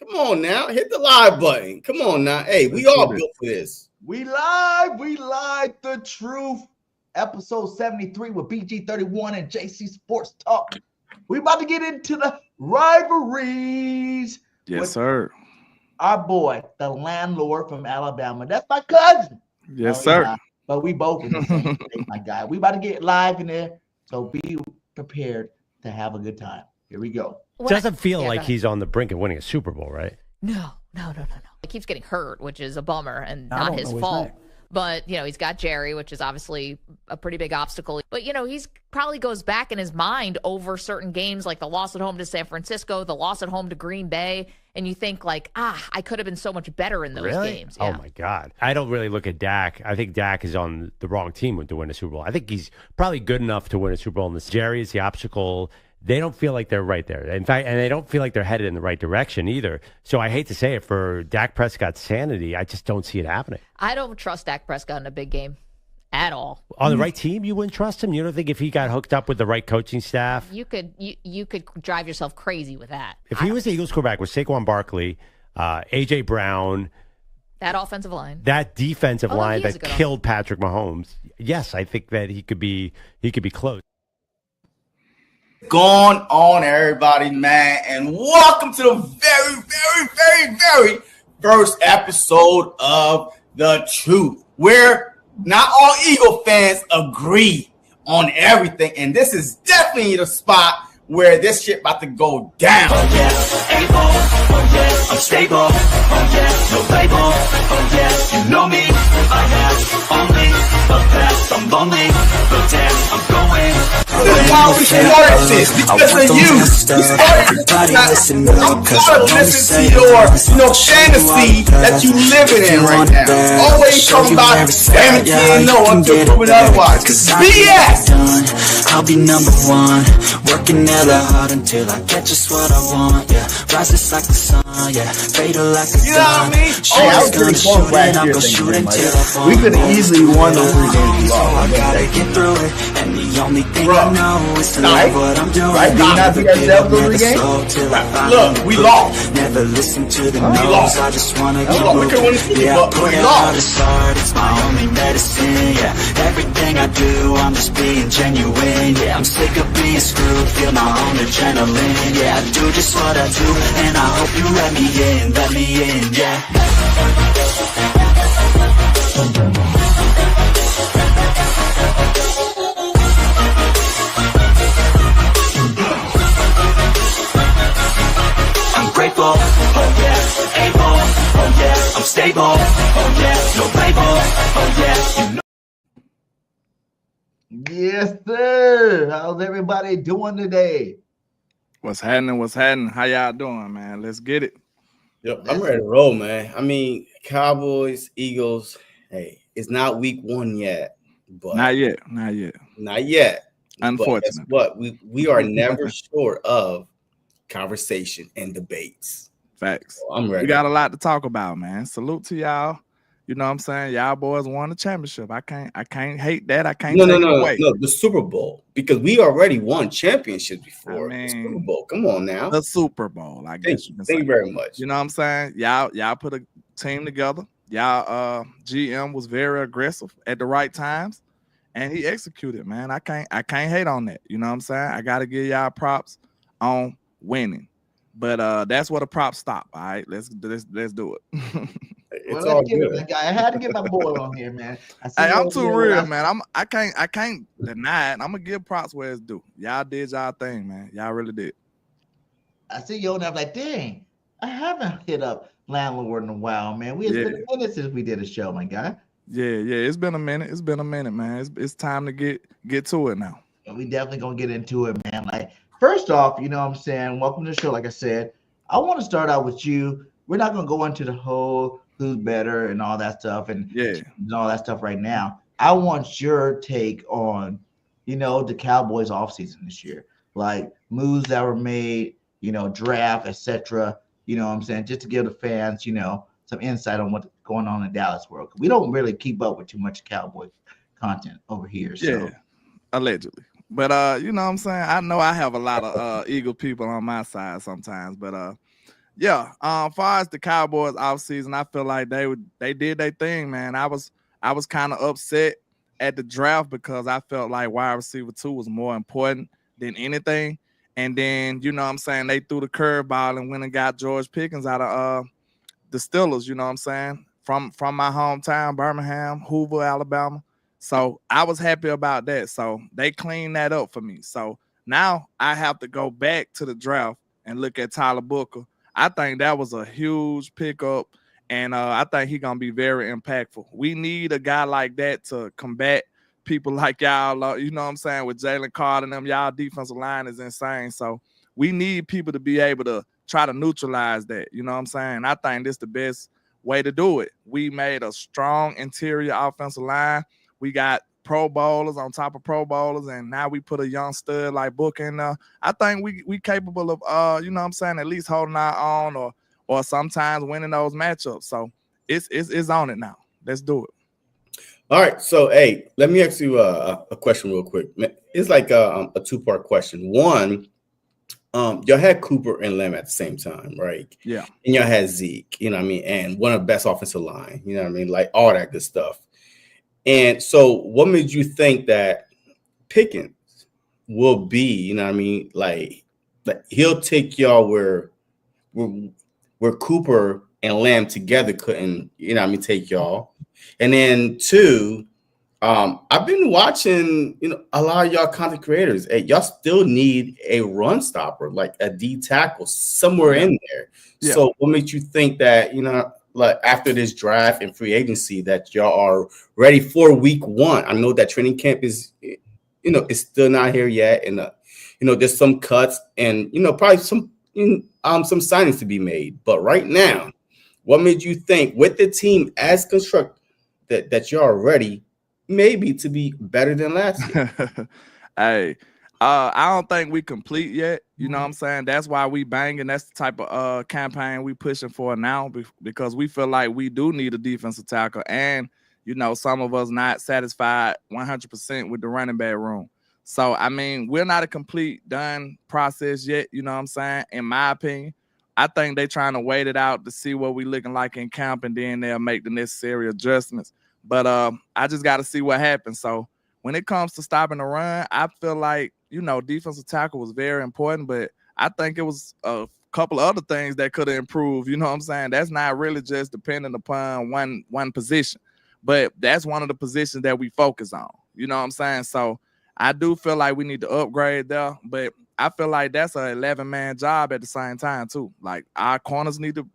Come on now. Hit the live button. Come on now. Hey, we all built for this. We live. The truth. Episode 73 with BG31 and JC Sports Talk. We about to get into the rivalries. Yes, sir. Our boy, the landlord from Alabama. That's my cousin. Yes, sir. Yeah. But we both in the same state, my guy. We about to get live in there. So be prepared to have a good time. Here we go. Doesn't feel like he's on the brink of winning a Super Bowl, right? No. He keeps getting hurt, which is a bummer and not his fault. But, he's got Jerry, which is obviously a pretty big obstacle. But, he's probably goes back in his mind over certain games like the loss at home to San Francisco, the loss at home to Green Bay. And you think I could have been so much better in those games. Yeah. Oh, my God. I don't really look at Dak. I think Dak is on the wrong team to win a Super Bowl. I think he's probably good enough to win a Super Bowl. And this Jerry is the obstacle. They don't feel like they're right there. In fact, and they don't feel like they're headed in the right direction either. So I hate to say it, for Dak Prescott's sanity, I just don't see it happening. I don't trust Dak Prescott in a big game at all. On the right team, you wouldn't trust him? You don't think if he got hooked up with the right coaching staff? You could drive yourself crazy with that. If he was the Eagles quarterback with Saquon Barkley, A.J. Brown, that offensive line, that defensive line that killed Patrick Mahomes, yes, I think that he could be close. Going on, everybody, man, and welcome to the very, very, very, very first episode of The Truth, where not all Eagle fans agree on everything, and this is definitely the spot where this shit about to go down. Oh yes, able. Oh yes, I'm stable. Oh yes, no label. Oh yes, you know me. I have only the best. I'm lonely, but damn, I'm going. This is why we started this, because of you. We started this. I'm tired of listening to your fantasy that you living in right now. Always talking about guaranteeing no one to prove it otherwise. BS. I'll be number one, working hella hard until I get just what I want. Yeah, rises like the sun. Yeah, fatal like a you know what I mean? Hey, I was pretty close right here thinking, we could have easily won those 3 games. I gotta get through it, and the only thing I know is to love what I'm doing. Right? Did not think ourselves those 3 games? Look, we lost. Never listen to the no's. I just wanna get moving. Yeah, we lost. It's my only medicine. Yeah, everything I do, I'm just being genuine. Yeah, I'm sick of being screwed. Feel my own adrenaline. Yeah, I do just what I do, and I hope you let me in, yeah. I'm grateful, oh yes, able, oh yes, I'm stable, oh yes, no label, oh yes, you know. Yes, sir. How's everybody doing today? What's happening? How y'all doing, man? Let's get it. Yep, I'm ready to roll, man. I mean, Cowboys, Eagles, hey, it's not week 1 yet. But Not yet. Unfortunately. But we are never short of conversation and debates. Facts. So I'm ready. We got a lot to talk about, man. Salute to y'all. You know what I'm saying? Y'all boys won the championship. I can't hate that. I can't take it away. No, the Super Bowl. Because we already won championships before. I mean, the Super Bowl. Come on now. The Super Bowl, I guess. Thank you very much. You know what I'm saying? Y'all put a team together. Y'all GM was very aggressive at the right times, and he executed, man. I can't hate on that. You know what I'm saying? I gotta give y'all props on winning. But that's where the props stop. All right, let's do it. It's all good. I had to get my boy on here, man. I'm too real, man. I can't deny it. I'm gonna give props where it's due. Y'all did y'all thing, man. Y'all really did. I see you and I'm like, dang, I haven't hit up Landlord in a while, man. It's been a minute since we did a show, my guy. Yeah. It's been a minute. Man. It's time to get to it now. And we definitely gonna get into it, man. Like, first off, you know what I'm saying? Welcome to the show. Like I said, I want to start out with you. We're not gonna go into the whole who's better and all that stuff and all that stuff right now. I want your take on, the Cowboys offseason this year, like moves that were made, draft, etc. You know what I'm saying? Just to give the fans, some insight on what's going on in Dallas world. We don't really keep up with too much Cowboy content over here. So. Yeah, allegedly. But you know what I'm saying? I know I have a lot of Eagle people on my side sometimes, but Yeah. Far as the Cowboys offseason, I feel like they did their thing, man. I was kind of upset at the draft because I felt like wide receiver 2 was more important than anything. And then, you know what I'm saying, they threw the curveball and went and got George Pickens out of the Steelers, you know what I'm saying? From my hometown, Birmingham, Hoover, Alabama. So I was happy about that. So they cleaned that up for me. So now I have to go back to the draft and look at Tyler Booker. I think that was a huge pickup, and I think he's going to be very impactful. We need a guy like that to combat people like y'all, you know what I'm saying, with Jalen Carter and them. Y'all defensive line is insane. So we need people to be able to try to neutralize that. You know what I'm saying? I think this is the best way to do it. We made a strong interior offensive line. We got Pro Bowlers on top of Pro Bowlers, and now we put a young stud like Book in there. I think we capable of you know what I'm saying, at least holding our own or sometimes winning those matchups. So it's on it now. Let's do it. All right. So hey, let me ask you a question real quick. It's like a two-part question. One, y'all had Cooper and Lamb at the same time, right? Yeah. And y'all had Zeke, you know what I mean, and one of the best offensive line, you know what I mean, like all that good stuff. And so what made you think that Pickens will be, you know what I mean, like he'll take y'all where Cooper and Lamb together couldn't, you know what I mean, take y'all. And then two, I've been watching, you know, a lot of y'all content creators. Hey, y'all still need a run stopper, like a D tackle somewhere in there. Yeah. So what makes you think that, you know, like after this draft and free agency that y'all are ready for week 1? I know that training camp is, you know, it's still not here yet. And, you know, there's some cuts and, you know, probably some signings to be made. But right now, what made you think with the team as constructed that y'all are ready maybe to be better than last year? Hey, I don't think we complete yet. You know what I'm saying? That's why we banging. That's the type of campaign we pushing for now, because we feel like we do need a defensive tackle. And, you know, some of us not satisfied 100% with the running back room. So, I mean, we're not a complete done process yet. You know what I'm saying? In my opinion, I think they're trying to wait it out to see what we looking like in camp, and then they'll make the necessary adjustments. But I just got to see what happens. So when it comes to stopping the run, I feel like, you know, defensive tackle was very important, but I think it was a couple of other things that could have improved. You know what I'm saying? That's not really just dependent upon one position, but that's one of the positions that we focus on. You know what I'm saying? So I do feel like we need to upgrade there, but I feel like that's an 11-man job at the same time too. Like our corners need to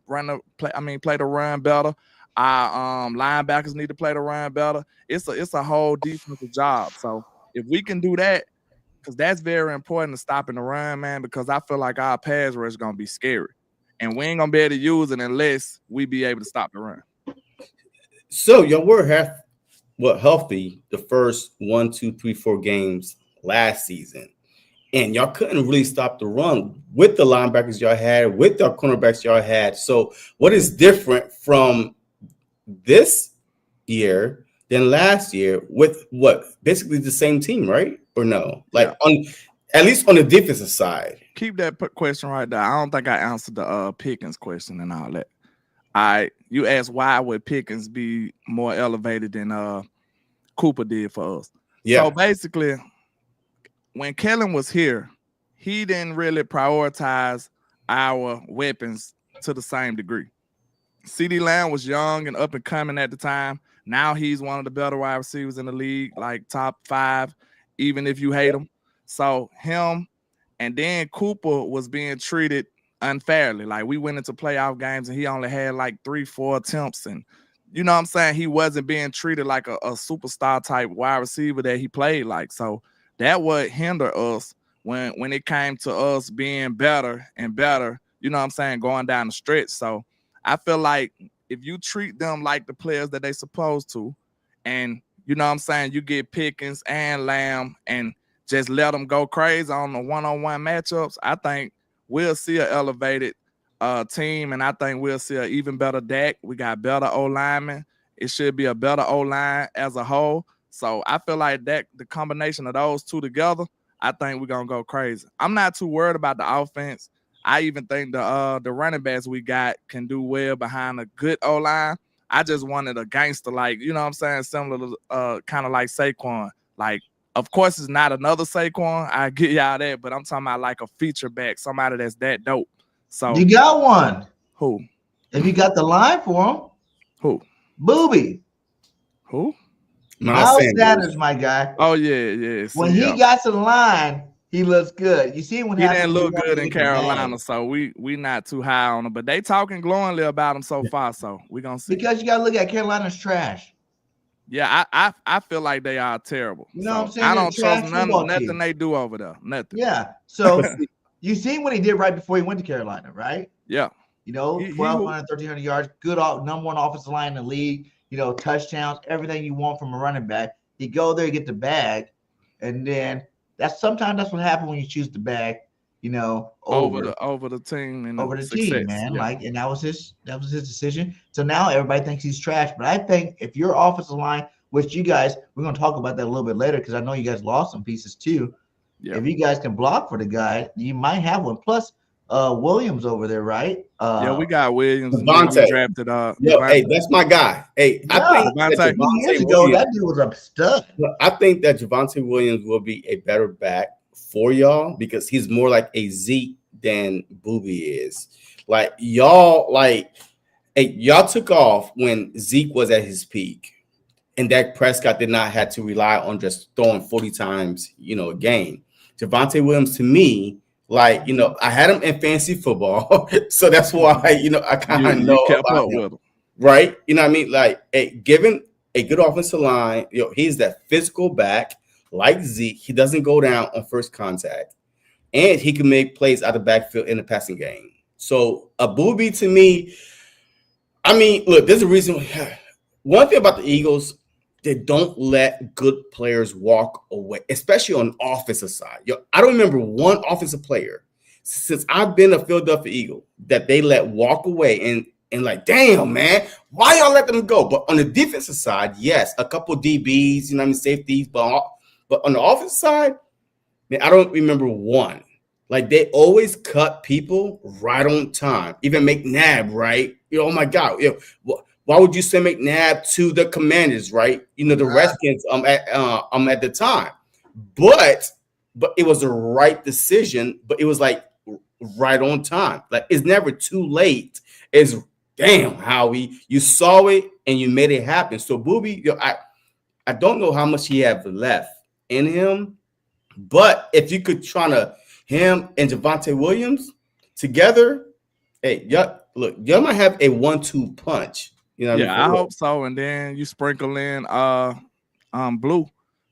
play the run better. Our linebackers need to play the run better. It's a whole defensive job. So if we can do that, because that's very important to stopping the run, man, because I feel like our pass rush is going to be scary. And we ain't going to be able to use it unless we be able to stop the run. So y'all were healthy the first 1, 2, 3, 4 games last season. And y'all couldn't really stop the run with the linebackers y'all had, with the cornerbacks y'all had. So what is different from this year than last year with what? Basically the same team, right? Or no? Like at least on the defensive side. Keep that question right there. I don't think I answered the Pickens question and all that. You asked why would Pickens be more elevated than Cooper did for us. Yeah. So basically, when Kellen was here, he didn't really prioritize our weapons to the same degree. CeeDee Lamb was young and up and coming at the time. Now he's one of the better wide receivers in the league, like top 5, even if you hate him. So him, and then Cooper was being treated unfairly. Like we went into playoff games and he only had like 3-4 attempts, and you know what I'm saying, he wasn't being treated like a superstar type wide receiver that he played like. So that would hinder us when it came to us being better and better, you know what I'm saying, going down the stretch. So I feel like if you treat them like the players that they supposed to, and you know what I'm saying, you get Pickens and Lamb and just let them go crazy on the one-on-one matchups, I think we'll see an elevated team, and I think we'll see an even better Dak. We got better O-linemen. It should be a better O-line as a whole. So I feel like that the combination of those two together, I think we're going to go crazy. I'm not too worried about the offense. I even think the running backs we got can do well behind a good O-line. I just wanted a gangster, like, you know what I'm saying, similar to kind of like Saquon. Like, of course, it's not another Saquon. I get y'all that, but I'm talking about like a feature back, somebody that's that dope. So you got one. Who? If you got the line for him. Who? Booby. Who? Miles Sanders, my guy. Oh yeah. When he got to the line, he looks good. You see when he didn't look good in Carolina, so we not too high on him. But they talking glowingly about him so far, so we gonna see. Because you gotta look at Carolina's trash. Yeah, I feel like they are terrible. You know what I'm saying? I don't trust nothing they do over there. Nothing. Yeah. So you seen what he did right before he went to Carolina, right? Yeah. You know, 1,200, 1,300 yards, good number one offensive line in the league. You know, touchdowns, everything you want from a running back. You go there, you get the bag, and then sometimes that's what happens when you choose the bag. You know, over the team and over the team, man. Yeah. Like, and that was his decision. So now everybody thinks he's trash. But I think if your offensive line, which you guys, we're gonna talk about that a little bit later because I know you guys lost some pieces too. Yeah. If you guys can block for the guy, you might have one. Plus, Williams over there, right? Yeah, we got Williams. Devontae. Drafted hey, that's my guy. Hey, yeah, I think that years ago, that dude was a stud. I think that Javonte Williams will be a better back for y'all because he's more like a Zeke than Booby is. Like y'all took off when Zeke was at his peak, and Dak Prescott did not have to rely on just throwing 40 times, a game. Javonte Williams, to me, like, I had him in fantasy football, so that's why, I kind of know about him, right? You know what I mean? Like, given a good offensive line, he's that physical back like Zeke. He doesn't go down on first contact, and he can make plays out of the backfield in the passing game. So a Booby to me, I mean, look, there's a reason. One thing about the Eagles, they don't let good players walk away, especially on the offensive side. I don't remember one offensive player since I've been a Philadelphia Eagle that they let walk away and like, damn, man, why y'all let them go? But on the defensive side, yes, a couple of DBs, safeties, but on the offensive side, man, I don't remember one. Like, they always cut people right on time. Even McNabb, right? Oh my God, why would you send McNabb to the Commanders, right? The Redskins at the time. But it was the right decision, but it was like right on time. Like, it's never too late. It's damn, Howie, you saw it and you made it happen. So Booby, I don't know how much he have left in him, but if you could try to him and Javonte Williams together, hey, y'all might have a 1-2 punch. I hope so. And then you sprinkle in Blue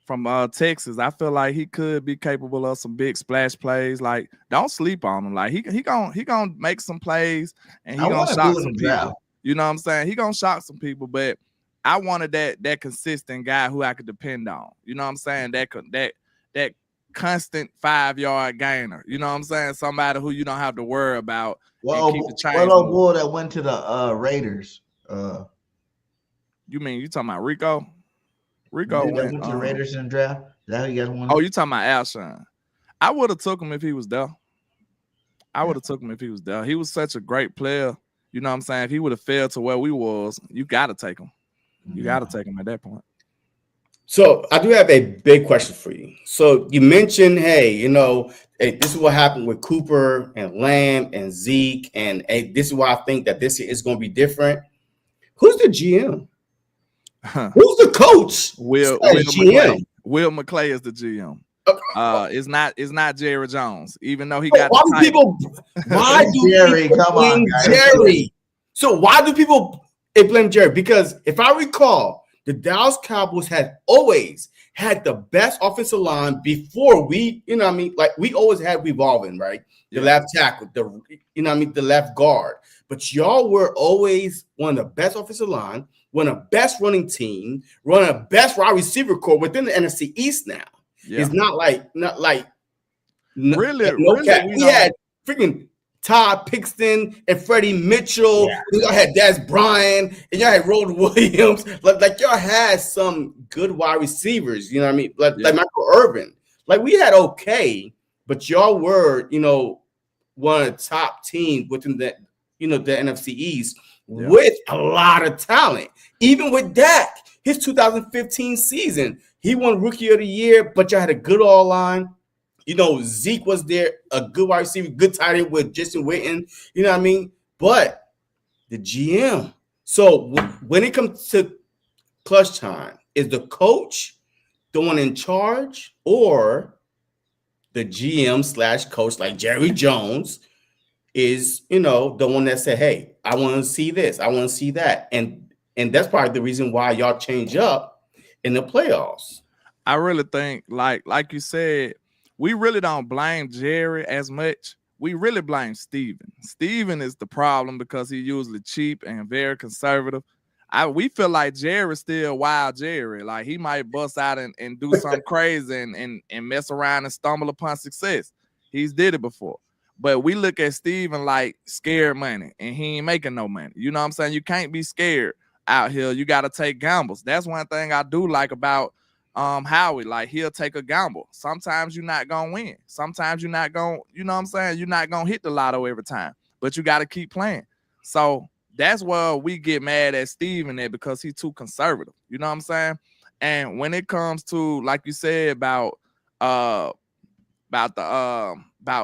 from Texas. I feel like he could be capable of some big splash plays. Like, don't sleep on him. Like, he gonna make some plays and he gonna shock some people. You know what I'm saying? He gonna shock some people, but I wanted that consistent guy who I could depend on. You know what I'm saying? That constant 5-yard gainer. You know what I'm saying? Somebody who you don't have to worry about. Well, boy that went to the Raiders. You mean you talking about Rico? Rico went to the Raiders in the draft. Is that who you guys wanted? Oh, you talking about Alshon? I would have took him if he was there. He was such a great player. You know what I'm saying? If he would have failed to where we was, you got to take him. You got to take him at that point. So I do have a big question for you. So you mentioned, hey, this is what happened with Cooper and Lamb and Zeke, and this is why I think that this year is going to be different. Who's the GM? Who's the coach? Will McClay is the GM. It's not Jerry Jones, even though he got. Why do Jerry? Come on, Jerry. So why do people blame Jerry? Because if I recall, the Dallas Cowboys had always had the best offensive line before we, like we always had revolving, right? The left tackle, the left guard. But y'all were always one of the best offensive line, one of the best running team, one of the best wide receiver core within the NFC East now. Yeah. It's not like really. We had freaking Todd Pixton and Freddie Mitchell. Yeah. Y'all had Des Bryant and y'all had Rod Williams. Like y'all had some good wide receivers. You know what I mean? Like Michael Irvin. Like we had okay, but y'all were one of the top teams within the NFC East with a lot of talent. Even with Dak, his 2015 season, he won Rookie of the Year, but you had a good all-line. Zeke was there, a good wide receiver, good tight end with Jason Witten. You know what I mean? But the GM. So when it comes to clutch time, is the coach the one in charge, or the GM/coach like Jerry Jones is, the one that said, hey, I want to see this, I want to see that. And that's probably the reason why y'all change up in the playoffs. I really think, like you said, we really don't blame Jerry as much. We really blame Steven. Steven is the problem because he's usually cheap and very conservative. We feel like Jerry's still wild Jerry. Like, he might bust out and do something crazy and mess around and stumble upon success. He's did it before. But we look at Steven like scared money, and he ain't making no money. You know what I'm saying? You can't be scared out here. You got to take gambles. That's one thing I do like about Howie. Like, he'll take a gamble. Sometimes you're not going to win. Sometimes you're not going, you know what I'm saying? You're not going to hit the lotto every time, but you got to keep playing. So that's where we get mad at Steven at, because he's too conservative. You know what I'm saying? And when it comes to, like you said, about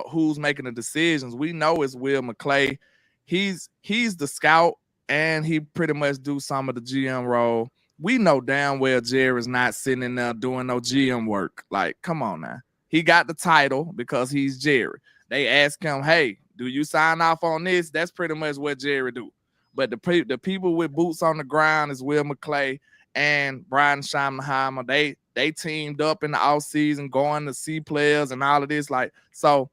who's making the decisions, we know it's Will McClay. He's the scout, and he pretty much do some of the GM role. We know damn well Jerry's not sitting in there doing no GM work. Like, come on now. He got the title because he's Jerry. They ask him, hey, do you sign off on this? That's pretty much what Jerry do. But the people with boots on the ground is Will McClay and Brian Schottenheimer. They teamed up in the offseason, going to see players and all of this. Like, so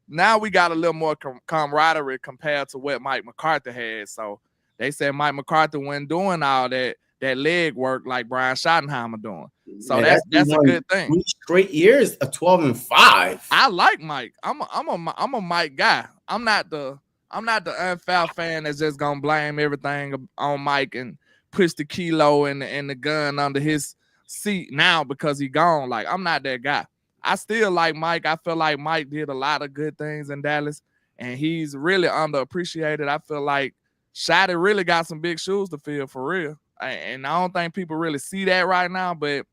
now we got a little more camaraderie compared to what Mike McCarthy had. So they said Mike McCarthy wasn't doing all that leg work like Brian Schottenheimer doing. So that's a good thing. 3 straight years of 12-5. I like Mike. I'm a Mike guy. I'm not the unfoul fan that's just gonna blame everything on Mike and push the kilo and the gun under his seat now because he gone. Like, I'm not that guy. I still like Mike. I feel like Mike did a lot of good things in Dallas, and he's really underappreciated. I feel like Shotty really got some big shoes to fill for real. And I don't think people really see that right now, but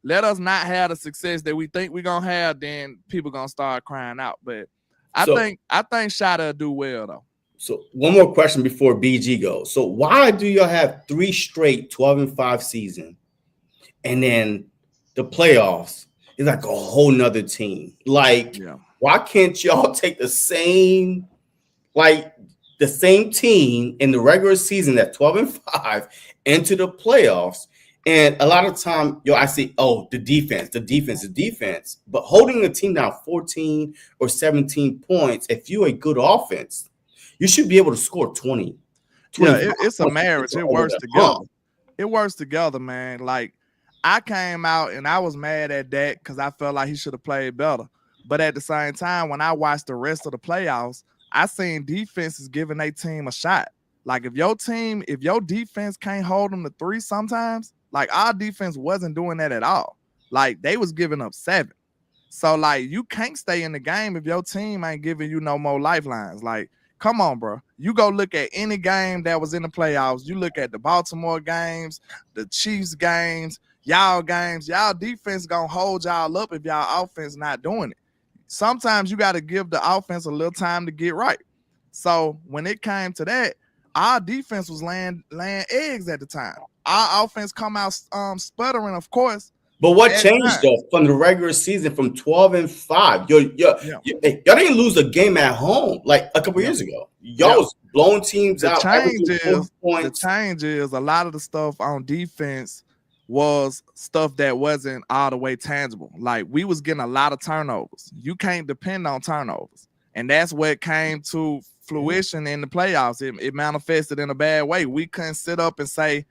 let us not have the success that we think we're gonna have, then people gonna start crying out. But I think Shotty will do well though. So one more question before BG goes. So why do y'all have 3 straight 12-5 season, and then the playoffs is like a whole nother team? Like, why can't y'all take the same team in the regular season that's 12-5 into the playoffs? And a lot of time, I say, the defense. But holding a team down 14 or 17 points, if you're a good offense, you should be able to score 20. Yeah, it's a marriage. It works together. It works together, man. Like, I came out and I was mad at Dak because I felt like he should have played better. But at the same time, when I watched the rest of the playoffs, I seen defenses giving their team a shot. Like, if your defense can't hold them to 3 sometimes, like, our defense wasn't doing that at all. Like, they was giving up 7. So, like, you can't stay in the game if your team ain't giving you no more lifelines. Like, come on, bro. You go look at any game that was in the playoffs. You look at the Baltimore games, the Chiefs games, y'all games. Y'all defense gonna hold y'all up if y'all offense not doing it. Sometimes you got to give the offense a little time to get right. So when it came to that, our defense was laying eggs at the time. Our offense come out sputtering, of course. But what changed though from the regular season from 12-5? Y'all didn't lose a game at home like a couple years ago. Y'all was blowing teams out. The change is a lot of the stuff on defense was stuff that wasn't all the way tangible. Like, we was getting a lot of turnovers. You can't depend on turnovers. And that's what came to fruition in the playoffs. It manifested in a bad way. We couldn't sit up and say,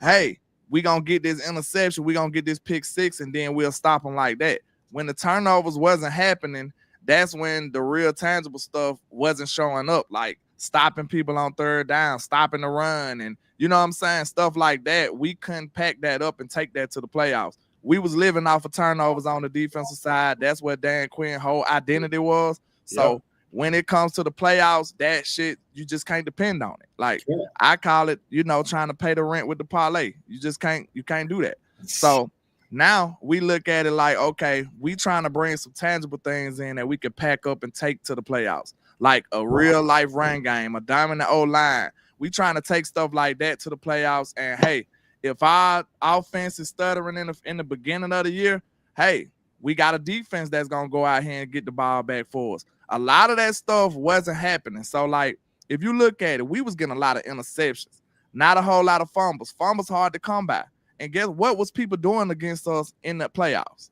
hey, we going to get this interception, we going to get this pick 6, and then we'll stop them like that. When the turnovers wasn't happening, that's when the real tangible stuff wasn't showing up, like stopping people on 3rd down, stopping the run, and you know what I'm saying? Stuff like that. We couldn't pack that up and take that to the playoffs. We was living off of turnovers on the defensive side. That's what Dan Quinn's whole identity was. So when it comes to the playoffs, that shit, you just can't depend on it. Like, I call it, trying to pay the rent with the parlay. You can't do that. So now we look at it like, okay, we trying to bring some tangible things in that we can pack up and take to the playoffs, like a real life run game, a diamond O-line. We trying to take stuff like that to the playoffs. And hey, if our offense is stuttering in the beginning of the year, hey, we got a defense that's gonna go out here and get the ball back for us. A lot of that stuff wasn't happening. So, like, if you look at it, we was getting a lot of interceptions, not a whole lot of fumbles. Fumbles hard to come by. And guess what was people doing against us in the playoffs?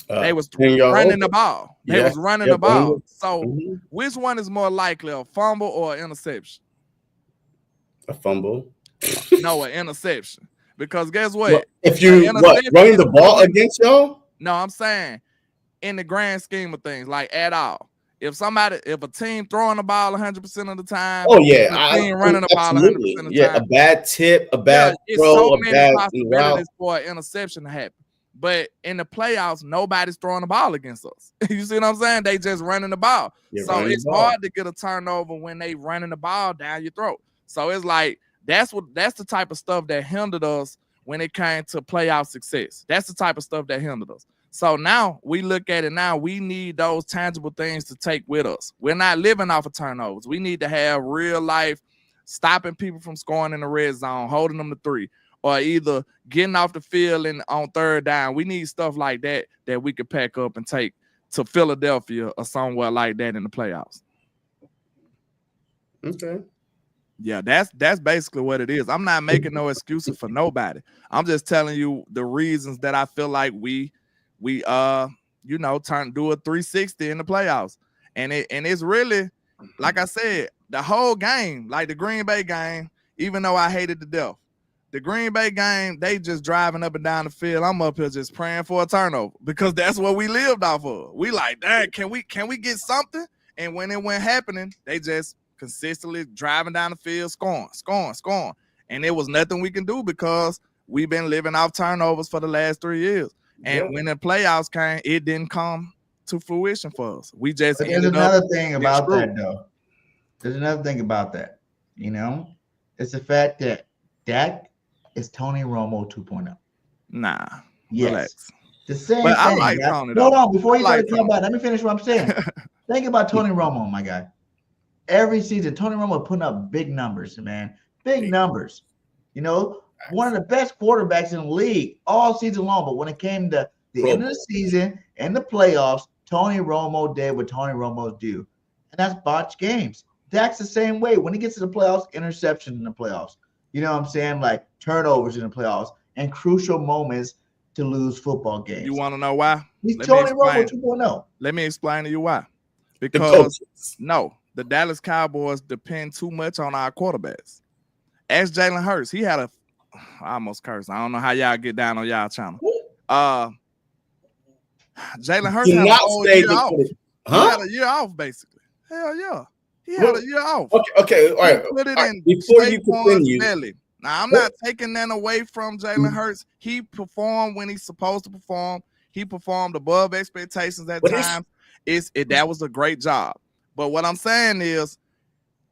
They was running the ball. They was running the ball. So, which one is more likely, a fumble or an interception? A fumble. No, an interception. Because guess what? Well, if you running the ball against y'all? No, I'm saying in the grand scheme of things, like at all. If a team throwing the ball 100% of the time, a team running the ball 100% of the time, a bad tip, a bad throw, a bad route for an interception to happen. But in the playoffs, nobody's throwing the ball against us. You see what I'm saying? They just running the ball. So it's hard to get a turnover when they running the ball down your throat. So it's like that's the type of stuff that hindered us when it came to playoff success. That's the type of stuff that hindered us. So now we look at it now, we need those tangible things to take with us. We're not living off of turnovers. We need to have real life stopping people from scoring in the red zone, holding them to 3, or either getting off the field and on third down. We need stuff like that we could pack up and take to Philadelphia or somewhere like that in the playoffs. Okay. Yeah, that's basically what it is. I'm not making no excuses for nobody. I'm just telling you the reasons that I feel like we do a 360 in the playoffs. And it's really, like I said, the whole game, like the Green Bay game, even though I hated to death, the Green Bay game, they just driving up and down the field. I'm up here just praying for a turnover because that's what we lived off of. We like, dang, can we get something? And when it went happening, they just consistently driving down the field, scoring. And there was nothing we can do because we've been living off turnovers for the last 3 years. And when the playoffs came, it didn't come to fruition for us. We just There's another thing about that, though. There's another thing about that. It's the fact that Dak is Tony Romo 2.0. Nah. Yes. Relax. The same but thing. I like Tony. Hold on, before you start talking about it, let me finish what I'm saying. Think about Tony Romo, my guy. Every season, Tony Romo putting up big numbers, man. Big numbers. One of the best quarterbacks in the league all season long. But when it came to the end of the season and the playoffs, Tony Romo did what Tony Romo's do. And that's botched games. Dak's the same way. When he gets to the playoffs, interception in the playoffs. You know what I'm saying? Like turnovers in the playoffs and crucial moments to lose football games. You want to know why? He's Tony Romo 2.0. Let me explain to you why. Because the Dallas Cowboys depend too much on our quarterbacks. Ask Jalen Hurts. He had I almost cursed. I don't know how y'all get down on y'all channel. Jalen Hurts had a whole year off. He had a year off, basically. Hell yeah. He had a year off. Okay, all right. Put it in before you continue. Belly. Now, I'm not taking that away from Jalen Hurts. He performed when he's supposed to perform. He performed above expectations at times. That was a great job. But what I'm saying is,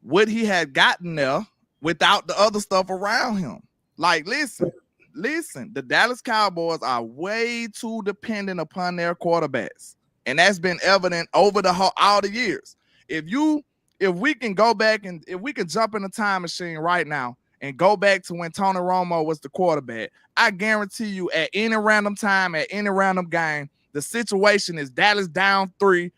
would he have gotten there without the other stuff around him? Like, listen, the Dallas Cowboys are way too dependent upon their quarterbacks. And that's been evident over all the years. If we can go back and if we could jump in the time machine right now and go back to when Tony Romo was the quarterback, I guarantee you at any random time, at any random game, the situation is Dallas down 4,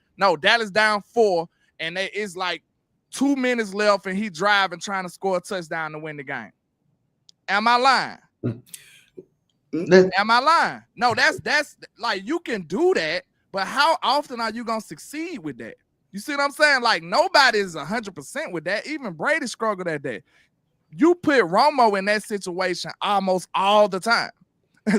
and it's like 2 minutes left and he driving trying to score a touchdown to win the game. Am I lying? Am I lying? No, that's like you can do that, but how often are you gonna succeed with that? You see what I'm saying? Like nobody's 100% with that. Even Brady struggled at that. You put Romo in that situation almost all the time.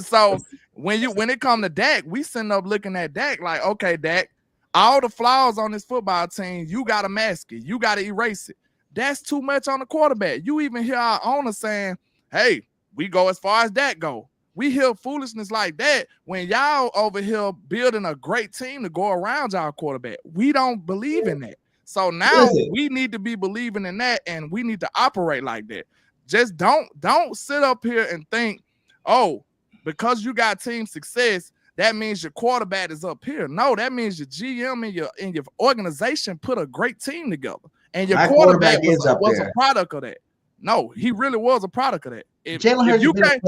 So when it comes to Dak, we sitting up looking at Dak like, okay, Dak, all the flaws on this football team, you gotta mask it, you gotta erase it. That's too much on the quarterback. You even hear our owner saying, hey, we go as far as Dak go. we hear foolishness like that when y'all over here building a great team to go around y'all quarterback. We don't believe in that. So now we need to be believing in that, and we need to operate like that. Just don't sit up here and think, oh, because you got team success, that means your quarterback is up here. No, that means your GM and your organization put a great team together, and your quarterback was a product of that. No, he really was a product of that. If you can't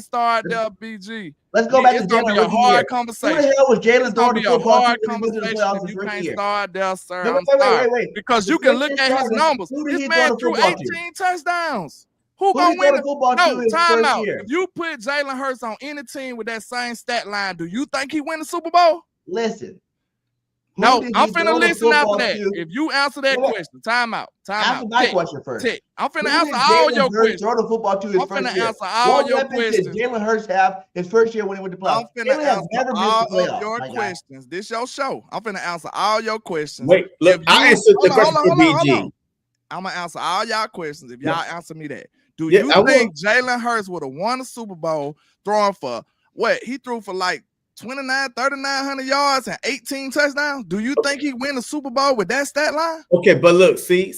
start there, BG. Let's go back to Jalen rookie year. Conversation. Who the hell was Jalen throwing the football to if you can't start there, sir? Wait. Because you can look at his numbers. This man threw 18 touchdowns. Who gonna win the football? No, time out. If you put Jalen Hurts on any team with that same stat line, do you think he win the Super Bowl? Listen. No, I'm finna listen after that. If you answer that question, time out. Answer my question first. I'm finna answer all your questions. Throw the football to his first year. I'm finna answer all your questions. What Jalen Hurts have his first year when he went to playoffs? I'm finna answer all of your questions. This your show. I'm finna answer all your questions. Wait, look, I answered the question for BG. I'm gonna answer all y'all questions if y'all answer me that. Do you think Jalen Hurts would have won the Super Bowl throwing for what? He threw for like 3,900 yards and 18 touchdowns. Do you think he win the Super Bowl with that stat line? Okay, but look, see,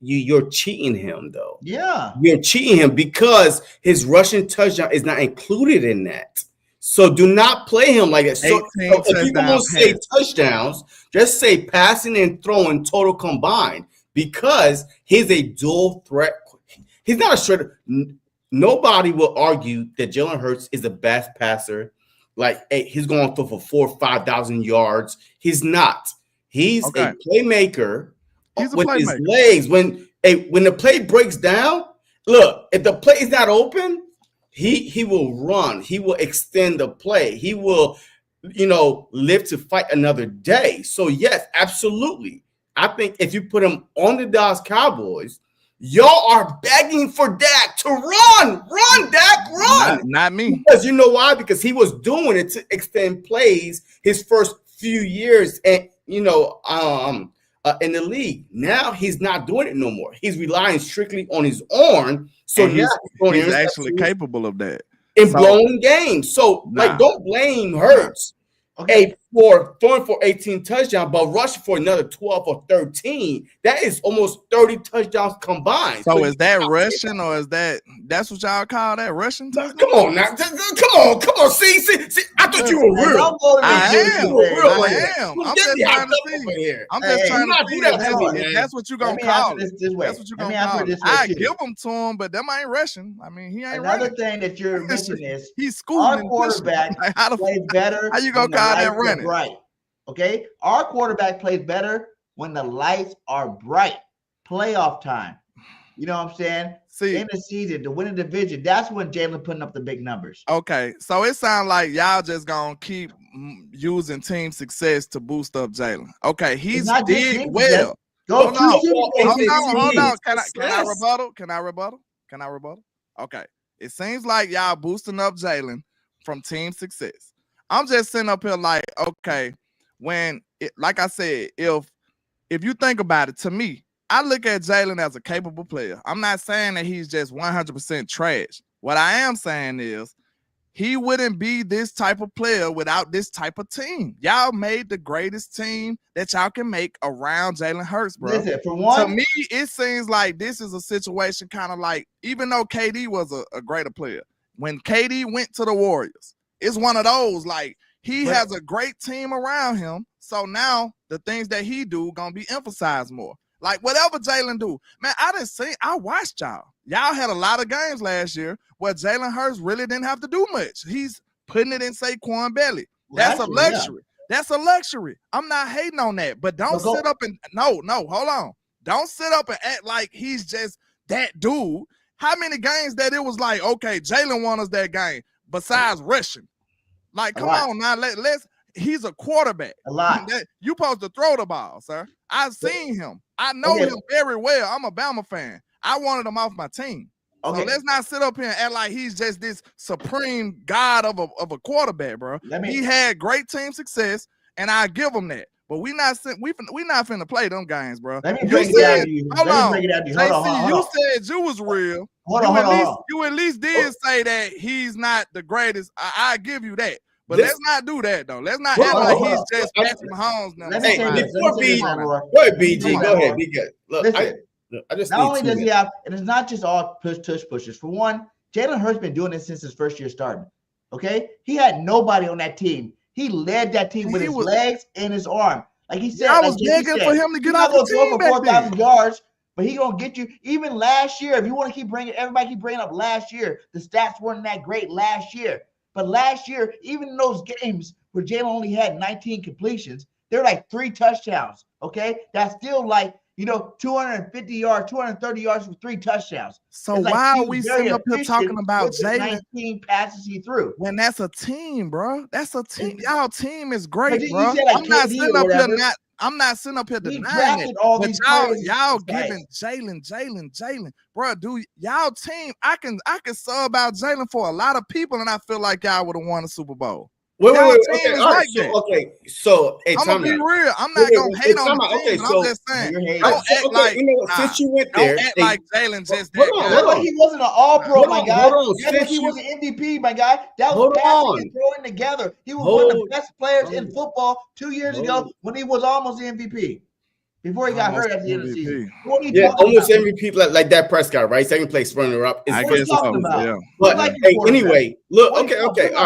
you're cheating him though. Yeah, you're cheating him because his rushing touchdown is not included in that. So do not play him like that. So if you don't say touchdowns, just say passing and throwing total combined, because he's a dual threat. He's not a shredder. Nobody will argue that Jalen Hurts is the best passer. Like, hey, he's going to throw for 4,000 or 5,000 yards. He's not. He's a playmaker with his legs. When the play breaks down, look, if the play is not open, he will run. He will extend the play. He will, live to fight another day. So, yes, absolutely. I think if you put him on the Dallas Cowboys, y'all are begging for Dak to run, Dak, run. Not me. Because you know why? Because he was doing it to extend plays his first few years, and in the league. Now he's not doing it no more. He's relying strictly on his arm. So he's actually capable of that in blowing games. So don't blame Hurts. Okay, for throwing for 18 touchdowns, but rushing for another 12 or 13. That is almost 30 touchdowns combined. So is that rushing, or that's what y'all call that, rushing touchdown? Come on now. Come on. See. I thought you were real. I am. I'm just trying to see. I'm just trying to see if that's what you're going to call it. That's what you're going to call it. I give them to him, but them ain't rushing. I mean, he ain't running. Another thing that you're missing is he's schooling. Our quarterback plays better. How you going to call that running? Right. Okay. Our quarterback plays better when the lights are bright. Playoff time. You know what I'm saying? See, in the season to win a division, that's when Jalen putting up the big numbers. Okay. So it sounds like y'all just gonna keep using team success to boost up Jalen. Okay, he's did well. Hold on. Can I rebuttal? Okay. It seems like y'all boosting up Jalen from team success. I'm just sitting up here like, okay, like I said, if you think about it, to me, I look at Jalen as a capable player. I'm not saying that he's just 100% trash. What I am saying is he wouldn't be this type of player without this type of team. Y'all made the greatest team that y'all can make around Jalen Hurts, bro. Listen, for one, to me, it seems like this is a situation kind of like, even though KD was a greater player, when KD went to the Warriors, it's one of those, like, he has a great team around him. So now the things that he do gonna be emphasized more. Like whatever Jalen do, man, I watched y'all. Y'all had a lot of games last year where Jalen Hurts really didn't have to do much. He's putting it in Saquon belly. That's a luxury. Yeah. That's a luxury. I'm not hating on that, but don't sit up and hold on. Don't sit up and act like he's just that dude. How many games that it was like, okay, Jalen won us that game besides rushing? Like, come on now, he's a quarterback. A lot. You supposed to throw the ball, sir. I've seen him. I know him very well. I'm a Bama fan. I wanted him off my team. Okay. So let's not sit up here and act like he's just this supreme god of a quarterback, bro. He had great team success, and I give him that. but we not finna play them games, bro. Let me break it down to you. Hold on. JC, you said you was real. You at least did say that he's not the greatest. I give you that. But let's not do that, though. Let's not act like he's just Patrick Mahomes now. Hey, before go ahead, BG. Go ahead. Be good. Look, listen, I just not only does he have, and it's not just all pushes. For one, Jalen Hurts been doing this since his first year starting. Okay, he had nobody on that team. He led that team with his legs and his arm. Like he said, I was begging for him to get out the team for 4,000 yards, but he gonna get you. Even last year, if you want to keep bringing up last year, the stats weren't that great last year. But last year, even in those games where Jalen only had 19 completions, they're like 3 touchdowns. Okay, that's still like 250 yards, 230 yards for 3 touchdowns. So why are we sitting up here talking about Jalen? 19 passes he threw. When that's a team, bro. That's a team. Y'all team is great, bro. I'm not sitting up here denying it. But y'all giving Jalen, bro. Do y'all team? I can sub out Jalen for a lot of people, and I feel like y'all would have won a Super Bowl. Wait. Okay. So I'm gonna be real. I'm not gonna hate on the team. But I'm just saying. Don't act like since you went there, don't act like Jalen just that guy. He wasn't an All-Pro, my guy. He was an MVP, my guy. That was passing and throwing together. He was one of the best players in football 2 years ago when he was almost the MVP. Before he got hurt at the end of the season. Almost MVP like that Prescott, right? Second place runner up. I guess so. Yeah. But anyway, look. Okay. All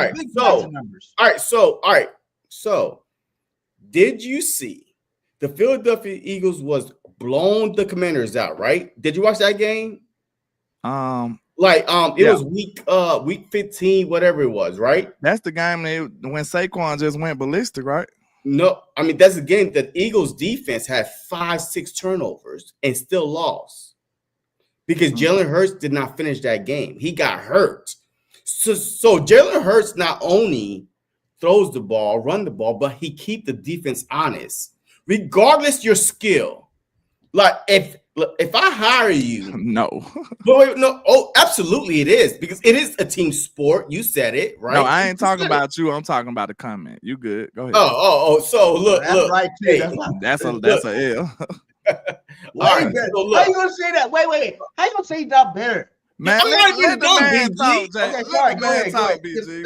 right. So, did you see the Philadelphia Eagles was blown the Commanders out? Right? Did you watch that game? It was week 15, whatever it was, right? That's the game when Saquon just went ballistic, right? No, I mean, that's a game that Eagles defense had 5-6 turnovers and still lost because Jalen Hurts did not finish that game. He got hurt. So Jalen Hurts not only throws the ball, run the ball, but he keep the defense honest, regardless your skill. Like if I hire you, no. Oh, absolutely it is, because it is a team sport. You said it, right? No, I ain't talking about you. I'm talking about the comment. You good? Go ahead. Oh. So look, right. Hey, that's a L. How you gonna say that? Wait. How you gonna say he's not better? Man, let the man talk, Jay. Okay, sorry, go ahead, BG.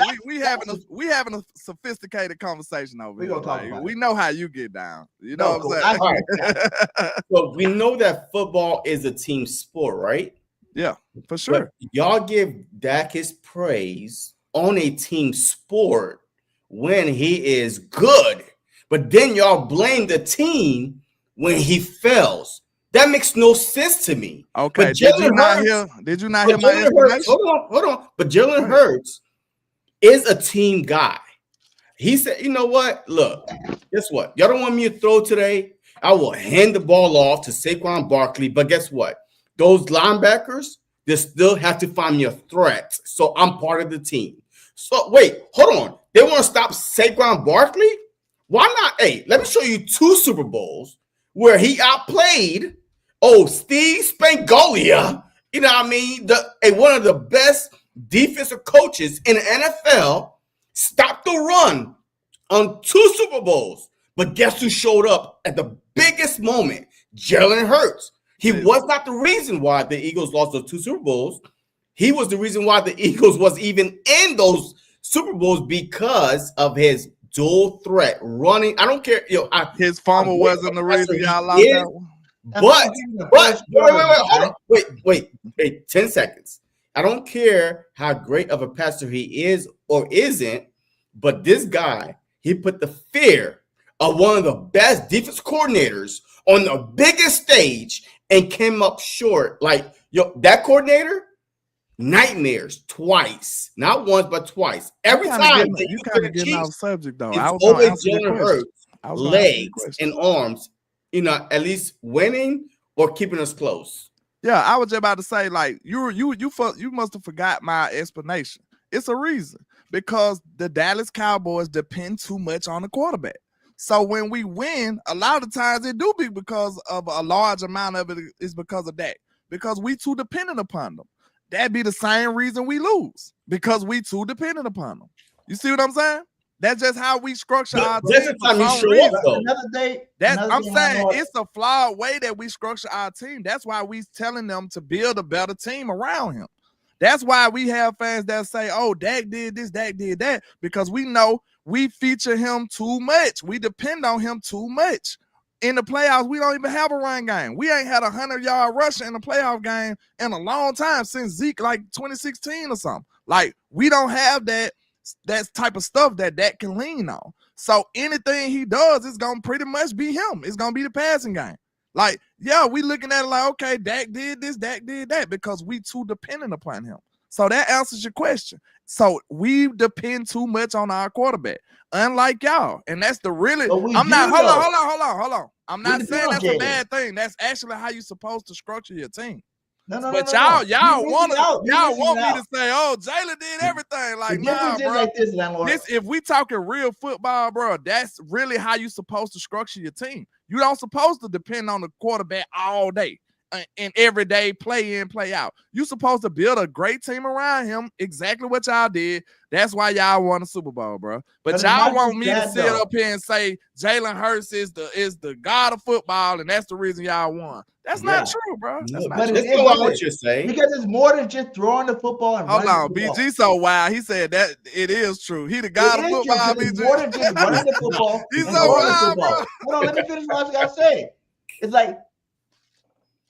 We having a sophisticated conversation over here. We know how you get down. You know what I'm saying? So we know that football is a team sport, right? Yeah, for sure. But y'all give Dak his praise on a team sport when he is good, but then y'all blame the team when he fails. That makes no sense to me. Okay, but did you not hear my explanation? Hold on. But Jalen Hurts is a team guy. He said, you know what? Look, guess what? Y'all don't want me to throw today? I will hand the ball off to Saquon Barkley. But guess what? Those linebackers, they still have to find me a threat. So I'm part of the team. So wait, hold on. They want to stop Saquon Barkley? Why not? Hey, let me show you 2 Super Bowls where he outplayed Steve Spagnuolo, you know what I mean? One of the best defensive coaches in the NFL stopped the run on 2 Super Bowls. But guess who showed up at the biggest moment? Jalen Hurts. He was not the reason why the Eagles lost those 2 Super Bowls. He was the reason why the Eagles was even in those Super Bowls because of his dual threat running. I don't care. His fumble wasn't the reason y'all lost that one. But wait, 10 seconds. I don't care how great of a passer he is or isn't, but this guy, he put the fear of one of the best defense coordinators on the biggest stage and came up short. Like, that coordinator, nightmares twice, not once, but twice. Every time you kind of getting off subject though. It's always Jalen Hurts, legs and arms, at least winning or keeping us close. Yeah, I was just about to say, like, you must have forgot my explanation. It's a reason, because the Dallas Cowboys depend too much on the quarterback. So when we win, a lot of times it do be because of a large amount of it is because of that, because we too dependent upon them. That'd be the same reason we lose, because we too dependent upon them. You see what I'm saying? That's just how we structure our That's team. the time you show up, though. I'm saying it's a flawed way that we structure our team. That's why we telling them to build a better team around him. That's why we have fans that say, oh, Dak did this, Dak did that, because we know we feature him too much. We depend on him too much. In the playoffs, we don't even have a run game. We ain't had a 100-yard rusher in a playoff game in a long time since Zeke, like 2016 or something. Like, we don't have that type of stuff that Dak can lean on. So anything he does is going to pretty much be him. It's going to be the passing game. Like, yeah, we looking at it like, okay, Dak did this, Dak did that, because we too dependent upon him. So that answers your question. So we depend too much on our quarterback, unlike y'all. And that's the really, hold on. I'm not saying that's a bad thing. That's actually how you're supposed to structure your team. Y'all want me to say, oh, Jalen did everything. Like, nah, bro. Like this, if we talking real football, bro, that's really how you supposed to structure your team. You don't supposed to depend on the quarterback all day and every day, play in, play out. You supposed to build a great team around him, exactly what y'all did. That's why y'all won the Super Bowl, bro. But y'all want me to sit up here and say Jalen Hurts is the god of football, and that's the reason y'all won. That's not true, bro. That's not true. That's what you're saying. Because it's more than just throwing the football and hold on, BG so wild. He said that it is true. He the god of football, BG. It's more than just running the football. He's so wild, bro. Hold on, let me finish what I was gonna say. It's like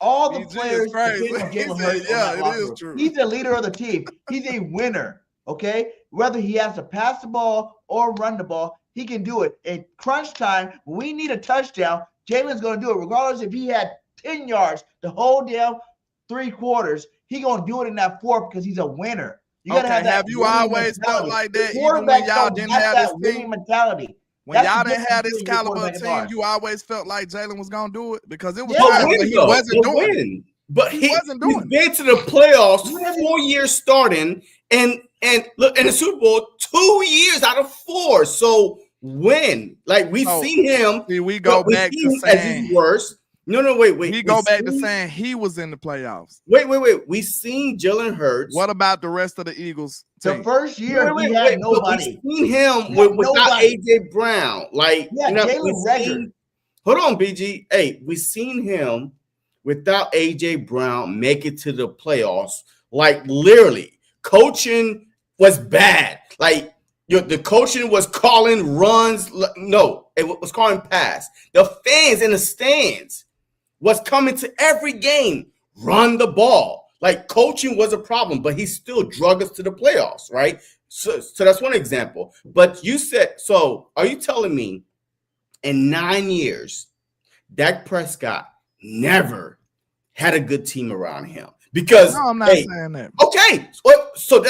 all the players depend on Jalen Hurts. Yeah, it is true. He's the leader of the team. He's a winner. Okay, whether he has to pass the ball or run the ball, he can do it. In crunch time, when we need a touchdown, Jalen's going to do it, regardless if he had 10 yards to hold down 3 quarters. He's going to do it in that fourth because he's a winner. You gotta have that. Have you always felt like that, even when y'all didn't have this team mentality? When y'all didn't have this caliber team, you always felt like Jalen was going to do it because it was he wasn't doing it. But he wasn't doing it. He's been to the playoffs 4 years starting, and look in the Super Bowl 2 years out of 4. So when we see him, we go back to saying his worst. Wait. We go back to saying he was in the playoffs. Wait. We seen Jalen Hurts. What about the rest of the Eagles team? The first year we had nobody. We seen him without AJ Brown. Jalen hold on, BG. Hey, we seen him without AJ Brown make it to the playoffs. Like literally, coaching was bad. Like the coaching was calling runs. No, it was calling pass. The fans in the stands was coming to every game, run the ball. Like coaching was a problem, but he still drug us to the playoffs, right? So that's one example. But you said, so are you telling me in 9 years, Dak Prescott never had a good team around him? Because no, I'm not saying that. Okay, so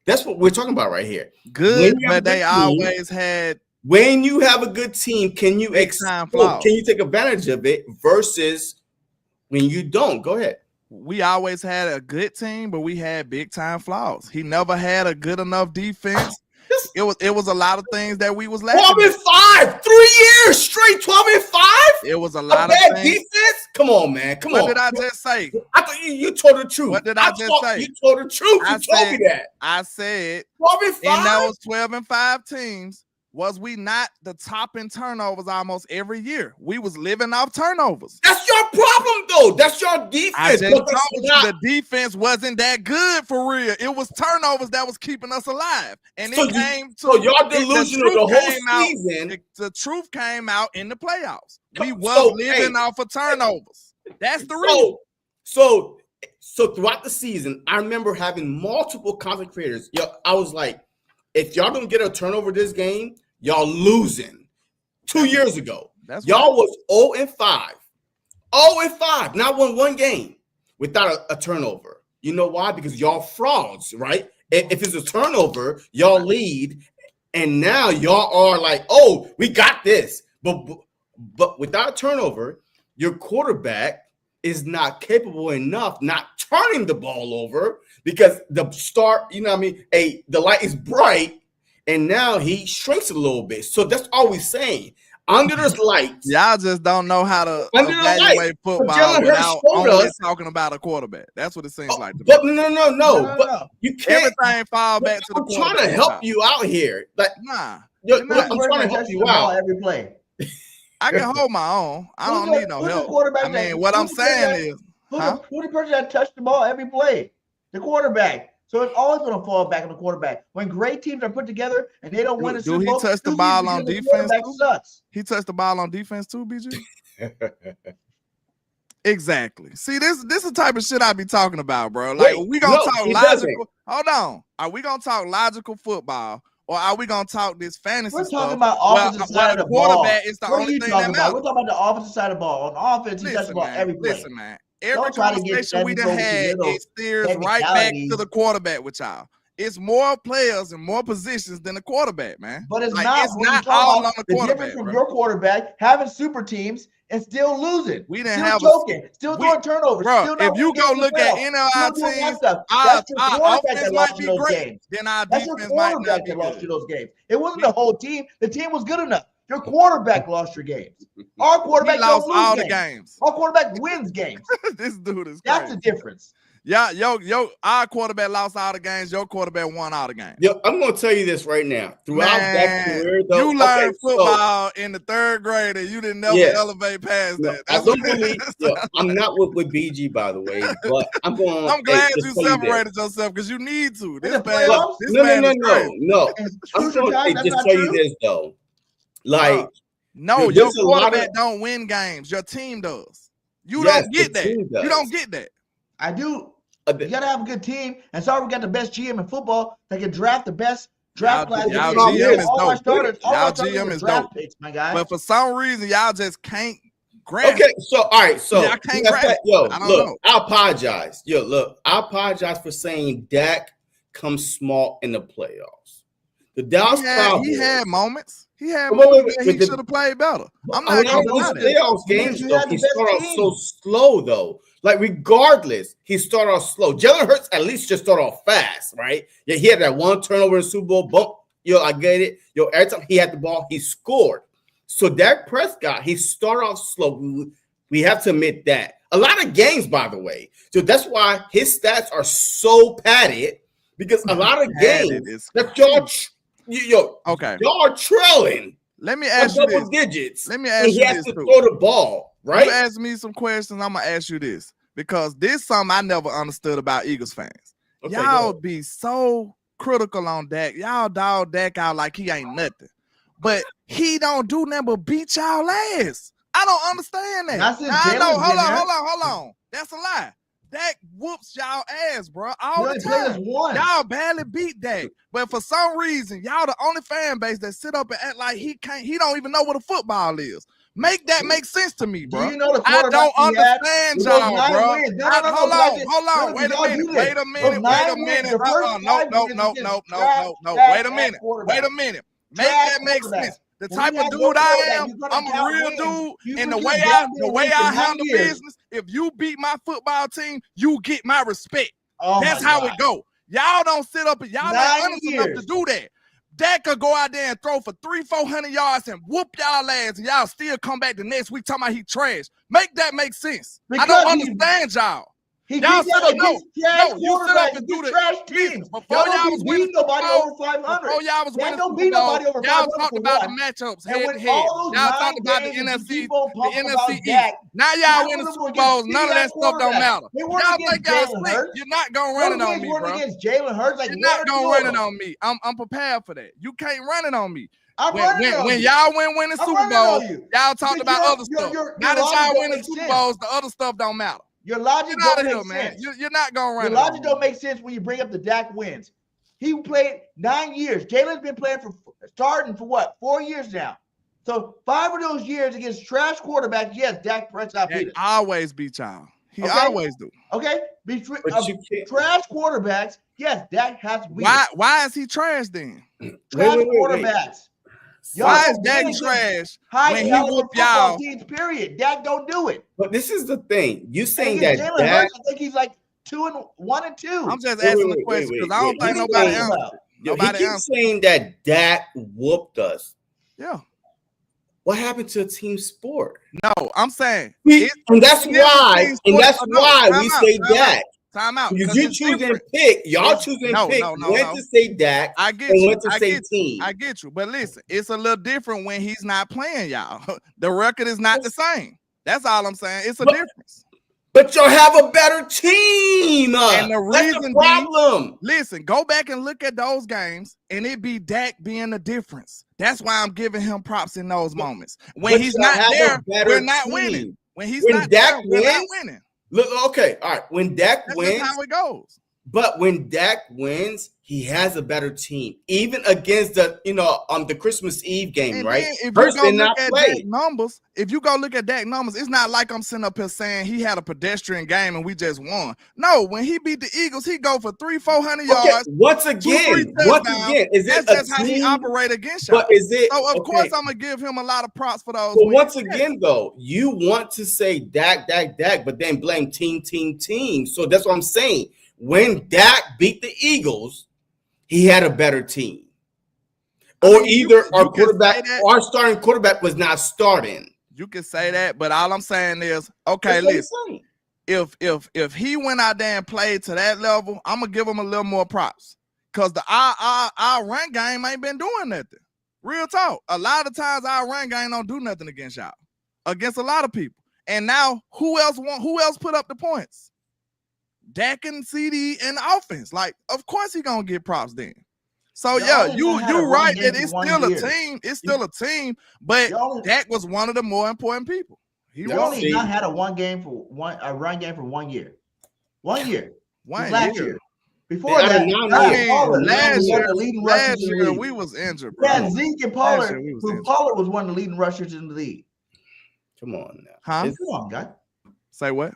that's what we're talking about right here. Good, but they always had. When you have a good team, can you take advantage of it versus when you don't? Go ahead. We always had a good team, but we had big time flaws. He never had a good enough defense. It was a lot of things that we was lacking. 12-5, 3 years straight, 12-5. It was a lot of things. Defense. Come on, man. Come on. What did I just say? I thought you told the truth. What did I just say? You told the truth. You told me that. I said 12-5. In those 12-5 teams, was we not the top in turnovers almost every year? We was living off turnovers. That's your problem, though. That's your defense. I just told you the defense wasn't that good for real. It was turnovers that was keeping us alive. And y'all delusional the whole season. The truth came out in the playoffs. We was living off of turnovers. That's the reason. So throughout the season, I remember having multiple content creators. I was like, if y'all don't get a turnover this game, y'all losing. 2 years ago, y'all was 0-5. 0-5, not won one game without a turnover. You know why? Because y'all frauds, right? If it's a turnover, y'all lead, and now y'all are like, oh, we got this. But without a turnover, your quarterback is not capable enough, not turning the ball over because the start, the light is bright, and now he shrinks a little bit. So that's all we're saying. Under this light, y'all just don't know how to evaluate football without only talking about a quarterback. That's what it seems like to me. But no. But you can't. Everything fall back to the quarterback. I'm trying to help you out here. Like, nah. I'm trying to help you out every play. I can hold my own. I don't need no help. I mean, what I'm saying is, who's the person that touched the ball every play? The quarterback. So it's always going to fall back on the quarterback. When great teams are put together and they don't win a Super Bowl, he touch the ball on defense too? Sucks. He touched the ball on defense too, BG? Exactly. See, this is the type of shit I be talking about, bro. Like, we gonna talk logical. Hold on. Are we gonna talk logical football, or are we gonna talk this fantasy We're stuff? talking about offensive side of the quarterback ball. Is the only thing that matters. We're talking about the offensive side of the ball. On offense, he touches the ball every play. Listen, man. Every conversation we done had, it steers right back to the quarterback with y'all. It's more players and more positions than the quarterback, man. But it's not all on the quarterback. Difference from your quarterback having super teams and still losing. We didn't have still doing turnovers. Bro, still if you go look at any of our teams, our offense might be great. Then our defense might not be lost you those games. It wasn't the whole team. The team was good enough. Your quarterback lost your games. Our quarterback lost all the games. Our quarterback wins games. This dude is crazy. That's the difference. Yeah, our quarterback lost all the games. Your quarterback won all the games. Yo, I'm gonna tell you this right now. Throughout that career, though, you learned football in the third grade, and you didn't never elevate past that. I don't believe. I'm not with BG, by the way, but I'm going. I'm glad you separated yourself because you need to. This man, no. I'm going to just tell you this though. Like, no, your quarterback don't win games. Your team does. You don't get that. You don't get that. I do. You gotta have a good team, and sorry, we got the best GM in football that can draft the best draft class. Y'all GM is dope. Y'all GM is dope, my guy. But for some reason, y'all just can't grab. Okay, so all right, so I can't grab. I apologize. I apologize for saying Dak comes small in the playoffs. The Dallas Cowboys. He had moments. He had moments that he should have played better. I'm not going to lie. Playoffs games, though, he started off so slow, though. Like, regardless, he started off slow. Jalen Hurts at least just started off fast, right? Yeah, he had that one turnover in Super Bowl. Bump. I get it. Every time he had the ball, he scored. So Dak Prescott, he started off slow. We have to admit that. A lot of games, by the way. So that's why his stats are so padded, because a lot of games that y'all are trailing. Let me ask you double digits. Let me ask you this. He has to throw the ball, right? You ask me some questions. I'm gonna ask you this because this is something I never understood about Eagles fans. Okay, y'all be so critical on Dak. Y'all dog Dak out like he ain't nothing, but he don't do nothing but beat y'all ass. I don't understand that. Hold on. That's a lie. Dak whoops y'all ass, bro, all the time. Y'all barely beat Dak. But for some reason, y'all the only fan base that sit up and act like he don't even know what a football is. Make that make sense to me, bro. Do you know the I don't understand y'all, bro. Hold on. Wait a minute. No. Wait a minute. Make that make sense. The type of dude I am, I'm a real dude. And the way I handle business, if you beat my football team, you get my respect. That's how it go. Y'all don't sit up and y'all not honest enough to do that. Dak could go out there and throw for 300-400 yards and whoop y'all ass, and y'all still come back the next week talking about he trash. Make that make sense. I don't understand y'all. Y'all sit up, you sit up and do the trash teams. Before y'all was winning nobody over 500. Before y'all was winning Super Bowl, y'all talked about the matchups head to head. Y'all talked about the NFC East. Now y'all winning Super Bowls. None of that stuff don't matter. Y'all think y'all slick. You're not gonna run it on me, bro. You're not gonna run it on me. I'm prepared for that. You can't run it on me. When y'all winning Super Bowls, y'all talked about other stuff. Now that y'all winning Super Bowls, the other stuff don't matter. Your logic don't make sense. You're not going to run. Your logic don't make sense when you bring up the Dak wins. He played 9 years. Jalen's been playing starting for what? 4 years now. So 5 of those years against trash quarterbacks, yes, Dak Prescott beat us. Always beat y'all. He always do. Okay? Trash quarterbacks, yes, Dak has to beat us. Why is he trash then? Trash quarterbacks. Why is Dak trash when he whoop y'all? Teams, period. Dak don't do it. But this is the thing. You saying that Dak? I think he's like 2-1 and 2. I'm just asking the question because I don't think nobody answered. He keeps saying that Dak whooped us. Yeah. What happened to a team sport? No, I'm saying, and that's why we say Dak. Time out. Because you choosing pick. Y'all choosing pick when to say Dak I get and you. when to say team. I get you. But listen, it's a little different when he's not playing, y'all. The record is not the same. That's all I'm saying. It's a difference. But y'all have a better team. And the reason that's the problem. Listen, go back and look at those games, and it be Dak being the difference. That's why I'm giving him props in those moments. When he's not there, we're not winning. When he's not there, we're not winning. Look, okay, all right. When Dak wins, that's how it goes. But when Dak wins, he has a better team, even against the Christmas Eve game, and right? If you go look at Dak numbers, it's not like I'm sitting up here saying he had a pedestrian game and we just won. No, when he beat the Eagles, he go for 300-400 yards. Once again, is it that's just how he operate against y'all? So of course I'm gonna give him a lot of props for those. But once again, though, you want to say Dak, but then blame team. So that's what I'm saying. When Dak beat the Eagles, he had a better team. Or either our quarterback, our starting quarterback was not starting. You can say that, but all I'm saying is, okay, listen. If he went out there and played to that level, I'm gonna give him a little more props. Because our run game ain't been doing nothing. Real talk. A lot of times our run game don't do nothing against y'all. Against a lot of people. And now who else put up the points? Dak and CD and the offense. Like, of course he gonna get props then. So you're right that it's still a team. It's still a team, but Dak was one of the more important people. He only not had a run game for 1 year. 1 year. Last year. Before that, last year we was injured. Bro. Yeah, Zeke and Pollard. Pollard was one of the leading rushers in the league. Come on now. Come on, guy. Say what?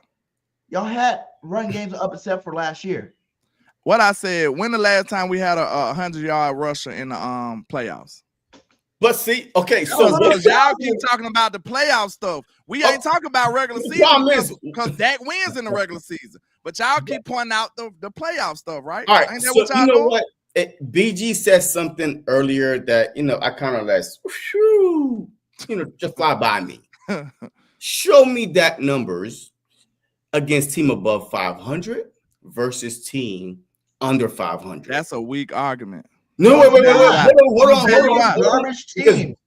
Y'all had run games up except for last year. What I said, when the last time we had a 100-yard rusher in the playoffs? But see, okay, so y'all keep talking about the playoff stuff. We ain't talking about regular season because Dak wins in the regular season. But y'all keep pointing out the playoff stuff, right? All right, ain't that what y'all know what? BG said something earlier that, I kind of just fly by me. Show me Dak numbers against team above 500 versus team under 500. That's a weak argument. No, wait. Hold on. I'm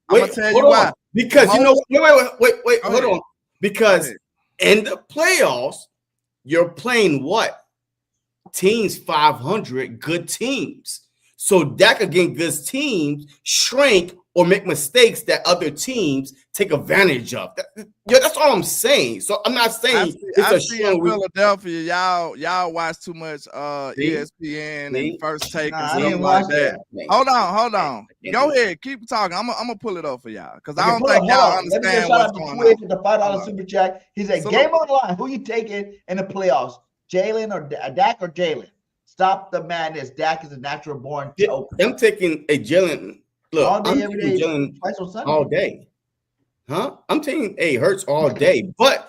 gonna tell you why. Because wait. Hold on. Because in the playoffs, you're playing what? Teams 500, good teams. So Dak against good teams shrink or make mistakes that other teams take advantage of. That's all I'm saying. So I'm not saying I see in Philadelphia, y'all watch too much ESPN and First Take and stuff like that. Hold on. Go ahead, keep talking. I'm gonna pull it up for y'all because I don't think y'all understand what's going on. The $5 super chat. He said, "Game on the line. Who you taking in the playoffs? Jalen or Dak or Jalen? Stop the madness. Dak is a natural born choker." I'm taking a Jalen. Look, I'm taking Jalen all day. Huh? I'm taking Hurts all day. But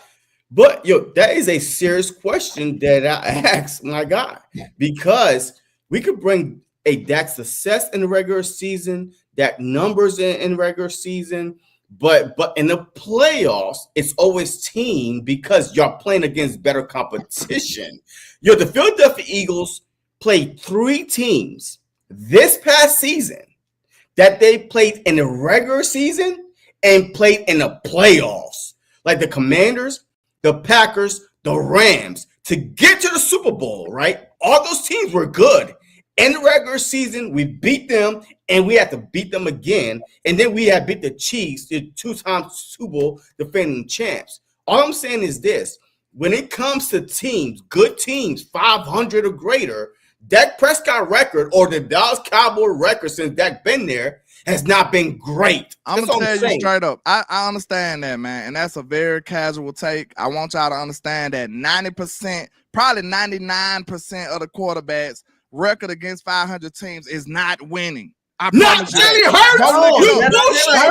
that is a serious question that I asked my guy, because we could bring a Dak success in the regular season, Dak numbers in regular season, but in the playoffs, it's always team because y'all playing against better competition. The Philadelphia Eagles played 3 teams this past season that they played in the regular season and played in the playoffs, like the Commanders, the Packers, the Rams, to get to the Super Bowl, right? All those teams were good. In the regular season, we beat them, and we had to beat them again. And then we had beat the Chiefs, the 2-time Super Bowl defending champs. All I'm saying is this. When it comes to teams, good teams, 500 or greater, Dak Prescott record or the Dallas Cowboy record since Dak been there has not been great. I'm going to tell you straight up. I understand that, man, and that's a very casual take. I want y'all to understand that 90%, probably 99% of the quarterbacks record against 500 teams is not winning. I promise you. Jalen Hurts. Go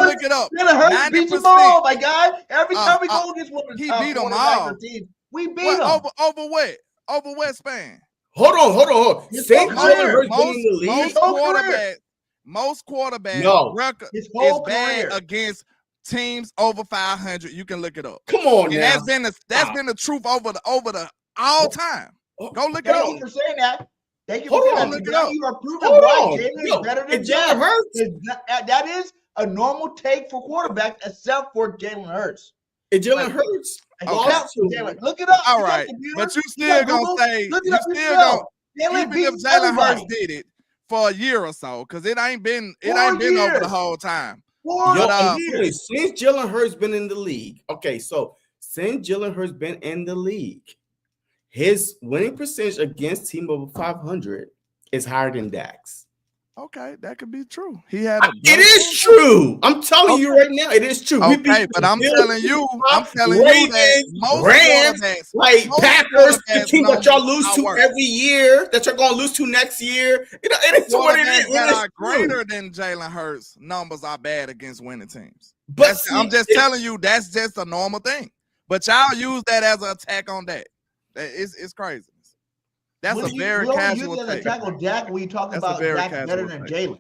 look it up. Jalen Hurts beat them all, my guy. Every time we go against one of the he beat them all. Teams, we beat them. Over what? Over what span? Hold on. Most quarterbacks record is bad against teams over 500. You can look it up. Come on, and that's been the truth over the all time. Go look it up. Thank you for saying that. Thank you Hold for saying on, that. look it up. You are proving Hold why on. Jalen Yo, is better than and Jalen Hurts. That is a normal take for quarterbacks, except for Jalen Hurts. And Jalen Hurts. Except for Jalen. Look it up. All You got right, computer, but you got still gonna Google, say look it you up still yourself. gonna Jalen even if beats Jalen Hurts everybody. did it for a year or so, because it ain't been 4 over the years. whole time. 4 Yo, But, I'm telling you, since Jalen Hurts been in the league, okay, so since Jalen Hurts been in the league, his winning percentage against team over 500 is higher than Dak's. Okay, that could be true. He had a It is true. I'm telling you right now, it is true. We beat Okay, but I'm the telling you Ravens, that most Rams, quarterbacks, like most Packers, the quarterbacks team that y'all numbers lose to outwork. every year, that you're gonna lose to next year. It is what it is. Quarterbacks that It is are true. greater than Jalen Hurts numbers are bad against winning teams. But I'm just telling you, that's just a normal thing. But y'all use that as an attack on Dak. It's crazy. That's a very casual take. Attack on Dak when you talk That's a about very Dak better casual than take. Jalen.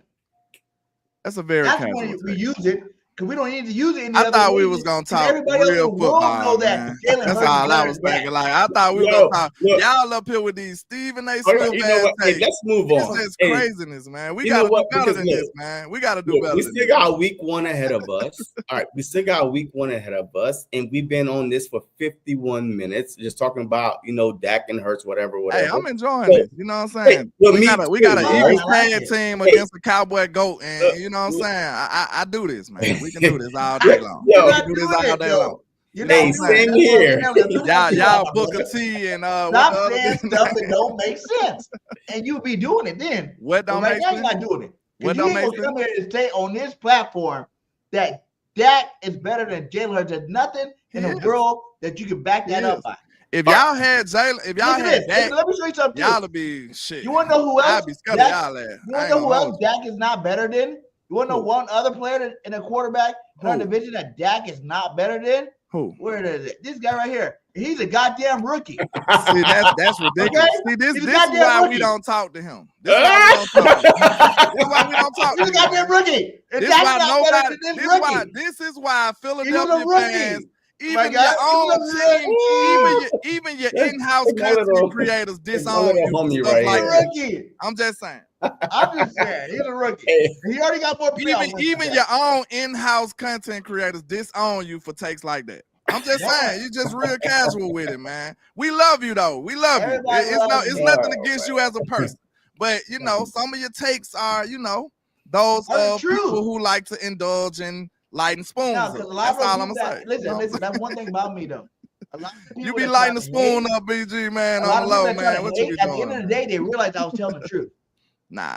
That's a very That's casual when we take. use it because we don't need to use it. Any I other thought we way. was gonna And talk everybody else in real the world football, know that man. Jalen That's Hurts all is I better was than thinking. Dak. Like I thought we were Yo, gonna talk. look. Y'all up here with these Stephen A. All Smith right, you know what? Hey, takes. let's move It's on. just Hey, craziness, man. We you know gotta do what? better Because than look, this, man. We gotta do look, better we than still this. got week 1 ahead of us. All right, we still got week 1 ahead of us, and we've been on this for 51 minutes, just talking about Dak and Hurts, whatever. Hey, I'm enjoying this. You know what I'm saying? Well, we got an right? Eagles I like tag it. team against a Cowboy goat, and you know what I'm saying? I do this, man. We can do this all day long. Yo, We can do this all day long. You're Hey, not doing same it. here. Y'all Booker T and what Stop the other saying thing? stuff that don't make sense, and you be doing it then. What don't But right make now, you're sense? not doing it. What You don't ain't make gonna come here and say on this platform that Dak is better than Jalen Hurts. There's nothing in the world that you can back that up by. If y'all had Jalen, if y'all Look at had this. Dak, Let me show you something. y'all would be shit. You want to know who else? I'd be scared of y'all ass. You want to know who else Dak is not better than? You want to know one other player in a quarterback in our division that Dak is not better than? Who? Where is it? This guy right here. He's a goddamn rookie. See, that's ridiculous. Okay? See, this He's a is goddamn why we rookie. don't talk to him. This is why we don't talk to him. This is why we don't talk to He's a him. goddamn rookie. And This Dak's why not better nobody. than this rookie. This is why He was a Philadelphia rookie. fans, My even God, your own he was a team, even your in-house it's my little- content creators it's my little disown you for homie stuff right like He's a that. rookie. I'm just saying. I'm just saying. He's a rookie. Hey. He already got more playoff wins Even than your that. own in-house content creators disown you for takes like that. I'm just saying, you just real casual with it, man. We love you though. We love you. Everybody loves It's you. nothing against you as a person, but you know, some of your takes are, those Are true. people who like to indulge in lighting spoons. No, up. because a lot That's all of I'm people gonna say. listen. That's one thing about me though. A lot of You people be that lighting the try to hate- spoon up, BG man, a lot on of the low, people that try man. to What you hate, be at the end of doing? the day, they realized I was telling the truth. Nah,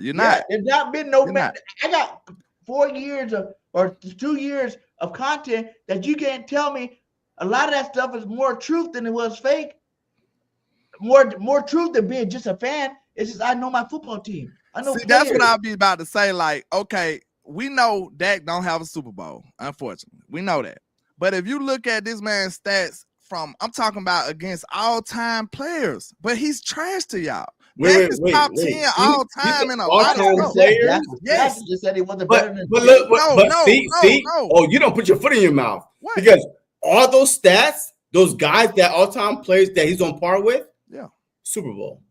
you're not. There's not been no You're man. not. I got 4 years or 2 years of content that you can't tell me. A lot of that stuff is more truth than it was fake. More truth than being just a fan. It's just I know my football team. I know. See, that's what players. I'll be about to say. Like, okay, we know Dak don't have a Super Bowl, unfortunately. We know that. But if you look at this man's stats I'm talking about against all-time players, but he's trash to y'all. Dak is top 10 all time in a lot of stuff. Players? Yes, just said he wasn't But better than. look, No. see. Oh, you don't put your foot in your mouth. What? Because all those stats, those guys that all-time players that he's on par with, Yeah, Super Bowl.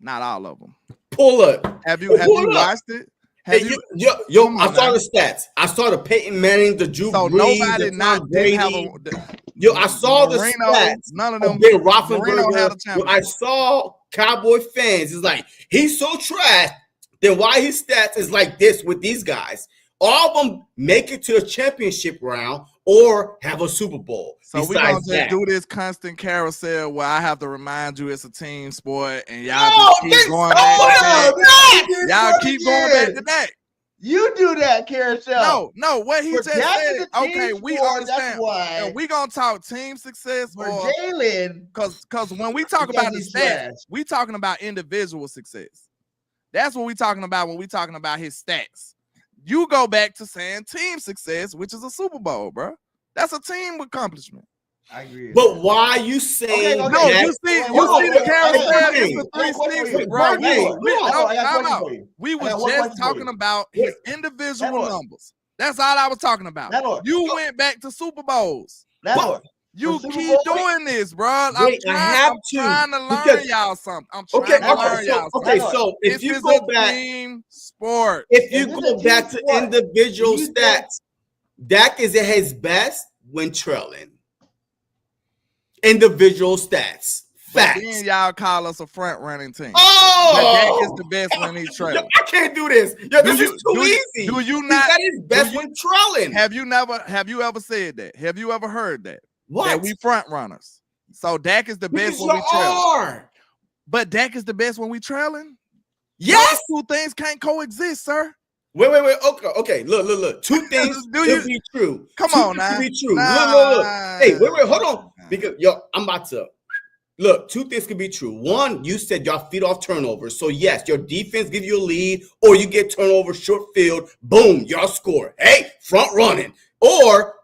not all of them. Pull up. Have you Pull up. watched it? Hey, yo, Come I on, saw man. the stats. I saw the Peyton Manning, the Drew So Brees, nobody the not Tom didn't have Brady. a. Yo, I saw the Marino, stats. none of of them. Ben Marino had a Roethlisberger. championship. I saw Cowboy fans. It's like he's so trash. Then why his stats is like this with these guys? All of them make it to a championship round or have a Super Bowl. So we're gonna Besides just that. do this constant carousel where I have to remind you it's a team sport, and y'all No, just keep this- going back to that. Y'all keep going back to that. You do that, carousel. No, what he For just Dak said. is a team Okay, we sport, understand. that's why. And we gonna talk team success For or Jalen, because when we talk because about the he's stats, trash. we talking about individual success. That's what we talking about when we talking about his stats. You go back to saying team success, which is a Super Bowl, bro. That's a team accomplishment. I agree. But why are you saying Okay, No, that? you see hold the on. carousel. Hey, It's the hey, 360, hey, bro. hey, We I was got one just question for talking you. about his individual Landlord. numbers. That's all I was talking about. Landlord. You went back to Super Bowls. Landlord, You keep doing this, bro. I'm trying to learn y'all something. So if you go back, team sport. If you go back to individual stats, Dak is at his best when trailing. Individual stats. Facts. Then y'all call us a front running team. Oh, Dak is the best when he's trailing. I can't do this. This is too easy. Do you not? That is best when trailing. Have you ever said that? Have you ever heard that? What? That we front runners. So Dak is the best when we trailing. But Dak is the best when we trailing? Yes. Those two things can't coexist, sir. Wait. Okay. Look. Two things could be true. Come on now. Be true. Look. Hey, wait. Hold on. Because I'm about to look. Two things could be true. One, you said y'all feed off turnovers. So yes, your defense give you a lead, or you get turnover, short field, boom, y'all score. Hey, front running. Or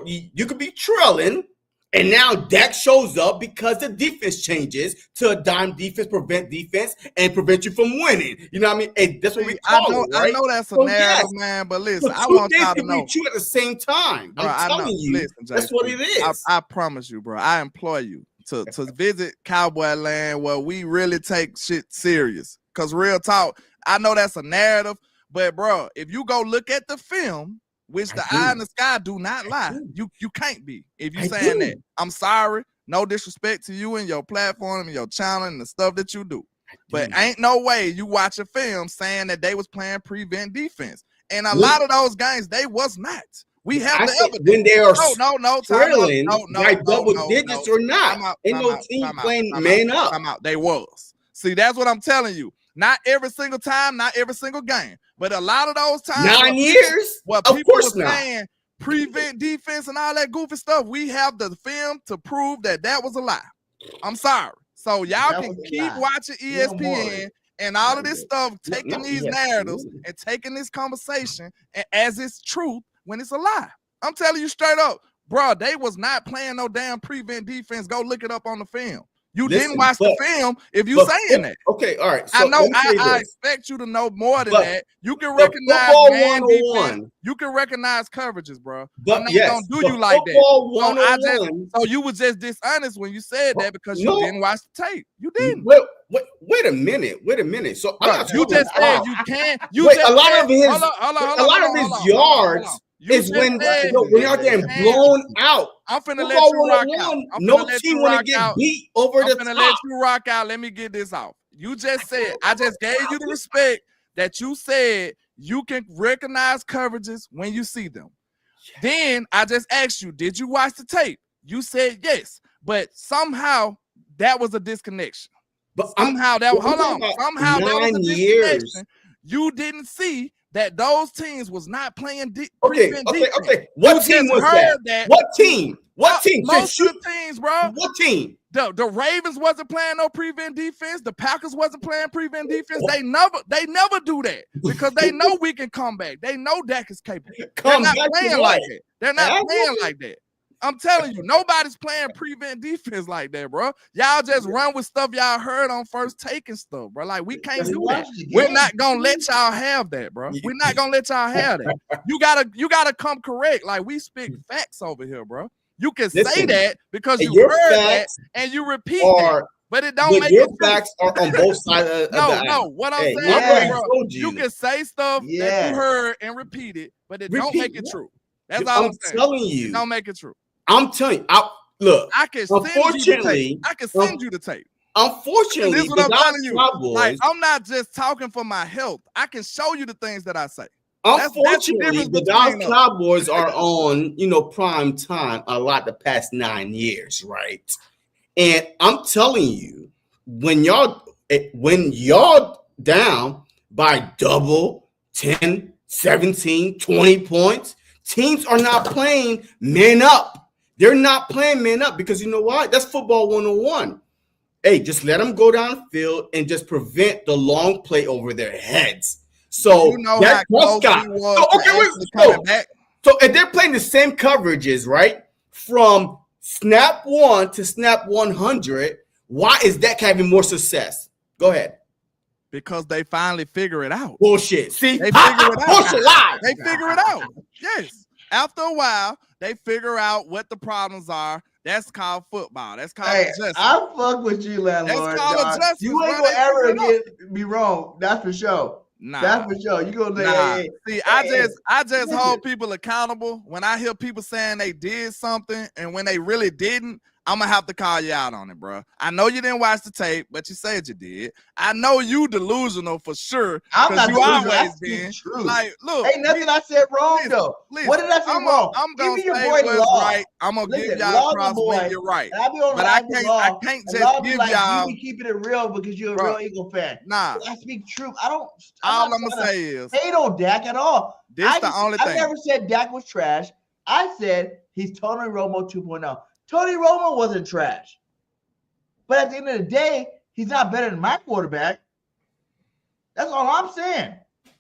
you could be trailing, and now Dak shows up because the defense changes to a dime defense, prevent defense, and prevent you from winning. You know what I mean? Hey, that's what we call it, right? I know that's a narrative, man, but listen, I want y'all to know. True at the same time. Bro, I'm telling you, listen, that's what it is. I promise you, bro. I implore you to visit Cowboy Land where we really take shit serious. Because real talk, I know that's a narrative, but, bro, if you go look at the film, which the eye in the sky do not lie. You can't be. If you saying that, I'm sorry. No disrespect to you and your platform and your channel and the stuff that you do. But ain't no way you watch a film saying that they was playing prevent defense. And a lot of those games, they was not. We have the evidence. When they are trailing by double digits or not. Ain't no team playing man up. They was. See, that's what I'm telling you. Not every single time, not every single game. But a lot of those times, 9 years, where people were playing prevent defense and all that goofy stuff, we have the film to prove that was a lie. I'm sorry. So y'all can keep watching ESPN and all of this stuff, taking these narratives and taking this conversation as it's truth when it's a lie. I'm telling you straight up, bro, they was not playing no damn prevent defense. Go look it up on the film. You didn't watch the film if you saying that. Okay, all right. So I know I expect you to know more than that. You can recognize man defense. You can recognize coverages, bro. I'm not gonna do you like that. So you was just dishonest when you said that because you didn't watch the tape. You didn't. Wait a minute. So you just said you can't. A lot of his yards is when you're out there and blown out. I'm finna let you rock out. No team want to get beat over the top. I'm finna let you rock out. Let me get this off. You just said, I just gave you the respect that you said you can recognize coverages when you see them. Yeah. Then I just asked you, did you watch the tape? You said yes, but somehow that was a disconnection. But somehow that was a disconnection. You didn't see that those teams was not playing prevent defense. Okay. What team was that? What team? Most of the teams, bro. What team? The Ravens wasn't playing no prevent defense. The Packers wasn't playing prevent defense. They never do that because they know we can come back. They know Dak is capable. They're not playing like that. They're not playing like that. I'm telling you, nobody's playing prevent defense like that, bro. Y'all just run with stuff y'all heard on First Take and stuff, bro. Like, we can't do that. We're not gonna let y'all have that, bro. We're not gonna let y'all have that. You gotta come correct. Like, we speak facts over here, bro. You can say that because you heard that and you repeat that, but it don't make your facts are on both sides of the No. What I'm saying, bro, you can say stuff that you heard and repeat it, but it don't make it true. That's all I'm saying. Telling you, it don't make it true. I'm telling you, look. I can send you the tape. Unfortunately, this is what I'm telling you. Like, I'm not just talking for my health. I can show you the things that I say. Unfortunately, the Dallas Cowboys are on, prime time a lot the past 9 years, right? And I'm telling you, when y'all down by double, 10, 17, 20 points, teams are not playing men up. They're not playing men up because you know what? That's football 101. Hey, just let them go downfield and just prevent the long play over their heads. So that Prescott. So if they're playing the same coverages, right, from snap 1 to snap 100, why is Dak having more success? Go ahead. Because they finally figure it out. Bullshit. See, they figure it out. They figure it out. Yes. After a while, They figure out what the problems are. That's called football. That's called justice. I fuck with you, landlord. That's called justice. You ain't gonna ever get me wrong. That's for sure. Nah, that's for sure. You gonna say, hey, see, I just hold people accountable. When I hear people saying they did something and when they really didn't, I'm gonna have to call you out on it, bro. I know you didn't watch the tape, but you said you did. I know you delusional for sure. I'm not you always been. Like, look, ain't nothing I said wrong though. What did I say wrong? I'm gonna give me say your boy what's Law. right. I'm gonna give y'all props when you're right. But I can't just give y'all. You be keeping it real because you're a real Eagle fan. Nah, I speak truth. All I'm gonna say is hate on Dak at all. The only thing. I never said Dak was trash. I said he's Tony Romo 2.0. Tony Romo wasn't trash. But at the end of the day, he's not better than my quarterback. That's all I'm saying.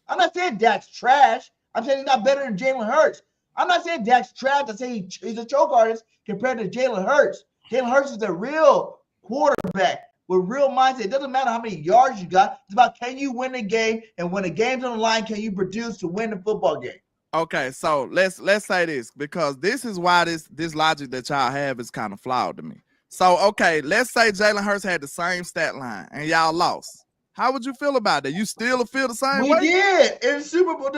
I'm not saying Dak's trash. I'm saying he's not better than Jalen Hurts. I'm not saying Dak's trash. I'm saying he's a choke artist compared to Jalen Hurts. Jalen Hurts is a real quarterback with real mindset. It doesn't matter how many yards you got. It's about can you win the game, and when the game's on the line, can you produce to win the football game? Okay, so let's say this, because this is why this logic that y'all have is kind of flawed to me. So, okay, let's say Jalen Hurts had the same stat line and y'all lost. How would you feel about that? You still feel the same way? We did in Super Bowl,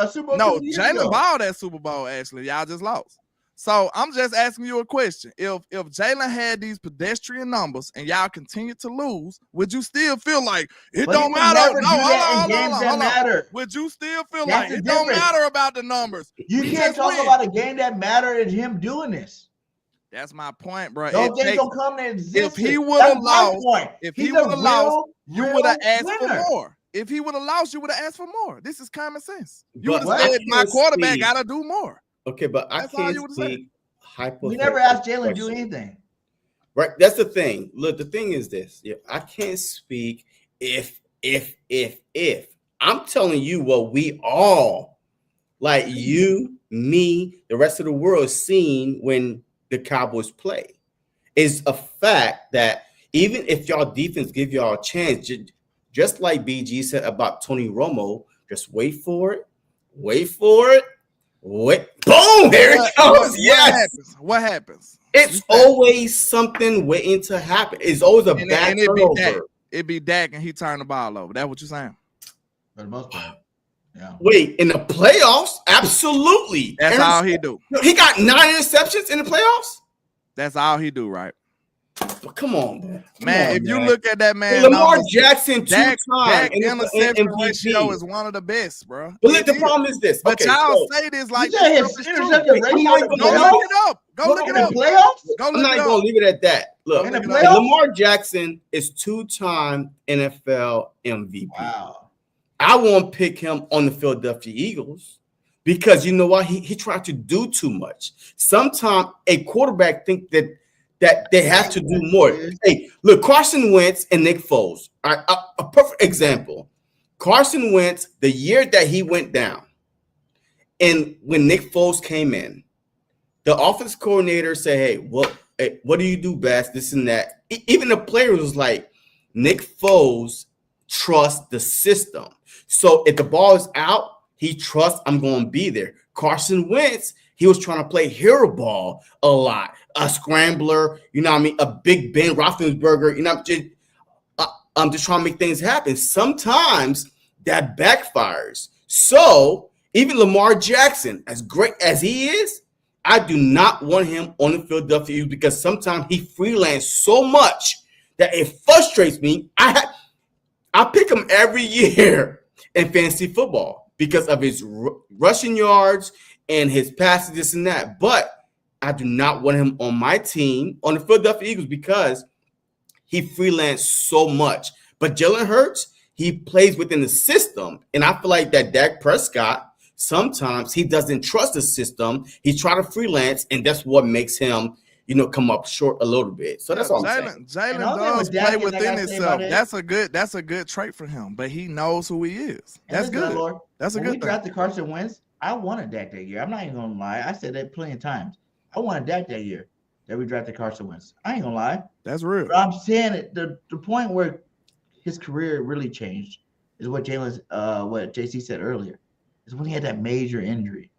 Super Bowl. No, Jalen balled that Super Bowl, actually. Y'all just lost. So I'm just asking you a question. If Jalen had these pedestrian numbers and y'all continue to lose, would you still feel like it don't matter? No, hold on. Would you still feel like it don't matter about the numbers? You can't talk about a game that mattered and him doing this. That's my point, bro. Those things don't come to existence. If he would have lost, you would have asked for more. If he would have lost, you would have asked for more. This is common sense. You would have said my quarterback got to do more. Okay, but I can't speak hypothetically. We never asked Jalen to do anything. Right, that's the thing. Look, the thing is this. Yeah, I can't speak if. I'm telling you what we all, like you, me, the rest of the world, seen when the Cowboys play. Is a fact that even if y'all defense give y'all a chance, just like BG said about Tony Romo, just wait for it. Boom! Here it comes. What happens? It's always something waiting to happen. It's always a bad turnover. It'd be Dak and he turned the ball over. That's what you're saying? For the most part. Yeah. Wait, in the playoffs? Absolutely. That's all he do. He got 9 interceptions in the playoffs? That's all he do, right? But come on, man. If you look at that man, Lamar Jackson Dak interception ratio is one of the best, bro. But look, the problem is this. But y'all say this like interception ratio. Go look it up. Go look it up. I'm not gonna leave it at that. Look, Lamar Jackson is 2-time NFL MVP. Wow. I won't pick him on the Philadelphia Eagles because you know what? He tried to do too much. Sometimes a quarterback think that they have to do more. Hey, look, Carson Wentz and Nick Foles are a perfect example. Carson Wentz, the year that he went down, and when Nick Foles came in, the offense coordinator said, hey, what do you do best? This and that. Even the players was like, Nick Foles trusts the system. So if the ball is out, he trusts I'm going to be there. Carson Wentz, he was trying to play hero ball a lot, a scrambler, you know what I mean, a Big Ben Roethlisberger, you know, I'm just trying to make things happen. Sometimes that backfires. So even Lamar Jackson, as great as he is, I do not want him on the Philadelphia Eagles because sometimes he freelance so much that it frustrates me. I pick him every year in fantasy football because of his rushing yards and his passes, this and that. But I do not want him on my team, on the Philadelphia Eagles, because he freelanced so much. But Jalen Hurts, he plays within the system. And I feel like that Dak Prescott, sometimes he doesn't trust the system. He's trying to freelance, and that's what makes him, come up short a little bit. So that's all I'm saying. Jalen does play within himself. That's a good trait for him, but he knows who he is. That's good. Lord, that's a good thing. When we drafted Carson Wentz, I wanted Dak that year. I'm not even going to lie. I said that plenty of times. I wanted Dak that year that we drafted Carson Wentz. I ain't going to lie. That's real. But I'm saying it. The point where his career really changed is what JC said earlier, is when he had that major injury.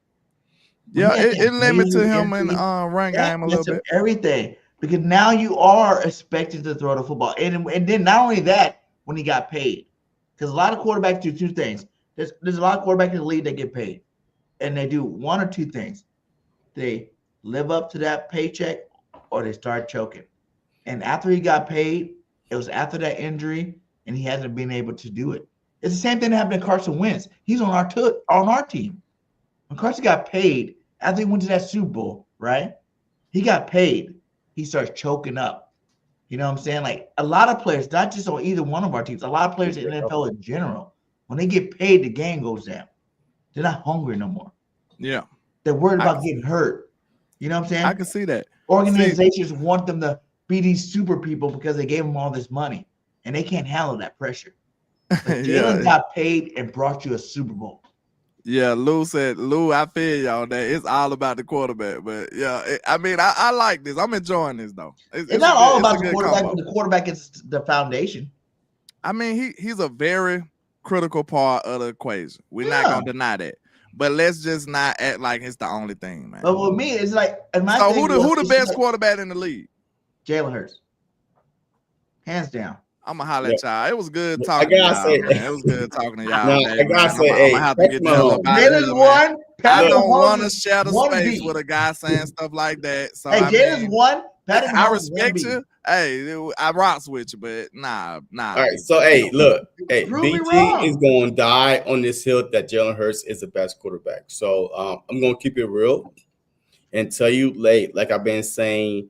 Yeah, it limited him in run game a little bit. Everything, because now you are expected to throw the football, and then not only that, when he got paid, because a lot of quarterbacks do two things. There's a lot of quarterbacks in the league that get paid, and they do one or two things. They live up to that paycheck, or they start choking. And after he got paid, it was after that injury, and he hasn't been able to do it. It's the same thing that happened to Carson Wentz. He's on our team. When Carson got paid, after he went to that Super Bowl, right? He got paid. He starts choking up. You know what I'm saying? Like a lot of players, not just on either one of our teams, a lot of players in the NFL in general, when they get paid, the game goes down. They're not hungry no more. Yeah. They're worried about getting hurt. You know what I'm saying? I can see that. Organizations want them to be these super people because they gave them all this money, and they can't handle that pressure. But Jalen got paid and brought you a Super Bowl. Yeah, Lou said, I feel y'all that it's all about the quarterback. But yeah, I like this. I'm enjoying this though. It's not all about the quarterback, but the quarterback is the foundation. I mean, he's a very critical part of the equation. We're not gonna deny that. But let's just not act like it's the only thing, man. But with me, it's like who the best quarterback in the league? Jalen Hurts. Hands down. I'm gonna holler at y'all. It was good talking to y'all. It was good talking to y'all. I gotta say, I'm gonna have to get the hell up out of here, one. I don't want to share the space with a guy saying stuff like that. So Jalen's one. I respect you. Hey, I rocks with you, but nah. All right, so look, BT is going to die on this hill that Jalen Hurts is the best quarterback. So I'm going to keep it real and tell you, like I've been saying,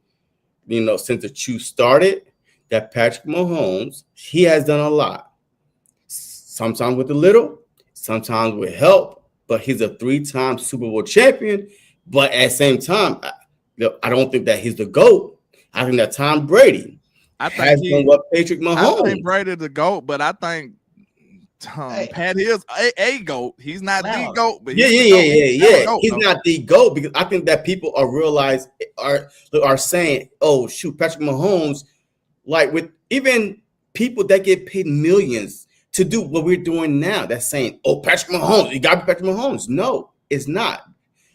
since the Chew started, that Patrick Mahomes, he has done a lot. Sometimes with a little, sometimes with help, but he's a 3-time Super Bowl champion. But at the same time, I don't think that he's the GOAT. I think that Tom Brady has done what Patrick Mahomes. I think Brady the GOAT, but I think Pat is a GOAT. He's not the GOAT, but he's not the GOAT, because I think that people are saying, oh shoot, Patrick Mahomes, like with even people that get paid millions to do what we're doing now, that's saying, oh, Patrick Mahomes, you got to be Patrick Mahomes. No, it's not.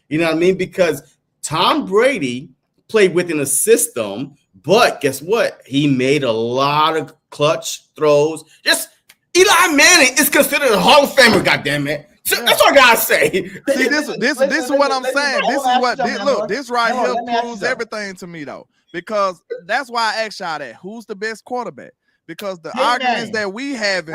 You know what I mean? Because Tom Brady played within a system, but guess what? He made a lot of clutch throws. Just Eli Manning is considered a Hall of Famer, goddammit. So that's what I gotta say. See, this is what I'm saying. This right here proves everything to me, though, because that's why I asked y'all that. Who's the best quarterback? Because the arguments that we have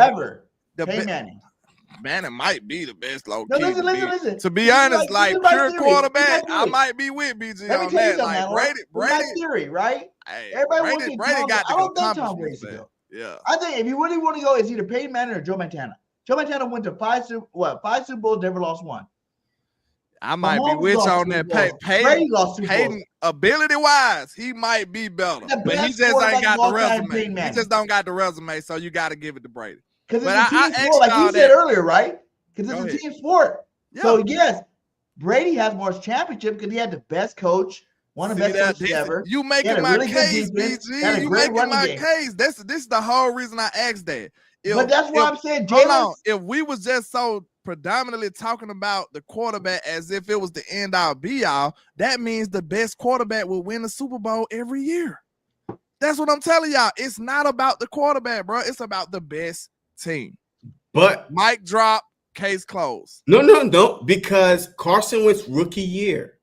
Manning might be the best low key. Listen. To be honest, like pure quarterback, I might be with BG on that. Like Brady theory, right? Hey, Brady got to accomplish this. Yeah. I think if you really want to go, it's either Peyton Manning or Joe Montana. Joe Montana went to 5 Super Bowls, never lost one. I might be with you on that. Peyton, ability-wise, he might be better, but he just ain't got the resume. He just don't got the resume, so you got to give it to Brady. Because it's a team sport, like you said earlier, right? Because it's a team sport. Yeah. So, yes, Brady has more championships because he had the best coach, one of the best coaches ever. You making my case, BG. You making my case. This is the whole reason I asked that. But that's why I'm saying, Jalen. If we was just so predominantly talking about the quarterback as if it was the end-all, be-all, that means the best quarterback will win the Super Bowl every year. That's what I'm telling y'all. It's not about the quarterback, bro. It's about the best team. But mic drop, case closed. No, because Carson Wentz's rookie year.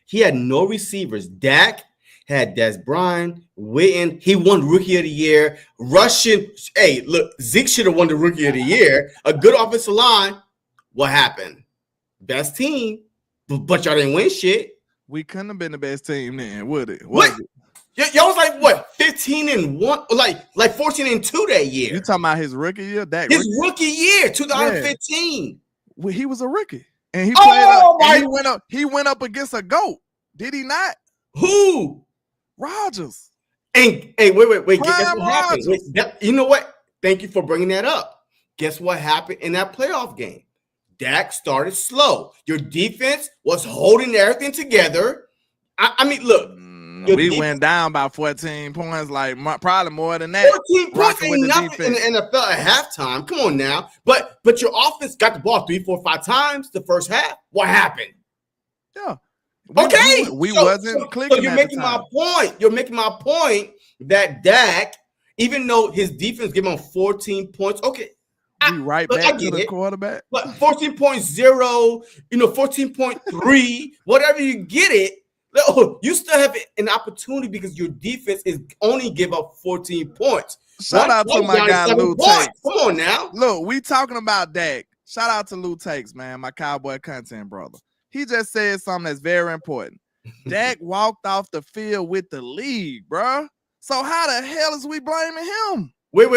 He had no receivers. Dak had Des Bryant, Witten. He won Rookie of the Year. Russian. Hey, look, Zeke should have won the Rookie of the Year. A good offensive line. What happened? Best team, but y'all didn't win shit. We couldn't have been the best team then, would it? What? Y'all was like what? 15-1, like 14-2 that year. You talking about his rookie year? Rookie year, 2015. Well, he was a rookie, and he played. He went up against a GOAT. Did he not? Who? Rodgers. And hey, wait. Guess what happened? You know what? Thank you for bringing that up. Guess what happened in that playoff game? Dak started slow. Your defense was holding everything together. I mean, look. we went down by 14 points, like probably more than that. 14 points ain't nothing in the NFL at halftime. Come on now. But your offense got the ball 3, 4, 5 times the first half. What happened? Yeah. We wasn't clicking. So you're making my point. You're making my point that Dak, even though his defense gave him 14 points, okay. We right back to the quarterback. But 14.0, 14.3, whatever you get it, you still have an opportunity because your defense is only give up 14 points. Shout out to my guy Lou Takes. Come on now. Look, we talking about Dak. Shout out to Lou Takes, man, my Cowboy content brother. He just said something that's very important. Dak walked off the field with the lead, bro. So how the hell is we blaming him? Wait.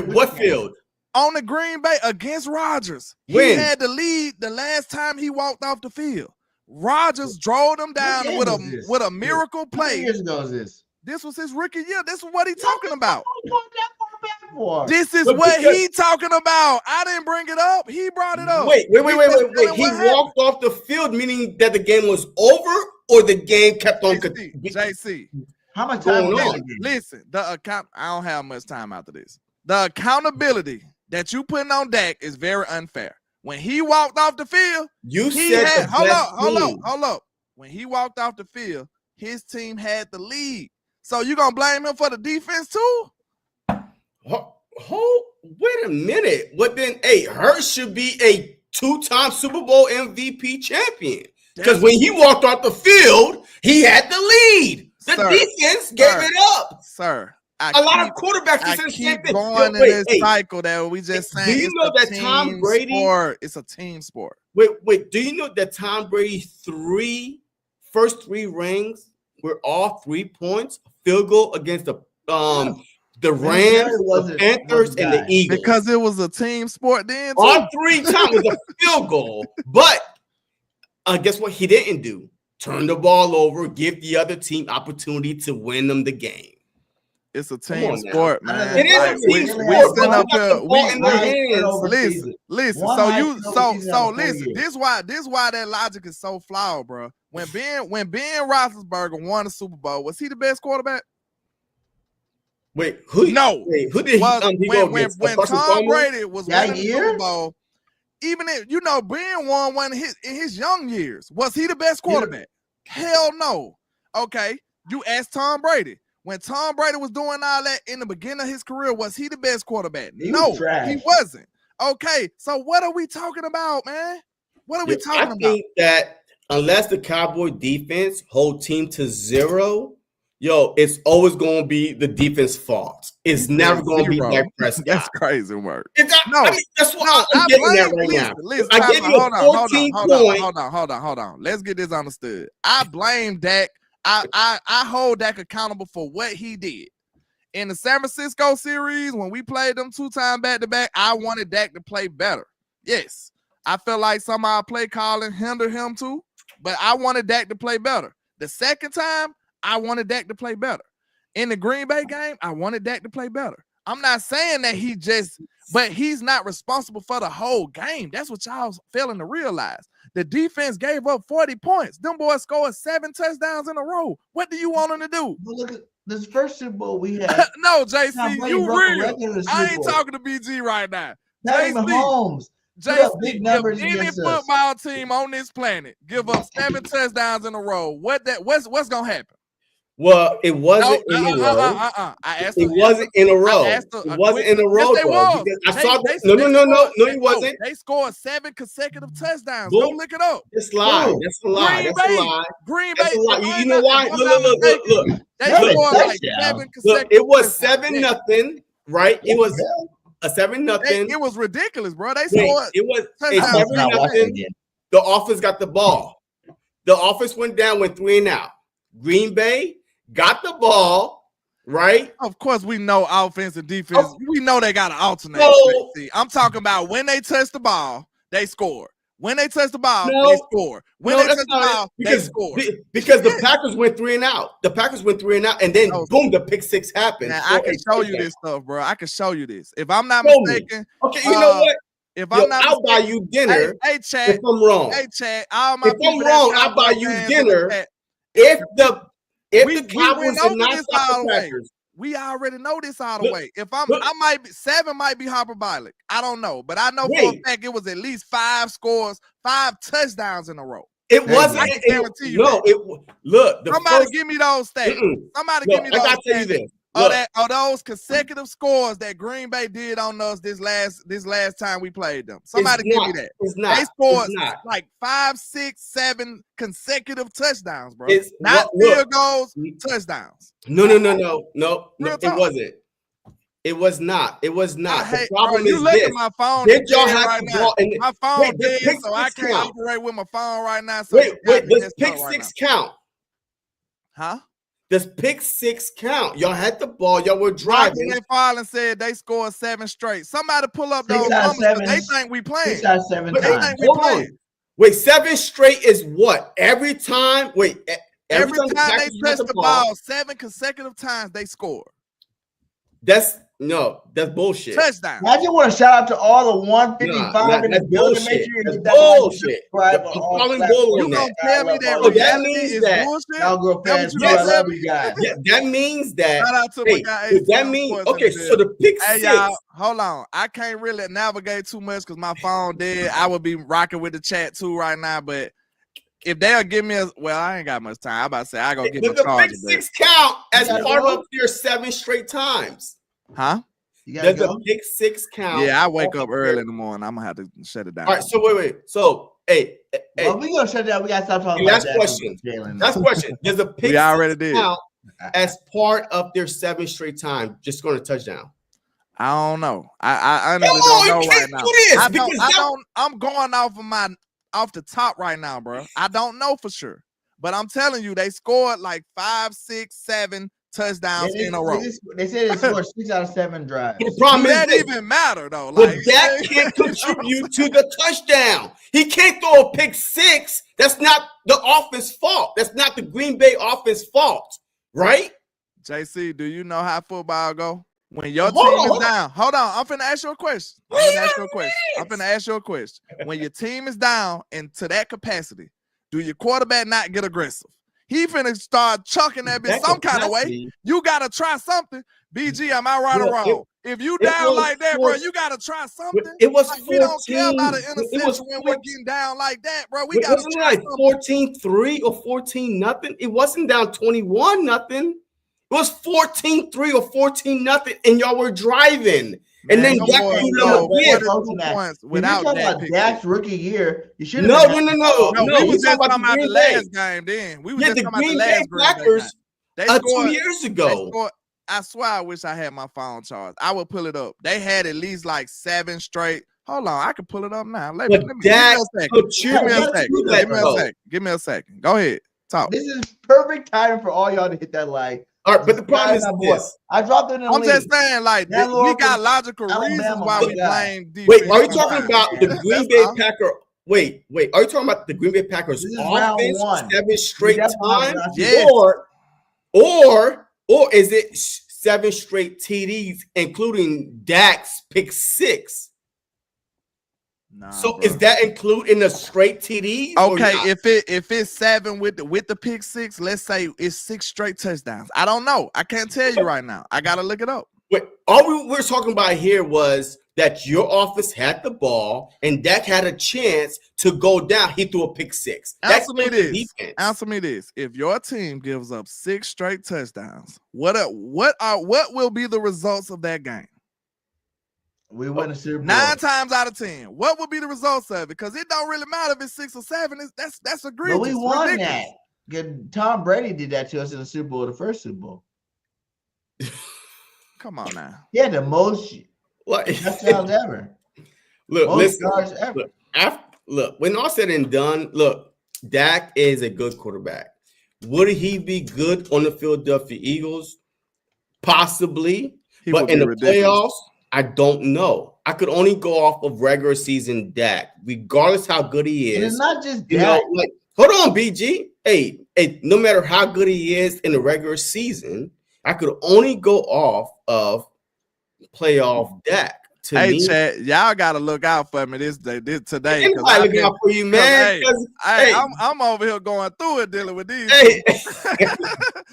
What field? On the Green Bay against Rodgers. He had the lead the last time he walked off the field. Rodgers drove them down with a miracle play. How many years ago is this? This was his rookie year. This is what he's talking about. For? This is what he talking about. I didn't bring it up. He brought it up. Wait. He walked off the field, meaning that the game was over or the game kept on. JC. How much time? Listen, I don't have much time after this. The accountability that you putting on Dak is very unfair. When he walked off the field, hold up. When he walked off the field, his team had the lead. So you gonna blame him for the defense too? Wait a minute. What then? Hey, Hurts should be a 2-time Super Bowl MVP champion. Because when he walked off the field, he had the lead. The defense gave it up. Sir. A lot of quarterbacks I keep going in this cycle that we just saying. Do you know that Tom Brady? It's a team sport. Wait. Do you know that Tom Brady's first three rings were all 3 points, field goal against the Rams, the Panthers, and the Eagles? Because it was a team sport then. All 3 times was a field goal, but guess what? He didn't do. Turn the ball over, give the other team opportunity to win them the game. It's a team sport, man. It is a team sport. Listen. So listen. This why that logic is so flawed, bro. When Ben Roethlisberger won the Super Bowl, was he the best quarterback? Wait, who did he when Tom Brady was winning the Super Bowl? Even if Ben won one in his young years, was he the best quarterback? Hell no. Okay, you ask Tom Brady. When Tom Brady was doing all that in the beginning of his career, was he the best quarterback? No, he wasn't. Okay, so what are we talking about, man? What are we talking about? I think that unless the Cowboy defense hold team to 0, it's always going to be the defense fault. It's never going to be Dak Prescott. That's crazy work. That's what I'm getting at right now. I gave you a 14 point. Hold on. Let's get this understood. I blame Dak. I hold Dak accountable for what he did. In the San Francisco series, when we played them 2 times back-to-back, I wanted Dak to play better. Yes, I felt like some of our play calling hindered him too, but I wanted Dak to play better. The second time, I wanted Dak to play better. In the Green Bay game, I wanted Dak to play better. I'm not saying that but he's not responsible for the whole game. That's what y'all failing to realize. The defense gave up 40 points. Them boys scored 7 touchdowns in a row. What do you want them to do? Well, look at this first Super Bowl we had. No, JC, you real. I ain't talking to BG right now. JC, Mahomes. JC, big numbers if any football team on this planet give up 7 touchdowns in a row, what's gonna happen? Well, it wasn't in a row. It wasn't in a row. It wasn't in a row, though. I saw that. No, it wasn't. They scored 7 consecutive touchdowns. Go look it up. It's lie. That's a lie. That's a lie. Green Bay. You know why? Look. They scored like 7 consecutive. It was 7-0, right? It was a 7-0. It was ridiculous, bro. They scored. It was a 7-0. The offense got the ball. The offense went 3 and out. Green Bay got the ball, right? Of course, we know offense and defense. We know they got to alternate. I'm talking about when they touch the ball, they score. When they touch the ball, they score. When they touch the ball, they score. Because the Packers went 3 and out. And then boom, the pick 6 happened. Now, I can show you this stuff, bro. I can show you this. If I'm not mistaken. Okay, you know what? I'll buy you dinner. Hey, Chad. If I'm wrong. Hey, Chad. If I'm wrong, I'll buy you dinner. If if we the Cowboys went did over not this stop all the the way. Packers, We already know this all the way. If I might be 7 might be hyperbolic. I don't know, but I know for a fact it was at least 5 scores, 5 touchdowns in a row. it wasn't. I can guarantee you. Look. Somebody give me those stats. Somebody give me those. I gotta tell you this. Those consecutive scores that Green Bay did on us this last time we played them. Somebody give me that. It's not. They scored like 5, 6, 7 consecutive touchdowns, bro. Field goals, touchdowns. No. It wasn't. It was not. The problem is this. At my phone. Did y'all have the ball? My phone dead, so I can't operate with my phone right now. So wait, does pick 6 count? Huh? Does pick 6 count? Y'all had the ball. Y'all were driving. They filed and said they scored 7 straight. Somebody pull up those numbers. They think we playing. 6 out of 7 times. They think we playing. Wait, 7 straight is what? Every time? Wait, every time they touch the ball, 7 consecutive times they score. That's bullshit. Touchdown. I just want to shout out to all the 155 in the building. Make sure you that's hit that bullshit. You gonna tell me that reality is bullshit? Y'all go fast. I love you guys. Yeah, that means that. Shout out to my guy. That means okay. So the pick 6. Y'all, hold on. I can't really navigate too much because my phone dead. I would be rocking with the chat too right now, but. If they'll give me I ain't got much time. I'm about to say I go get my charge. Does the pick 6 count as part of your 7 straight times? Huh? Does the pick 6 count? Yeah, I wake up early in the morning. I'm gonna have to shut it down. All right, so wait. So hey, well, we gonna shut it down. We gotta stop talking about that. Last question. Does the pick we already did count as part of their 7 straight time? Just going to touchdown. I don't know. I honestly don't know right now. I'm going off the top right now, bro. I don't know for sure, but I'm telling you, they scored like 5, 6, 7 touchdowns in a row. They said they scored 6 out of 7 drives. The problem that even matter though? Like that can't contribute to the touchdown. He can't throw a pick 6. That's not the offense fault. That's not the Green Bay offense fault, right? JC, do you know how football go? When your team is down, hold on. I'm finna ask you a question. I'm finna ask you a question. When your team is down and to that capacity, do your quarterback not get aggressive? He finna start chucking that bitch some kind of way. You gotta try something. BG, am I right or wrong? If you down like that, bro, you gotta try something. It was like, we don't care about an interception when we're getting down like that, bro. We gotta try like 14-3 or 14-0. It wasn't down 21-0. It was 14-3 or 14-0, and y'all were driving. And then Dak threw them again. Without Dak's rookie year, you should have. No. We was just talking about the last game. Then we was just talking about the last Packers 2 years ago. I swear, I wish I had my phone charged. I would pull it up. They had at least like 7 straight. Hold on, I can pull it up now. Give me a second. Go ahead. Talk. This is perfect time for all y'all to hit that like. All right, but the problem is this. I dropped it in the I'm just saying, like, we got logical reasons why we blame defense. Wait, are you talking about the Green Bay Packers? Wait, are you talking about the Green Bay Packers offense 7 straight times? Yes. Or is it 7 straight TDs, including Dak's pick 6? Nah, so bro. Is that include in the straight TDs? Okay, if it's 7 with the pick 6, let's say it's 6 straight touchdowns. I don't know. I can't tell you right now. I gotta look it up. Wait, all we were talking about here was that your offense had the ball and Dak had a chance to go down. He threw a pick 6. Answer me this. If your team gives up 6 straight touchdowns, what will be the results of that game? We win a Super Bowl 9 times out of 10. What would be the results of it? Because it don't really matter if it's 6 or 7. That's egregious. But we won that. Tom Brady did that to us in the Super Bowl, the first Super Bowl. Come on now. He had the most touchdowns ever. Look, when all said and done, look, Dak is a good quarterback. Would he be good on the Philadelphia Eagles? Possibly. But in the playoffs, I don't know. I could only go off of regular season Dak, regardless how good he is. And it's not just Dak. Hold on, BG. Hey, no matter how good he is in the regular season, I could only go off of playoff Dak. Hey, Chad, y'all gotta look out for me this today. Anybody looking out for you, man? I'm over here going through it, dealing with these.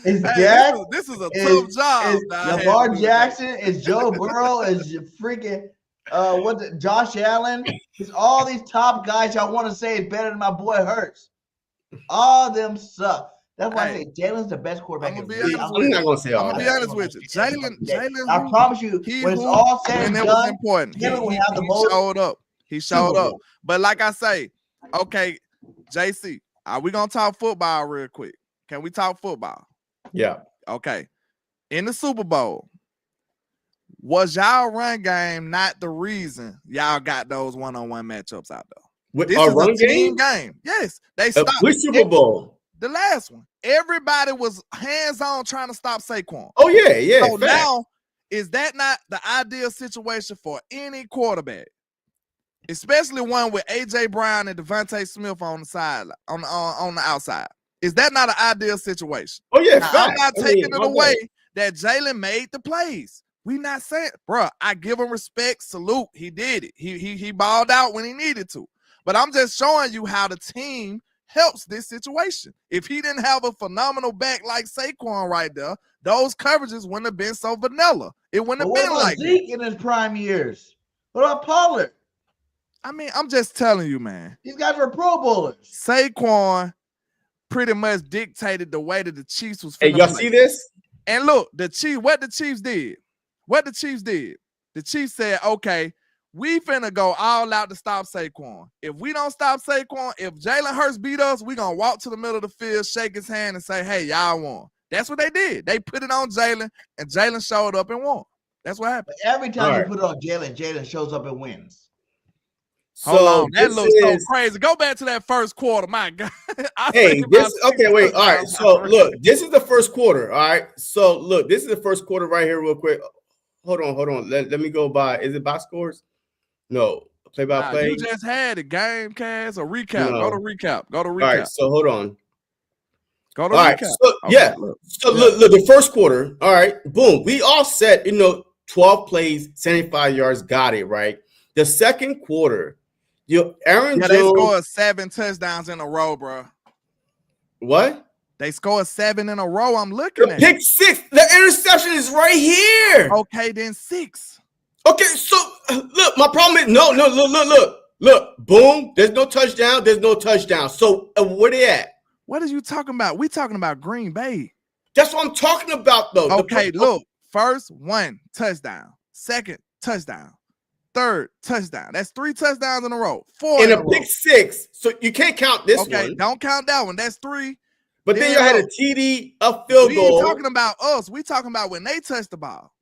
This is a tough job. Lamar Jackson, is Joe Burrow, is freaking Josh Allen. It's all these top guys y'all want to say is better than my boy Hurts. All of them suck. That's why I say Jalen's the best quarterback. I'm not gonna say all that. I'm gonna be honest with you. Jalen. I promise you, when it's all said and done, important. He showed up. He showed up. But like I say, okay, JC, are we gonna talk football real quick? Can we talk football? Yeah. Okay. In the Super Bowl, was y'all run game not the reason y'all got those one-on-one matchups out there? This is a team game. Yes, they stopped. Which Super Bowl? The last one. Everybody was hands-on trying to stop Saquon. Oh, yeah. So now, is that not the ideal situation for any quarterback? Especially one with A.J. Brown and Devontae Smith on the side, on the outside. Is that not an ideal situation? Oh, yeah. Now, I'm not taking it away that Jalen made the plays. We not saying, bro, I give him respect, salute. He did it. He balled out when he needed to. But I'm just showing you how the team helps this situation. If he didn't have a phenomenal back like Saquon right there, those coverages wouldn't have been so vanilla. It wouldn't have been like Zeke in his prime years. What about Pollard? I mean, I'm just telling you, man. These guys were Pro Bowlers. Saquon pretty much dictated the way that the Chiefs was. Hey, y'all see this? And look, what the Chiefs did. The Chiefs said, okay, we finna go all out to stop Saquon. If we don't stop Saquon, if Jalen Hurts beat us, we gonna walk to the middle of the field, shake his hand, and say, hey, y'all won. That's what they did. They put it on Jalen, and Jalen showed up and won. That's what happened. But every time you put it on Jalen shows up and wins. Hold on, that looks so crazy. Go back to that first quarter, my God. Wait. All right. So look, this is the first quarter. All right. So look, this is the first quarter right here, real quick. Hold on. Let me go by. Is it box scores? No, play by play. You just had a game cast or recap. No. Go to recap. All right. So hold on. Go to recap. So, okay, look, the first quarter. All right. Boom. We all set. 12 plays, 75 yards. Got it right. The second quarter. Aaron Jones. They scored 7 touchdowns in a row, bro. What? They scored 7 in a row. I'm looking at pick 6. The interception is right here. Okay, then 6. Okay, so look, my problem is look. Boom. There's no touchdown. So where they at? What are you talking about? We talking about Green Bay. That's what I'm talking about, though. Okay, look. First 1 touchdown. Second touchdown. Third touchdown. That's 3 touchdowns in a row. 4 in a pick 6. So you can't count this one. Okay, don't count that one. That's 3. But then you had a TD, a field goal. We ain't talking about us. We talking about when they touch the ball.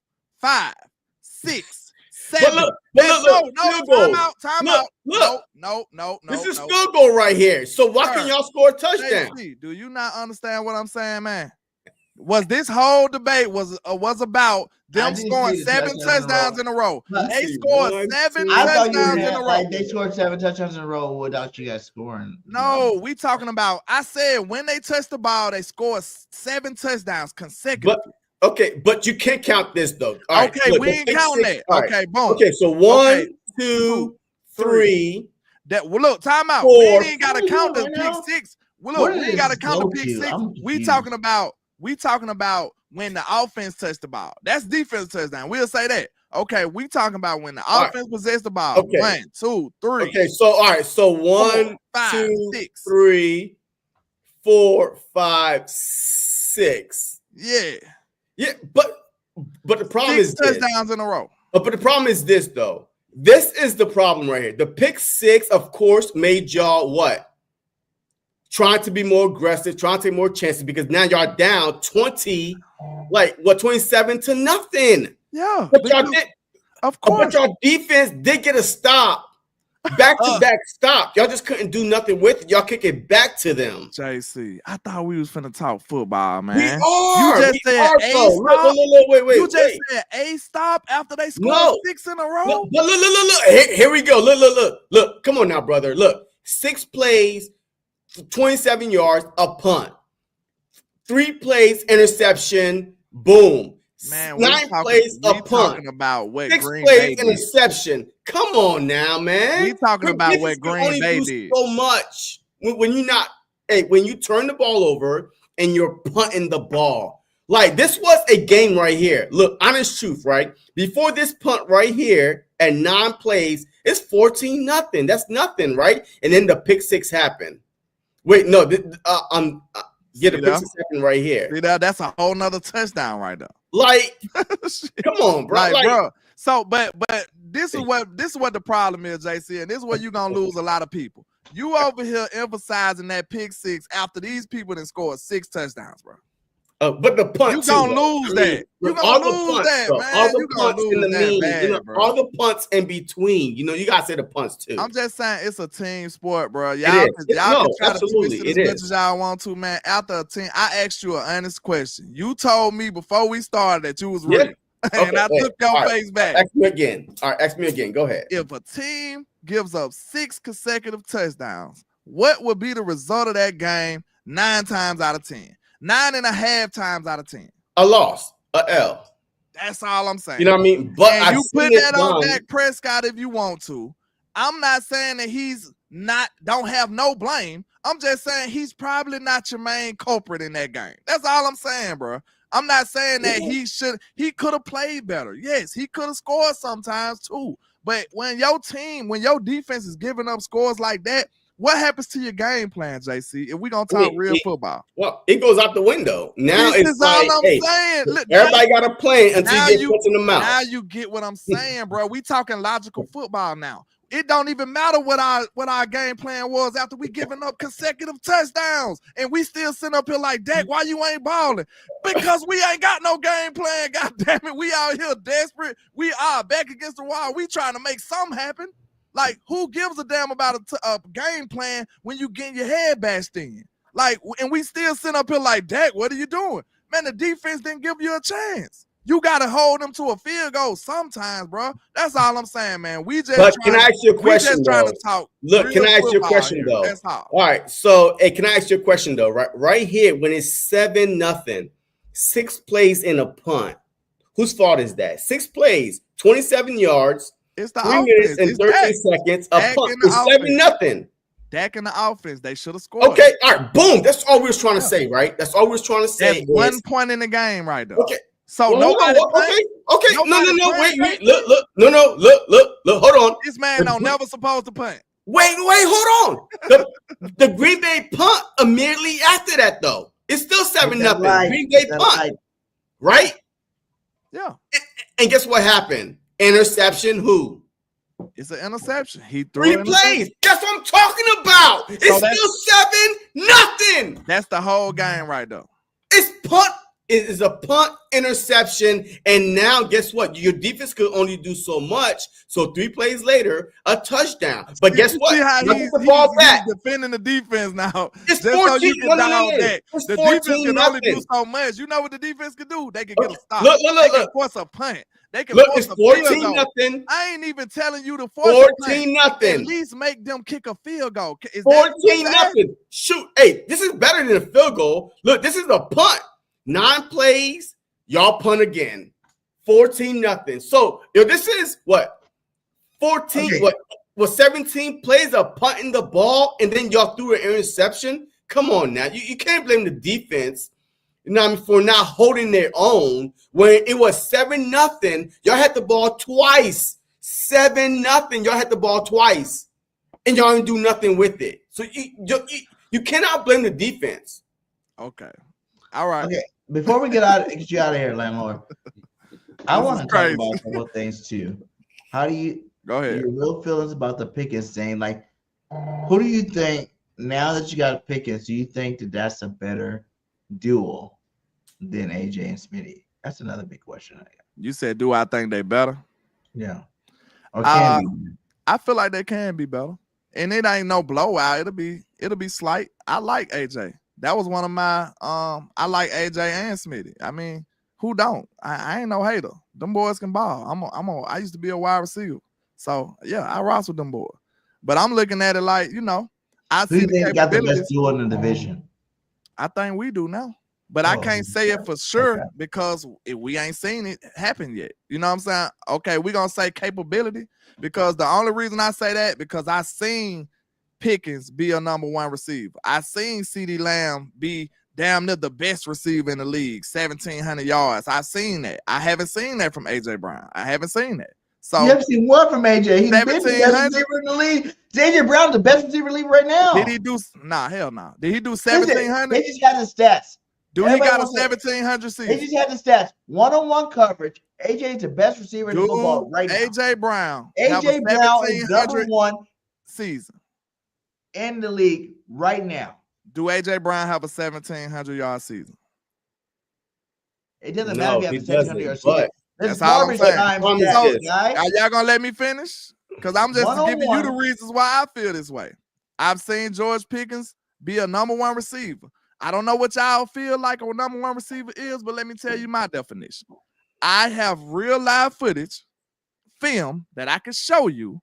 5, 6, 7. Look, time out. No. This is field goal right here. So why can't y'all score a touchdown? Do you not understand what I'm saying, man? Was this whole debate was about them scoring 7 touchdowns in a row? They scored 7 touchdowns in a row. They scored 7 touchdowns in a row without you guys scoring. No, we talking about. I said when they touched the ball, they scored 7 touchdowns consecutively. But you can't count this though. Okay, we ain't counting that. Okay, boom. Okay, so 1, 2, 3. Look, time out. 4. We ain't gotta count the pick 6. Look, we ain't gotta count the pick 6. We talking about when the offense touched the ball. That's defensive touchdown. We'll say that. Okay, we talking about when the offense possessed the ball. Okay. 1, 2, 3. Okay, so all right, so 1, 2, 3, 4, 5, 6. Yeah, but the problem is touchdowns in a row. But the problem is this, though. This is the problem right here. The pick 6, of course, made y'all what? Trying to be more aggressive, trying to take more chances because now y'all down 27 to nothing. Yeah, but y'all did, of course. But y'all defense did get a stop. Back-to-back stop. Y'all just couldn't do nothing with it. Y'all kick it back to them. JC, I thought we was finna talk football, man. We are. You just said a stop. Wait. You just said a stop after they scored 6 in a row. Look. Here we go. Look. Come on now, brother. Look, 6 plays, 27 yards, a punt. 3 plays, interception, boom. Man, 9 plays a punt. Talking about what 6 Green plays Bay interception. Come on now, man. We talking about what Green Bay did. So much when you're not. Hey, when you turn the ball over and you're punting the ball. Like, this was a game right here. Look, honest truth, right? Before this punt right here at 9 plays, it's 14-0. That's nothing, right? And then the pick 6 happened. Wait, no, get a pick 6 happened right here. See that? That's a whole nother touchdown right there. Like, come on, bro. Like, bro. So, but this is what the problem is, JC, and this is where you're gonna lose a lot of people. You over here emphasizing that pick 6 after these people that scored 6 touchdowns, bro. But the punt, you gonna lose that. You gonna lose that, man. All the punts in the mean, all the punts in between. You gotta say the punts too. I'm just saying it's a team sport, bro. Y'all can try to twist it as much as y'all want to, man. After a team, I asked you an honest question. You told me before we started that you was ready, and I took your face back. Ask me again. All right, ask me again. Go ahead. If a team gives up 6 consecutive touchdowns, what would be the result of that game 9 times out of 10? 9.5 times out of 10. A loss, a L. That's all I'm saying. You know what I mean? But and you put that on Dak Prescott if you want to. I'm not saying that he's don't have no blame. I'm just saying he's probably not your main culprit in that game. That's all I'm saying, bro. I'm not saying that he could have played better. Yes, he could have scored sometimes too. But when your defense is giving up scores like that, what happens to your game plan, JC? If we're going to talk real football. Well, it goes out the window. Now this is all I'm saying. Look, everybody got a plan until you get put in the mouth. Now you get what I'm saying, bro. We talking logical football now. It don't even matter what our game plan was after we giving up consecutive touchdowns. And we still sitting up here like, Dak, why you ain't balling? Because we ain't got no game plan. God damn it. We out here desperate. We are back against the wall. We trying to make something happen. Like, who gives a damn about a game plan when you getting your head bashed in? Like, and we still sitting up here like, Dak, what are you doing? Man, the defense didn't give you a chance. You got to hold them to a field goal sometimes, bro. That's all I'm saying, man. Can I ask you a question, though? Trying to talk. Look, can I ask you a question, though? That's all. All right, so, hey, can I ask you a question, though? Right here, when it's 7-0, 6 plays in a punt, whose fault is that? 6 plays, 27 yards, it's the 3 offense. minutes and 30 seconds. A punt. It's 7-0. Dak in the offense. They should have scored. Okay, all right, boom. That's all we was trying to say, right? That's all we was trying to say. That's 1 point in the game right there. Okay. So nobody. Okay. No. Wait. Look. No. Look. Hold on. This man don't never supposed to punt. Wait. Hold on. The Green Bay punt immediately after that, though. It's still 7-0. Right. Green Bay punt. Right? Yeah. And guess what happened? Interception. Who? It's an interception. He threw 3 plays. That's what I'm talking about. It's still 7-0. That's the whole game right there. It's punt. It is a punt, interception, and now guess what? Your defense could only do so much. So 3 plays later, a touchdown. But guess what? See how he's defending the defense now. It's 14. The defense can only do so much. You know what the defense can do? They can get a stop. Look. They can force a punt. They can force a 14-0. I ain't even telling you to force 14-0. At least make them kick a field goal. 14-0. Shoot. Hey, this is better than a field goal. Look, this is a punt. 9 plays, y'all punt again. 14-0. So if this is what 14, what 17 plays of punting the ball, and then y'all threw an interception. Come on now, you can't blame the defense, for not holding their own when it was 7-0. Y'all had the ball twice. 7-0. Y'all had the ball twice, and y'all didn't do nothing with it. So you cannot blame the defense. Okay. All right. Okay. Before we get you out of here, landlord, I want to talk about a couple of things too. How do you go ahead? Your real feelings about the Pickens thing? Like, who do you think now that you got Pickens? Do you think that that's a better duel than AJ and Smitty? That's another big question. You said, do I think they better? Yeah. Or can be. I feel like they can be better, and it ain't no blowout. It'll be slight. I like AJ. That was one of my I like AJ and Smitty. I mean, who don't? I ain't no hater. Them boys can ball. I used to be a wide receiver. So yeah, I rock with them boys. But I'm looking at it like, I see the capabilities. Got the best duel in the division? I think we do now. but I can't say it for sure because we ain't seen it happen yet. You know what I'm saying? Okay, we're going to say capability because the only reason I say that because I seen Pickens be a number one receiver. I seen CeeDee Lamb be damn near the best receiver in the league, 1,700 yards. I seen that. I haven't seen that from A.J. Brown. I haven't seen that. So you haven't seen what from AJ? He's been the best receiver in the league. AJ Brown's the best receiver in the league right now. Did he do? Nah, hell no. Did he do 1,700? They just had the stats. Do he got a 1,700 season? They just had the stats. One-on-one coverage. AJ is the best receiver in the football right now. AJ Brown. AJ Brown is number one season in the league right now. Do AJ Brown have a 1,700-yard season? It doesn't matter if you have a 1,700-yard season. That's all I'm saying. Y'all gonna let me finish? Because I'm just giving you the reasons why I feel this way. I've seen George Pickens be a number one receiver. I don't know what y'all feel like a number one receiver is, but let me tell you my definition. I have real live footage, film that I can show you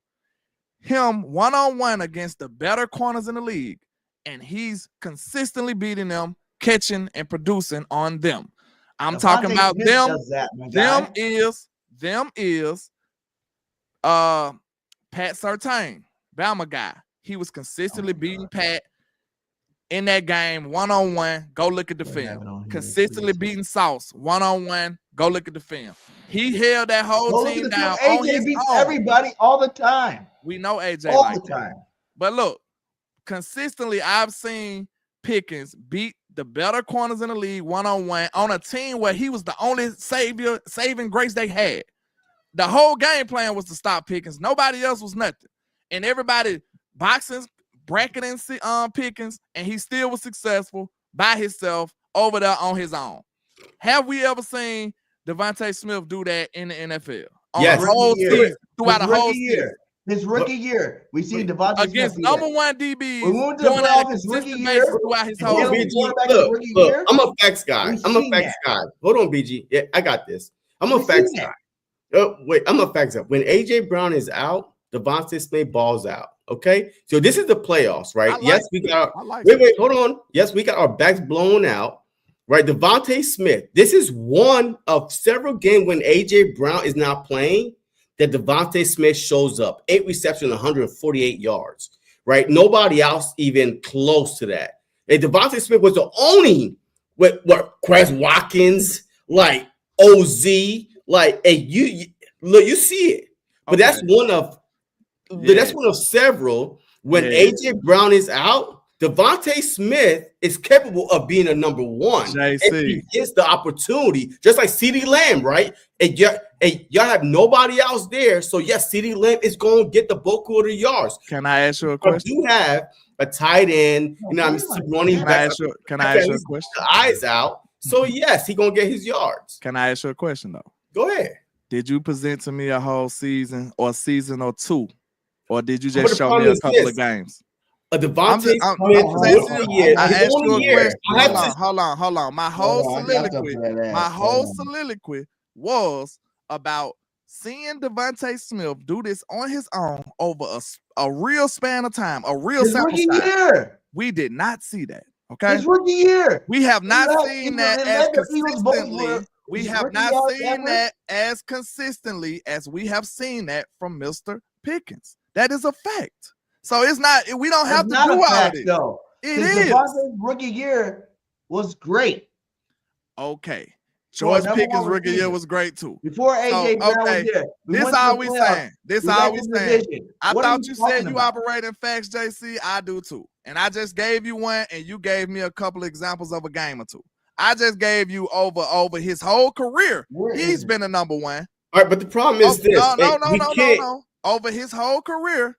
him one-on-one against the better corners in the league, and he's consistently beating them, catching and producing on them. I'm talking about them. Them is Pat Surtain, Bama guy. He was consistently beating Pat in that game one-on-one. Go look at the film. Consistently beating Sauce one-on-one. Go look at the film. He held that whole team down. AJ beats everybody all the time. We know AJ all like the time. That. But look, consistently I've seen Pickens beat the better corners in the league one-on-one on a team where he was the only saving grace they had. The whole game plan was to stop Pickens. Nobody else was nothing. And everybody boxing, bracketing Pickens, and he still was successful by himself over there on his own. Have we ever seen Devontae Smith do that in the NFL? Yes. The whole season, throughout the whole season. His rookie year, we seen Devontae against Smith number one DBs. We moved to the playoffs his rookie year. Throughout his whole look, I'm a facts guy. Hold on, BG. Yeah, I got this. I'm a facts guy. I'm a facts guy. When AJ Brown is out, Devontae Smith balls out. Okay, so this is the playoffs, right? We got hold on. Yes, we got our backs blown out, right? Devontae Smith. This is one of several games when AJ Brown is not playing that Devontae Smith shows up. 8 receptions, 148 yards, right? Nobody else even close to that. And Devontae Smith was the only what Chris Watkins, like OZ, like hey, you look, you see it, but that's one of. Yeah. That's one of several. When AJ Brown is out, Devontae Smith is capable of being a number one. JC. If he gets the opportunity, just like CeeDee Lamb, right? And y'all have nobody else there. So yes, CeeDee Lamb is going to get the bulk of the yards. Can I ask you a question? You have a tight end, I'm running back. Can I ask you a question? The eyes out. So yes, he's gonna get his yards. Can I ask you a question though? Go ahead. Did you present to me a whole season or season or two? Or did you just show me a couple of games? A Devontae I asked you a question. Hold on. My whole soliloquy was about seeing Devontae Smith do this on his own over a real span of time, a real sample size. We did not see that. Okay. His rookie year. We have not seen that as consistently. We have not seen that as consistently as we have seen that from Mr. Pickens. That is a fact. So it's not. We don't have to do all of it. Though. It is. Devontae's rookie year was great. Okay. George Pickens' rookie year was great too. Before AJ Brown was there. This all we saying. This all we saying. I thought you said you operate in facts, JC. I do too. And I just gave you one, and you gave me a couple of examples of a game or two. I just gave you over his whole career. He's been a number one. All right, but the problem is this. No. Over his whole career,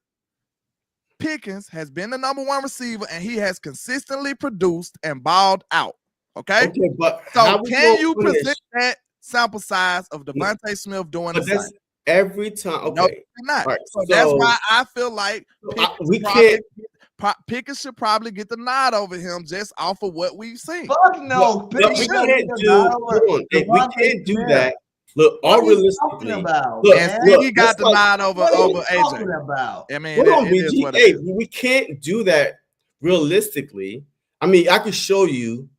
Pickens has been the number one receiver, and he has consistently produced and balled out. Okay, but so can you present that sample size of Devontae Smith doing the same? Every time. Okay, no, not. Right, so that's why I feel like Pickens should probably get the nod over him just off of what we've seen. Fuck no, we can't do that. Look, all realistically, he got the nod over AJ. I mean, we can't do that realistically. I mean, I can show you,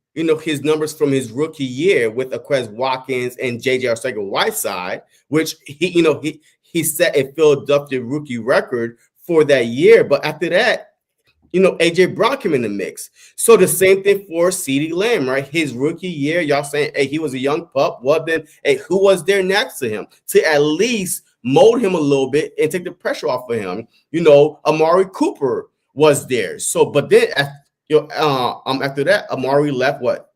his numbers from his rookie year with Quez Watkins and J.J. Arcega-Whiteside, which he set a Philadelphia rookie record for that year. But after that, AJ Brown came in the mix. So the same thing for CeeDee Lamb, right? His rookie year, y'all saying, hey, he was a young pup. Well, then, hey, who was there next to him to at least mold him a little bit and take the pressure off of him? Amari Cooper was there. So, but then, after that, Amari left, what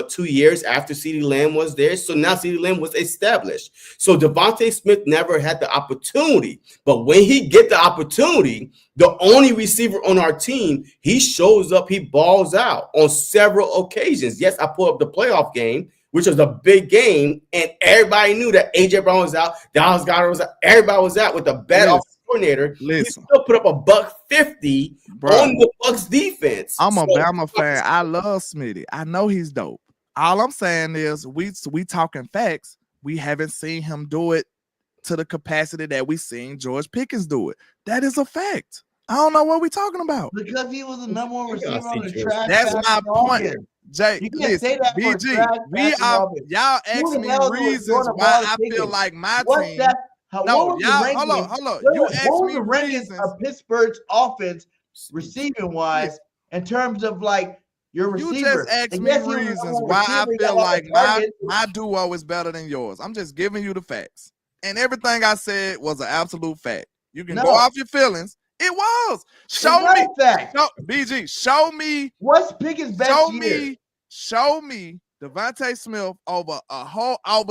2 years after CeeDee Lamb was there. So now CeeDee Lamb was established. So Devontae Smith never had the opportunity. But when he get the opportunity, the only receiver on our team, he shows up, he balls out on several occasions. Yes, I pulled up the playoff game, which was a big game, and everybody knew that A.J. Brown was out, Dallas Goedert was out, everybody was out with the bad offensive coordinator. He still put up $150 on the Bucs defense. I'm a Bama fan. I love Smitty. I know he's dope. All I'm saying is we talking facts. We haven't seen him do it to the capacity that we seen George Pickens do it. That is a fact. I don't know what we're talking about. Because he was the number one receiver on the trash. That's my point. Jay, you can't say that BG, y'all ask me reasons why I feel like my team. Hold on. You asked me reasons of Pittsburgh's offense receiving wise in terms of like your receiver. You just asked me reasons why I feel like my duo is better than yours. I'm just giving you the facts. And everything I said was an absolute fact. You can go off your feelings. It was. Show me. BG, show me. What's Pickett's best year? Show me Devontae Smith over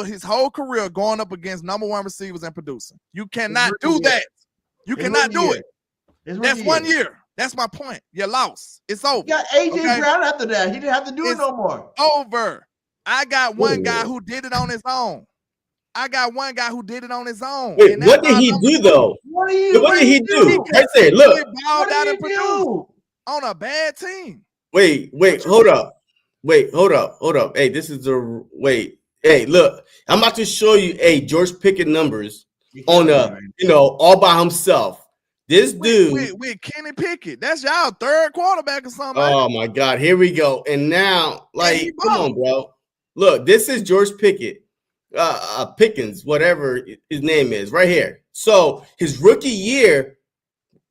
his whole career going up against number one receivers and producing. You cannot do that. You cannot do it. That's 1 year. That's my point. You lost. It's over. You got AJ Brown after that. He didn't have to do it no more. Over. I got one guy who did it on his own. Wait, what did he do though? What did he do? I said, look. He balled out and produced on a bad team. Wait, hold up. Hey, this is Hey, look, I'm about to show you George Pickett numbers on all by himself. This dude with Kenny Pickett. That's y'all third quarterback or something. Oh my God, here we go. And now, come on, bro. Look, this is George Pickett. Pickens, whatever his name is, right here. So his rookie year,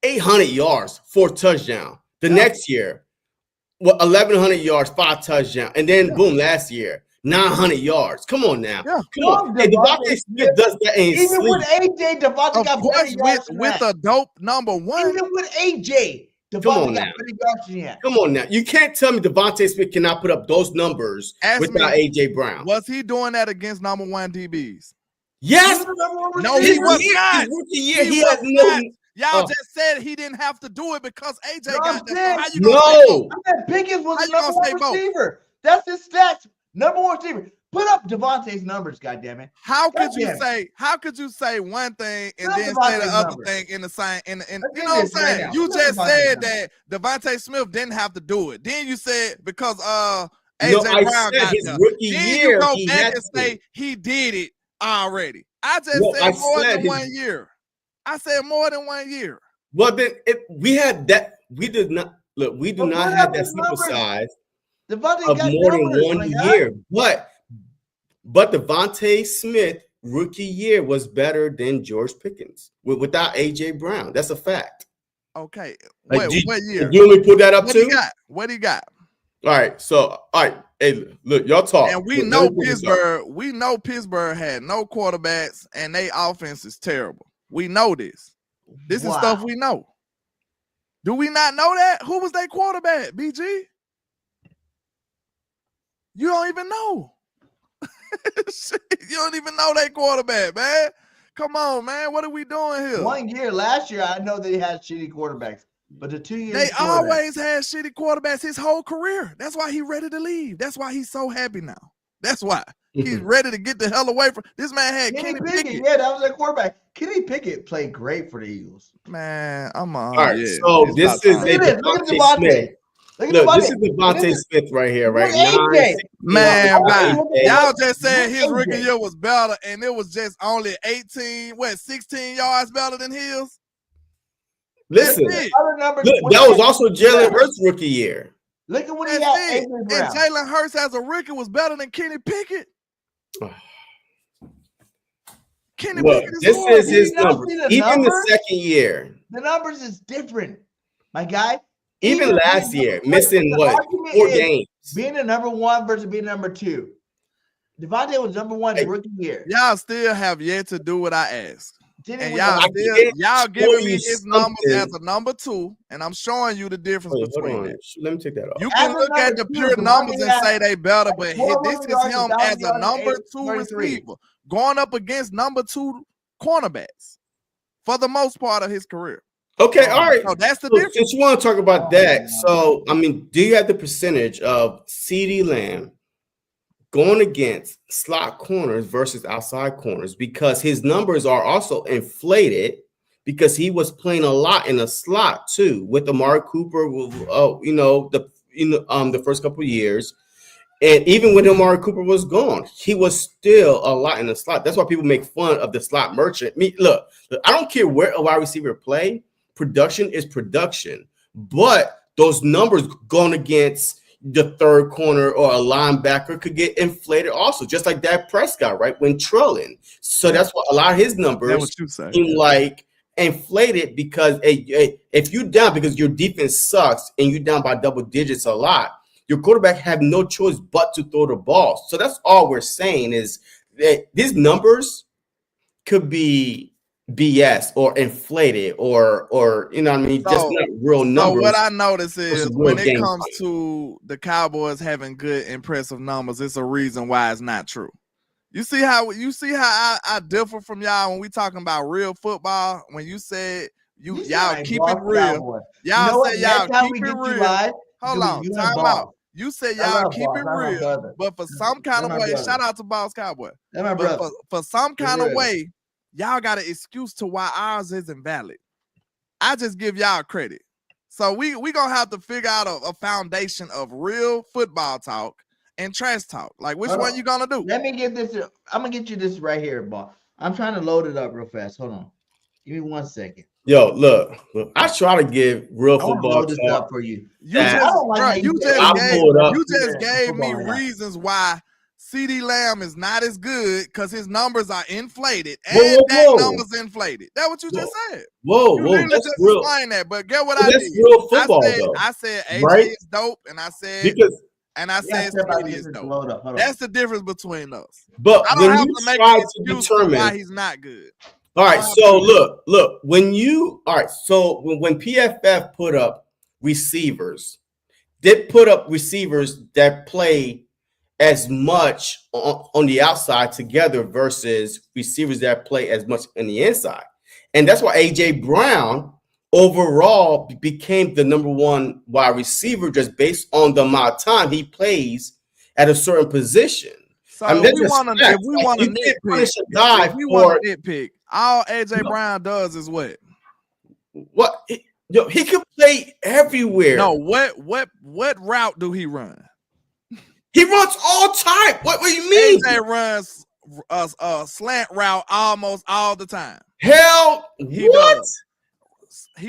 800 yards, 4 touchdowns. The next year, 1,100 yards, 5 touchdowns, and then boom, last year, 900 yards. Come on now, come on. Hey, Devontae Smith does that. Even with AJ, Devontae got better yards with a dope number one. Even with AJ. Come on now. You can't tell me Devontae Smith cannot put up those numbers without AJ Brown. Was he doing that against number one DBs? Yes. No, he was not. His rookie year, he has no. Y'all just said he didn't have to do it because AJ got that. How you gonna say Pickens was the number one receiver. That's his stats. Number one receiver. Put up Devontae's numbers, goddammit. How could you say one thing and then say the other thing in the same? You know what I'm saying? You just said that Devontae Smith didn't have to do it. Then you said because AJ Brown got his rookie year, you go back and say he did it already. I just said more than 1 year. I said more than 1 year. Well, then we had that. We did not look. We do not have that sample size of more than 1 year, But Devontae Smith rookie year was better than George Pickens without AJ Brown. That's a fact. Okay. What year? You want me to put that up too? What he got? All right. Hey, look, y'all talk. And we know Pittsburgh. We know Pittsburgh had no quarterbacks and their offense is terrible. We know this. This is stuff we know. Do we not know that? Who was their quarterback, BG? You don't even know. You don't even know that quarterback, man. Come on, man. What are we doing here? 1 year. Last year, I know they had shitty quarterbacks. But the 2 years they always had shitty quarterbacks his whole career. That's why he's ready to leave. That's why he's so happy now. That's why. He's ready to get the hell away from this man. Had Kenny Pickett. Yeah, that was their quarterback. Kenny Pickett played great for the Eagles. Man, I'm on. All right, so this is Devontae Smith. Look, this is Devontae Smith right here, right? Man, y'all just said his rookie year was better, and it was just only 16 yards better than his. Listen, look, that was also Jalen Hurts' rookie year. Look at what he had. And Jalen Hurts as a rookie was better than Kenny Pickett. Kenny Pickett is his number. Even the second year. The numbers is different, my guy. Even last year, missing what? 4 games. Being the number 1 versus being number 2. Devontae was number 1 in rookie year. Y'all still have yet to do what I asked. And y'all giving me his numbers as a number 2, and I'm showing you the difference between that. Let me take that off. You can look at the pure numbers and say they better, but this is him as a number 2 receiver going up against number 2 cornerbacks for the most part of his career. Okay, all right. So that's the difference. Since you want to talk about that, so I mean, do you have the percentage of CeeDee Lamb going against slot corners versus outside corners? Because his numbers are also inflated because he was playing a lot in the slot too with Amari Cooper. The first couple of years, and even when Amari Cooper was gone, he was still a lot in the slot. That's why people make fun of the slot merchant. Look, I don't care where a wide receiver play. Production is production, but those numbers going against the third corner or a linebacker could get inflated also, just like Dak Prescott, right, when trailing. So that's why a lot of his numbers seem like inflated because if you're down because your defense sucks and you're down by double digits a lot, your quarterback have no choice but to throw the ball. So that's all we're saying is that these numbers could be BS or inflated or you know what I mean, just not real numbers. So what I notice is when it comes to the Cowboys having good, impressive numbers, it's a reason why it's not true. You see how I differ from y'all when we talking about real football. When you said y'all keep it real, y'all say y'all keep it real. Hold on, time out. You said y'all keep it real, but for some kind of way, shout out to Boss Cowboy. But for some kind of way, y'all got an excuse to why ours isn't valid. I just give y'all credit. So we gonna have to figure out a foundation of real football talk and trash talk. Like which one you gonna do? Let me get this. I'm gonna get you this right here, boss. I'm trying to load it up real fast. Hold on. Give me 1 second. Yo, look, I try to give real football load this up for you. You just gave me reasons why CeeDee Lamb is not as good because his numbers are inflated and that numbers inflated. That's what you just said. That's real. Explain that, but get what I did. Real football, I said AJ is dope, and I said CeeDee is dope. That's the difference between us. But I don't have to make an excuse for why he's not good. All right, so look, when PFF put up receivers, they put up receivers that play as much on the outside together versus receivers that play as much on the inside. And that's why A.J. Brown overall became the number 1 wide receiver just based on the amount of time he plays at a certain position. So if we want to nitpick, all A.J. Brown does is what? He could play everywhere. No, what route do he run? He runs all time. What do you mean? AJ runs a slant route almost all the time. Hell, he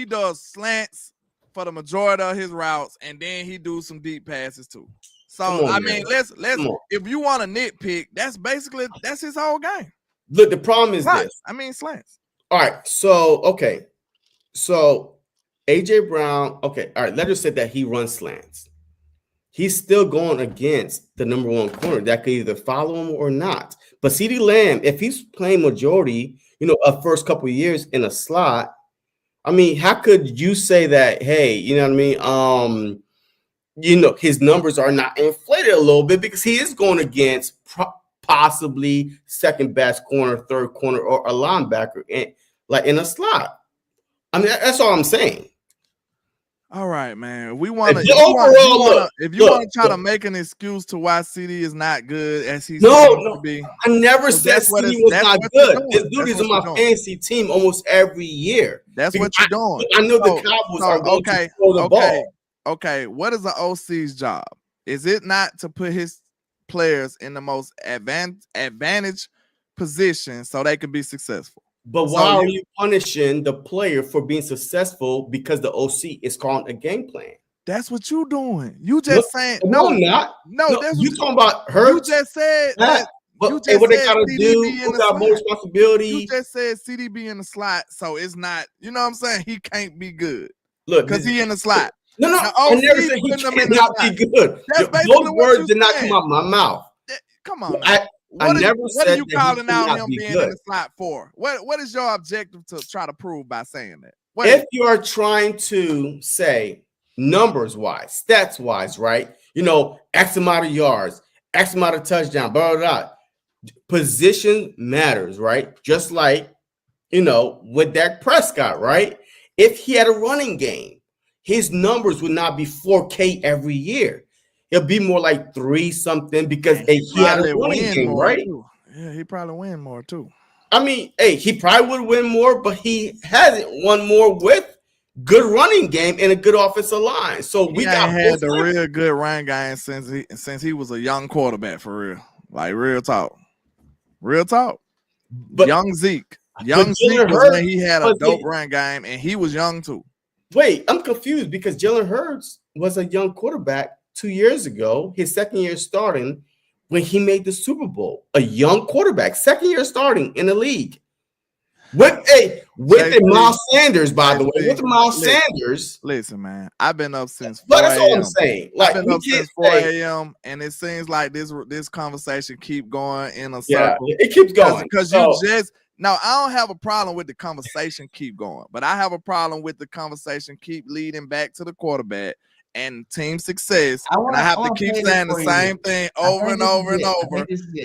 does slants for the majority of his routes, and then he do some deep passes too. So I mean, let's if you want to nitpick, that's his whole game. Look, the problem is this. I mean, slants. All right, so AJ Brown. Okay, all right. Let's just say that he runs slants. He's still going against the number 1 corner that could either follow him or not. But CeeDee Lamb, if he's playing majority, a first couple of years in a slot, I mean, how could you say that? Hey, you know what I mean? His numbers are not inflated a little bit because he is going against possibly second best corner, third corner, or a linebacker in a slot. I mean, that's all I'm saying. All right, man. If you want to try to make an excuse to why CeeDee is not good as he's supposed to be, I never said CeeDee was not good. This dude is on my fantasy team almost every year. That's what you're doing. I know the Cowboys are going to throw the ball. Okay, what is the OC's job? Is it not to put his players in the most advantage position so they can be successful? But why are you punishing the player for being successful because the OC is calling a game plan? That's what you doing. You just saying no, I'm not. No, that's you talking about Hurts. You just said that. But you just what said they gotta CDB do? Who got more responsibility? You just said CDB in the slot, so it's not. You know what I'm saying? He can't be good. Look, because he in the slot. No, I never said he cannot be good. Those words did not come out my mouth. Come on, I never said what are you calling out him being in the slot for? What is your objective to try to prove by saying that? If you are trying to say numbers wise, stats wise, right? You know, X amount of yards, X amount of touchdown, blah, blah, blah. Position matters, right? Just like, you know, with Dak Prescott, right? If he had a running game, his numbers would not be 4K every year. It'll be more like 3 something because he had a running game, right? Too. Yeah, he probably win more too. I mean, he probably would win more, but he hasn't won more with good running game and a good offensive line. So we got had the real good run game since he was a young quarterback for real. Like real talk. But young Zeke. Young Zeke was when he had a dope run game, and he was young too. Wait, I'm confused because Jalen Hurts was a young quarterback 2 years ago, his second year starting, when he made the Super Bowl. A young quarterback, second year starting in the league. With Miles Sanders, by the way. With Miles Sanders. Listen, man, I've been up since 4 But that's all I'm saying. Like, I've been up since 4 a.m. and it seems like this conversation keep going in a circle. Yeah, it keeps going. Because you just no, I don't have a problem with the conversation keep going, but I have a problem with the conversation keep leading back to the quarterback and team success. I have to keep saying the same thing over and over and over.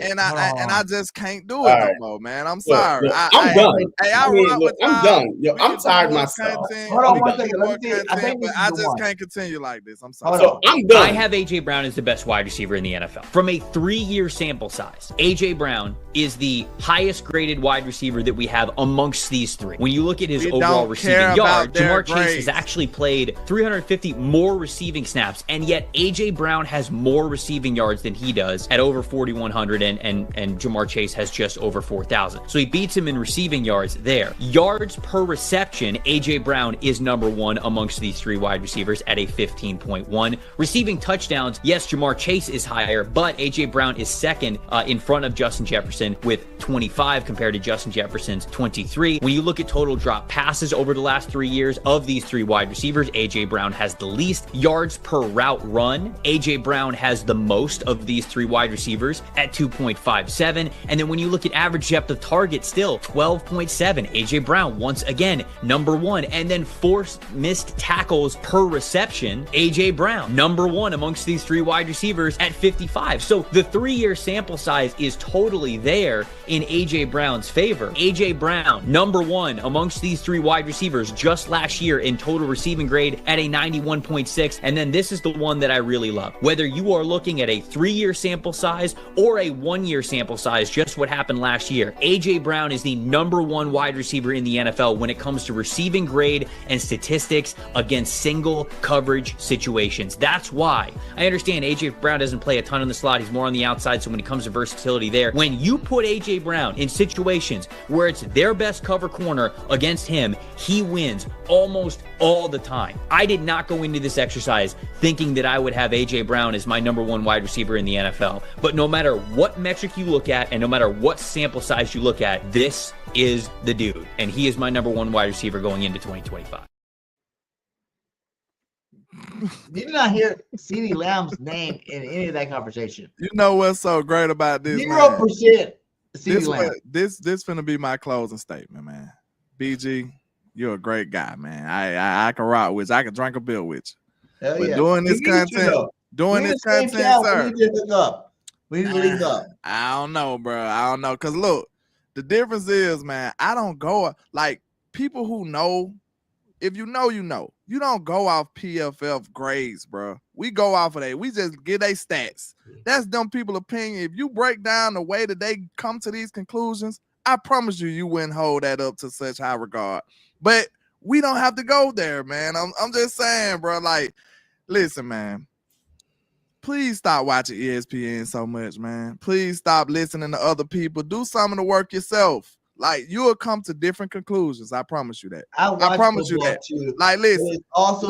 And I just can't do it no more, man. I'm sorry. I'm done. I'm done. Yo, I'm tired myself. Hold on one second. I just can't continue like this. I'm sorry. So I'm done. I have AJ Brown as the best wide receiver in the NFL. From a 3-year sample size, AJ Brown is the highest graded wide receiver that we have amongst these 3. When you look at his overall receiving yards, Jamar Chase has actually played 350 more receiving snaps, and yet AJ Brown has more receiving yards than he does at over 4,100, and Jamar Chase has just over 4,000. So he beats him in receiving yards there. Yards per reception, AJ Brown is number 1 amongst these 3 wide receivers at a 15.1. Receiving touchdowns, yes, Jamar Chase is higher, but AJ Brown is second in front of Justin Jefferson with 25 compared to Justin Jefferson's 23. When you look at total drop passes over the last 3 years of these 3 wide receivers, AJ Brown has the least. Yards per route run, AJ Brown has the most of these 3 wide receivers at 2.57. And then when you look at average depth of target, still 12.7. AJ Brown, once again, number 1. And then forced missed tackles per reception, AJ Brown, number 1 amongst these 3 wide receivers at 55. So the 3-year sample size is totally there in AJ Brown's favor. AJ Brown, number 1 amongst these 3 wide receivers just last year in total receiving grade at a 91.6. And then this is the one that I really love. Whether you are looking at a 3-year sample size or a 1-year sample size, just what happened last year, AJ Brown is the number 1 wide receiver in the NFL when it comes to receiving grade and statistics against single coverage situations. That's why I understand AJ Brown doesn't play a ton in the slot. He's more on the outside. So when it comes to versatility there, when you put AJ Brown in situations where it's their best cover corner against him, he wins almost all the time. I did not go into this exercise thinking that I would have AJ Brown as my number 1 wide receiver in the NFL. But no matter what metric you look at and no matter what sample size you look at, this is the dude. And he is my number 1 wide receiver going into 2025. Did not hear CeeDee Lamb's name in any of that conversation. You know what's so great about this? 0% CeeDee Lamb. This finna be my closing statement, man. BG, you're a great guy, man. I can rock with you. I can drink a beer with you. Hell but yeah. doing this content, sir. We need to hook up. We need to link up. I don't know, bro. I don't know. Cause look, the difference is, man, I don't go like people who know. If you know, you know. You don't go off PFF grades, bro. We go off of that. We just get their stats. That's them people's opinion. If you break down the way that they come to these conclusions, I promise you wouldn't hold that up to such high regard. But we don't have to go there, man. I'm just saying, bro. Like, listen, man. Please stop watching ESPN so much, man. Please stop listening to other people. Do some of the work yourself. Like, you will come to different conclusions. I promise you that. I promise you that. Too. Like, listen. Also,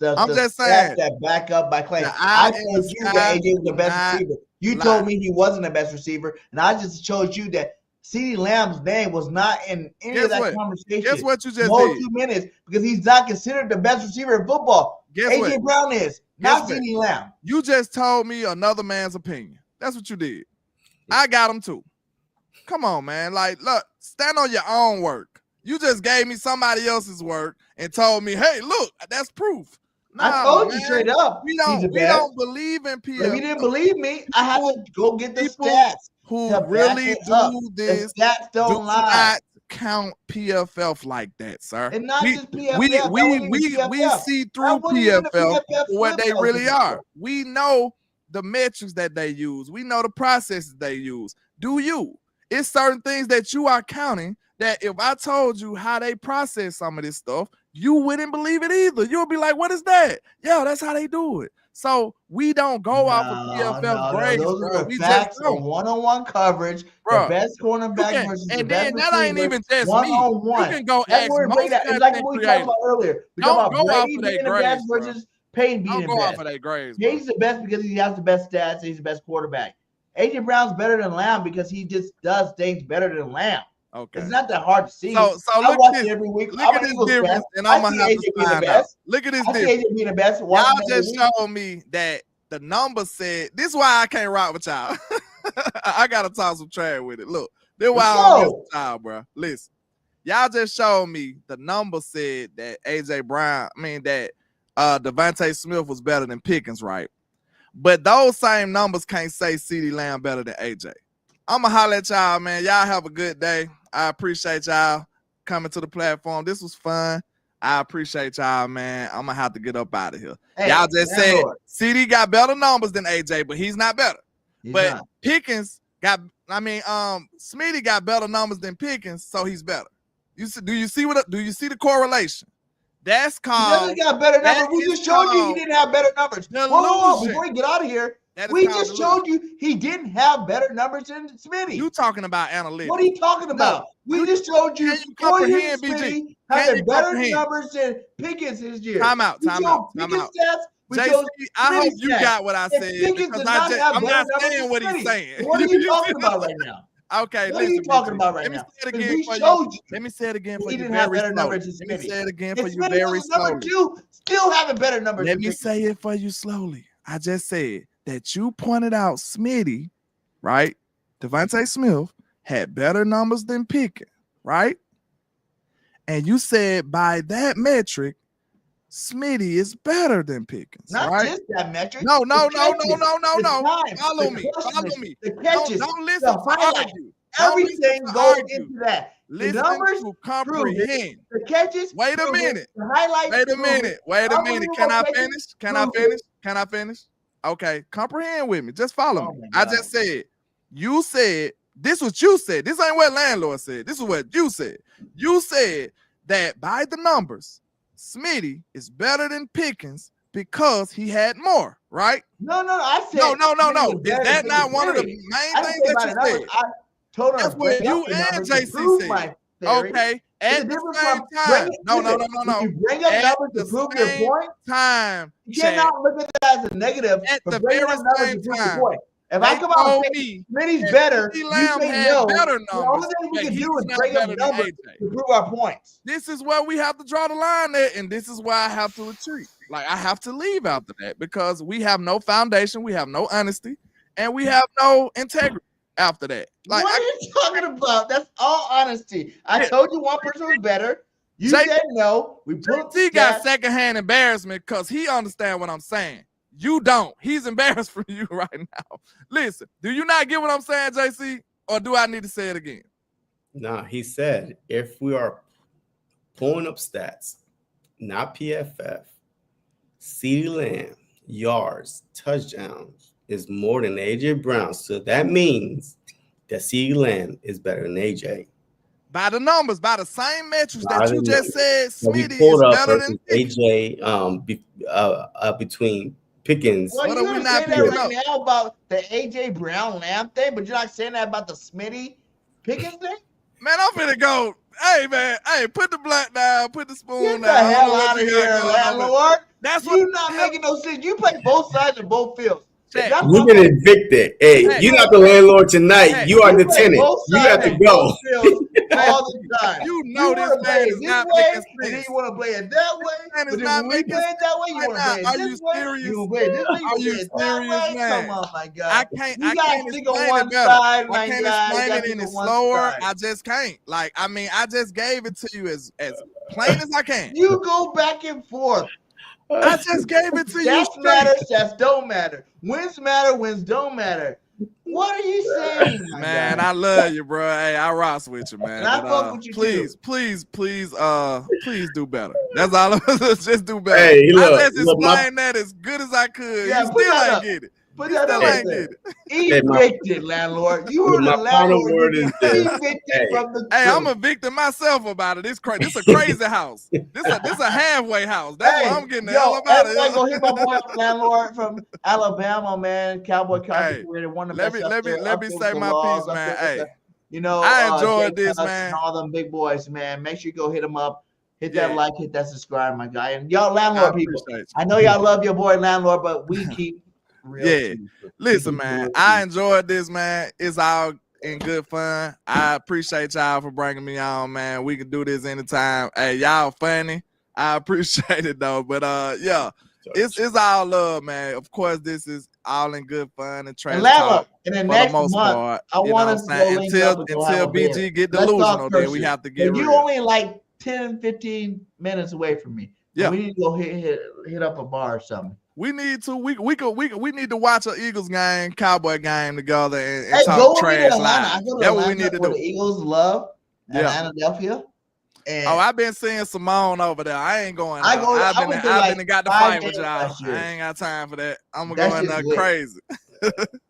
I'm just saying that back up by claim. the I eye in told the you that sky AJ was the do best not receiver. You lie. told me he wasn't the best receiver, and I just showed you that CeeDee Lamb's name was not in any Guess of that what? conversation. Guess what you just No did? 2 minutes because he's not considered the best receiver in football. Guess AJ what? Brown is, Guess not what? CeeDee Lamb. You just told me another man's opinion. That's what you did. I got him too. Come on, man. Like, look, stand on your own work. You just gave me somebody else's work and told me, hey, look, that's proof. Nah, I told man. you straight up. We don't believe in PFF. If you didn't believe me, I have to go get the People stats. who to really back it up. do this The stats do don't lie. not count PFF like that, sir. And not just PFF. We PFF. see That through wasn't even the PFF PFF for what they flip really flops. are. We know the metrics that they use. We know the processes they use. Do you? It's certain things that you are counting that if I told you how they process some of this stuff, you wouldn't believe it either. You'll be like, what is that? Yeah, that's how they do it. So we don't go off of PFF grades, those bro. are We facts just don't. on one-on-one coverage. Bro, the best cornerback versus the and best then that ain't receiver, even just one-on-one. me. You can go That's ask where we most bring that. It's like what we talked about earlier. We Don't talk go about off Brady of their being the grades, best bro. versus Payne being Don't the go best. off of their grades, bro. He's the best because he has the best stats and he's the best quarterback. AJ Brown's better than Lamb because he just does things better than Lamb. Okay. It's not that hard to see. So I look watch this, it every week. Look I'm at an this Eagles fan. difference, and I I'm gonna see have AJ to being the find out. best. Look at this I see difference. AJ being the best. Y'all just showed me that the numbers said this is why I can't rock with y'all. I gotta talk some trash with it. Look, this is why I don't mess with y'all, bro. Listen, y'all just showed me the numbers said that Devontae Smith was better than Pickens, right? But those same numbers can't say CeeDee Lamb better than AJ. I'ma holler at y'all, man. Y'all have a good day. I appreciate y'all coming to the platform. This was fun. I appreciate y'all, man. I'm gonna have to get up out of here. Hey, y'all just said CD got better numbers than AJ, but he's not better. Pickens got, Smitty got better numbers than Pickens, so he's better. Do you see the correlation? That's called. He got better numbers. We just showed you he didn't have better numbers. Whoa, before we get out of here, we just showed you he didn't have better numbers than Smitty. You talking about analytics? What are you talking about? We just showed you Smitty having better numbers than Pickens this year. Time out. JC, I hope you got what I said because I'm not saying what he's saying. What are you talking about right now? Okay, what are you talking about right now? Let me say it again for you. He didn't have better numbers than Smitty. Let me say it again for you very slowly. Number two, still having better numbers. Let me say it for you slowly. I just said that you pointed out Smitty, right? Devontae Smith had better numbers than Pickett, right? And you said by that metric, Smitty is better than Pickens. Not just that metric. No. Follow me. The catches, don't listen the highlights, everything goes into that. Listen the numbers to comprehend. The catches. Wait a minute. The highlights. Wait a minute. Can I finish? Okay, comprehend with me. Just follow me. I just said, you said, this is what you said. This ain't what Landlord said. This is what you said. You said that by the numbers, Smitty is better than Pickens because he had more, right? No. I said no. Is that not one of the main things that you said? I told That's what you and JC said. Okay. At the same time, no. You bring up numbers to prove your point. You cannot look at that as a negative. At the very same time, if I come out and say Smitty's better, you say no. The only thing we can do is bring up numbers to prove our points. This is where we have to draw the line at, and this is why I have to retreat. Like, I have to leave after that because we have no foundation, we have no honesty, and we have no integrity after that. Like, what are you talking about? That's all honesty. I told you one person was better. You said no. We He got secondhand embarrassment because he understands what I'm saying. You don't. He's embarrassed for you right now. Listen, do you not get what I'm saying, JC? Or do I need to say it again? Nah, he said if we are pulling up stats, not PFF, CeeDee Lamb, yards, touchdowns is more than AJ Brown. So that means that CeeDee Lamb is better than AJ. By the numbers, by the same metrics that you just said, Smitty is better than AJ between Pickens. Well, what are we not saying that right now about the AJ Brown Lamb thing, but you're not saying that about the Smitty Pickens thing? Man, I'm finna go. Hey, man. Hey, put the black down. Put the spoon Get down. the hell out of here, landlord. That's you not making no sense. You play both sides of both fields. You've been evicted. Hey, you're not the landlord tonight. You are the tenant. You have to go. All the time. You know this man is not making sense. And then you want to play it that way. Man is But not then when we making play it that way, you want to play it this way. You want to play it this way. Are you serious, man? Come on, my God. I can't stick on explain one it better. side, I can't explain it any slower. I just can't. Like, I mean, I just gave it to you as plain as I can. You go back and forth. I just gave it to you. Stats matter, stats don't matter. Wins matter, wins don't matter. What are you saying, man? I love you, bro. Hey, I rocks with you, man. And I fuck with you please, please do better. That's all. Just do better. Hey, look, I just explained that as good as I could. Yeah, you still ain't get it. Put that up ain't there. get it. Evicted, landlord. You were the landlord. Word is this. Evicted from the Hey, I'm evicting myself about it. This a crazy house. This a halfway house. That's what I'm getting the hell about it. I'm gonna hit my boy landlord from Alabama, man. Cowboy Hey, one of the let best. me say my piece, man. Hey, you know, I enjoyed this, man. And all them big boys, man. Make sure you go hit them up. Hit that like, hit that subscribe, my guy. And y'all landlord people, I know y'all love your boy landlord, but we keep real. Listen, man. I enjoyed this, man. It's all in good fun. I appreciate y'all for bringing me on, man. We can do this anytime. Hey, y'all funny. I appreciate it though. But yeah, it's all love, man. Of course, this is all in good fun and trash talk. And then next month, part, I want us to go until BG get delusional, then we have to get you only like 10, 15 minutes away from me. Yeah, we need to go hit up a bar or something. We need to. We need to watch an Eagles game, Cowboy game together and talk trash live. That's what we need to do. The Eagles love Philadelphia. And I've been seeing Simone over there. I ain't going. I've been and got to fight with y'all. I ain't got time for that. I'm gonna go in there crazy.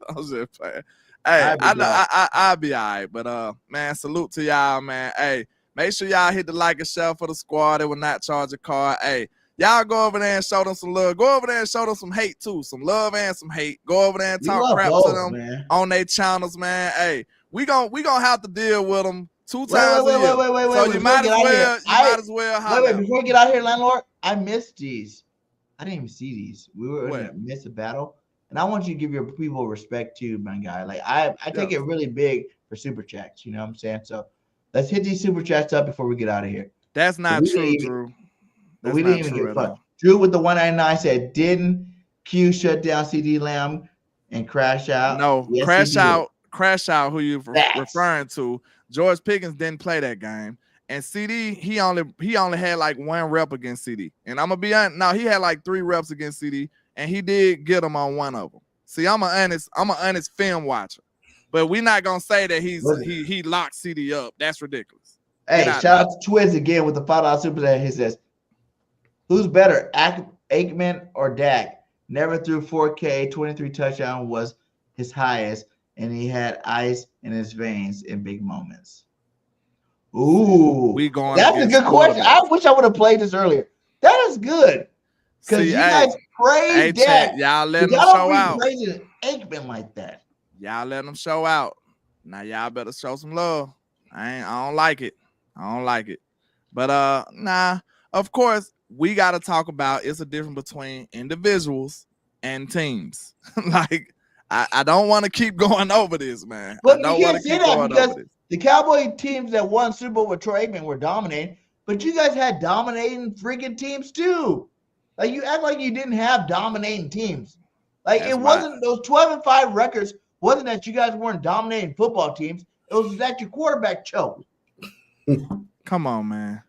I'm just playing. Hey, I'll be all right. But man, salute to y'all, man. Hey, make sure y'all hit the like and share for the squad. They will not charge a card. Hey. Y'all go over there and show them some love. Go over there and show them some hate too. Some love and some hate. Go over there and talk crap to them on their channels, man. Hey, we gonna have to deal with them 2 times a year. So you might as well. Wait, before we get out here, landlord, I missed these. I didn't even see these. We were in the midst of battle, and I want you to give your people respect too, my guy. Like I take it really big for super chats. You know what I'm saying? So let's hit these super chats up before we get out of here. That's not true, Drew. We didn't even get fucked. Drew with the 199 said, didn't Q shut down CD Lamb and crash out? No, yes, crash out who you referring to. George Pickens didn't play that game. And CD, he only had like 1 rep against CD. And I'm gonna be honest, no, he had like 3 reps against CD, and he did get him on 1 of them. See, I'm an honest film watcher. But we're not gonna say that he locked CD up. That's ridiculous. Hey, shout out to Twiz again with the $5 super chat. He says, who's better, Aikman or Dak? Never threw 4K, 23 touchdown was his highest, and he had ice in his veins in big moments. Ooh, that's a good question. I wish I would have played this earlier. That is good. Because you guys praise Dak. Y'all let him show out. Praising Aikman like that. Y'all let him show out. Now y'all better show some love. I don't like it. But nah, of course, we got to talk about it's a difference between individuals and teams. Like, I don't want to keep going over this, man. But you can't say that because the Cowboy teams that won Super Bowl with Troy Aikman were dominating, but you guys had dominating freaking teams too. Like, you act like you didn't have dominating teams. Like, it wasn't those 12-5 records. Wasn't that you guys weren't dominating football teams? It was that your quarterback choked. Come on, man.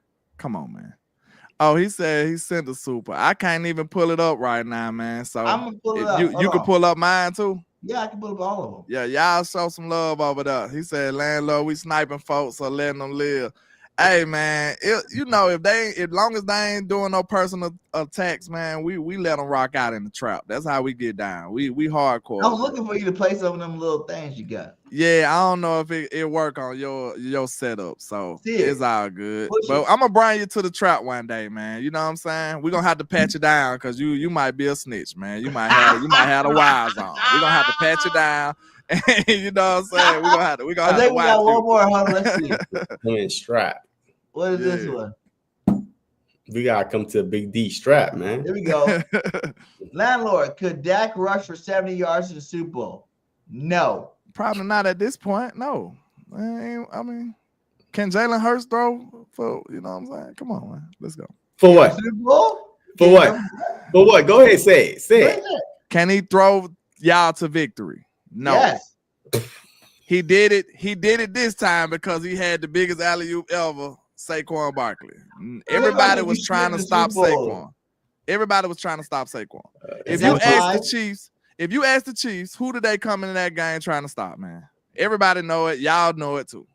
Oh, he said he sent the super. I can't even pull it up right now, man. So I'm gonna pull it up. You can pull up mine too. Yeah, I can pull up all of them. Yeah, y'all show some love over there. He said, landlord, we sniping folks or letting them live. Hey, man, as long as they ain't doing no personal attacks, man, we let them rock out in the trap. That's how we get down. We hardcore. I was looking for you to play some of them little things you got. Yeah, I don't know if it work on your setup, so it's all good. But I'm gonna bring you to the trap one day, man. You know what I'm saying? We're gonna have to pat you down because you might be a snitch, man. You might have the wires on. We're gonna have to pat you down You know what I'm saying? We're gonna have to I think we got one you. more. Hold on, let's see. I'm in strap. What is this one? We gotta come to a Big D strap, man. Here we go. Landlord, could Dak rush for 70 yards in the Super Bowl? No. Probably not at this point. No. I mean, can Jalen Hurts throw for, you know what I'm saying? Come on, man. Let's go. For what? Super Bowl? For what? For what? Go ahead, say it. Say it. Can he throw y'all to victory? No. Yes. He did it. He did it this time because he had the biggest alley-oop ever, Saquon Barkley. Everybody was trying to stop Saquon. Everybody was trying to stop Saquon. If you ask the Chiefs, who did they come into that game trying to stop, man? Everybody know it. Y'all know it too.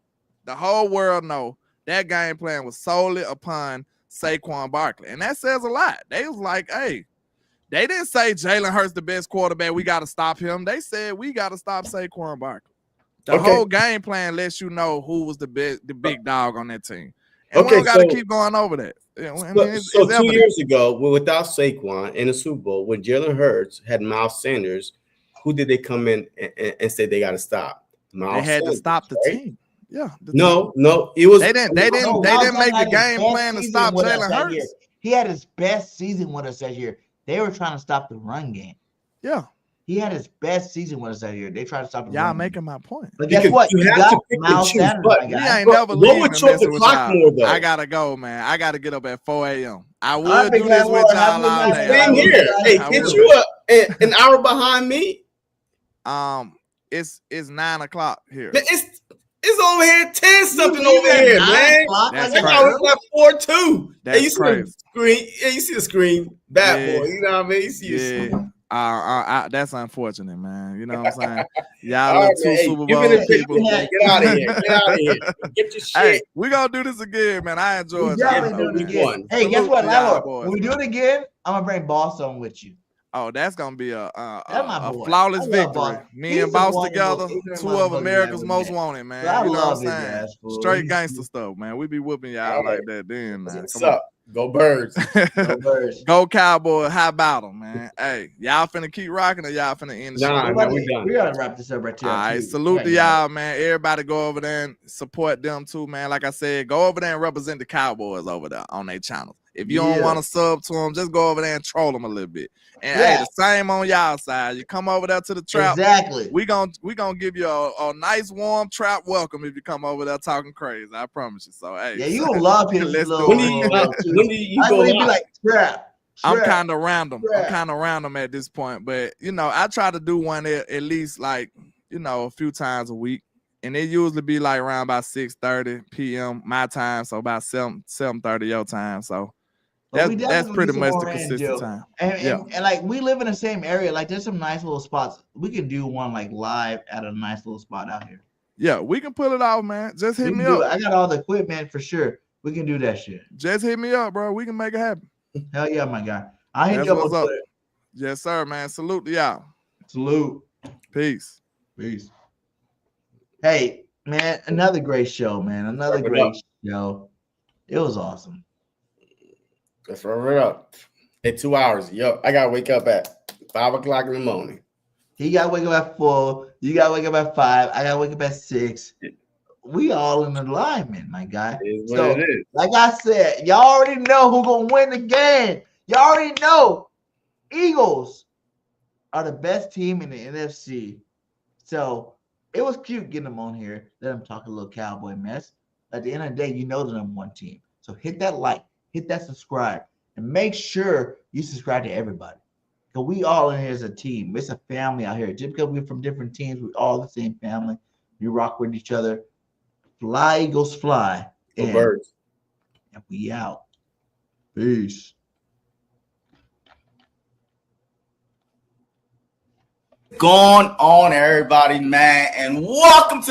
The whole world know that game plan was solely upon Saquon Barkley. And that says a lot. They was like, hey, they didn't say Jalen Hurts the best quarterback. We got to stop him. They said we got to stop Saquon Barkley. The whole game plan lets you know who was the big dog on that team. And we don't got to keep going over that. It's 2 years ago, without Saquon in the Super Bowl, when Jalen Hurts had Miles Sanders, who did they come in and say they got to stop? They had to stop the team. Yeah. No, it was. They didn't make the game plan to stop Jalen Hurts. He had his best season with us that year. They were trying to stop the run game. Yeah. He had his best season with us that year. They tried to stop the run game. Y'all making my point. But guess what? You have to pick and choose. But we ain't never leaving would choke the clock more, though? I gotta go, man. I gotta get up at 4 a.m. I would do this with y'all all day. Same here. Hey, get you up an hour behind me. It's 9 o'clock here. It's over here 10 something over here, man. That's crazy. It's like 4-2. That's crazy. You see the screen, bad boy. You know what I mean? You see the screen. That's unfortunate, man. You know what I'm saying? Y'all look two Super Bowl people. Get out of here. Get out of here. Get your shit. Hey, we gonna do this again, man. I enjoyed it. Hey, guess what, Landlord? When we do it again, I'm gonna bring Boss on with you. Oh, that's gonna be a flawless victory. Me and Boss together, two of America's most wanted, man. You know what I'm saying? Straight gangster stuff, man. We be whooping y'all like that then, man. What's up? Go Birds. Go Birds. Go Cowboys. How about them, man? Hey, y'all finna keep rocking or y'all finna end the show? Nah, man, we done. We gotta wrap this up right here. All right, salute to y'all, man. Everybody go over there and support them too, man. Like I said, go over there and represent the Cowboys over there on their channel. If you don't want to sub to them, just go over there and troll them a little bit. And hey, the same on y'all side. You come over there to the trap. Exactly. We gonna give you a nice warm trap welcome if you come over there talking crazy. I promise you. So hey, yeah, you gonna love his little. When do you go be like trap? I'm kind of random. I'm kind of random at this point, but you know, I try to do one at least like a few times a week. And it usually be like around about 6:30 p.m. my time, so about 7:30 your time. So that's pretty much the consistent time. And like we live in the same area. Like there's some nice little spots. We can do one like live at a nice little spot out here. Yeah, we can pull it off, man. Just hit me up. I got all the equipment for sure. We can do that shit. Just hit me up, bro. We can make it happen. Hell yeah, my guy. I'll hit you up on Twitter. Yes, sir, man. Salute to y'all. Salute. Peace. Peace. Hey, man, another great show, man. Another great show. It was awesome. Let's wrap it up. In 2 hours. Yo, I gotta wake up at 5 o'clock in the morning. He gotta wake up at 4. You gotta wake up at 5. I gotta wake up at 6. We all in alignment, my guy. It is what it is. Like I said, y'all already know who's gonna win the game. Y'all already know Eagles are the best team in the NFC. So it was cute getting them on here. Let them talk a little Cowboy mess. At the end of the day, you know the number one team. So hit that like, hit that subscribe, and make sure you subscribe to everybody. Because we all in here as a team. It's a family out here. Just because we're from different teams, we're all the same family. We rock with each other. Fly, Eagles, fly. Go Birds. And we out. Peace. Going on, everybody, man, and welcome to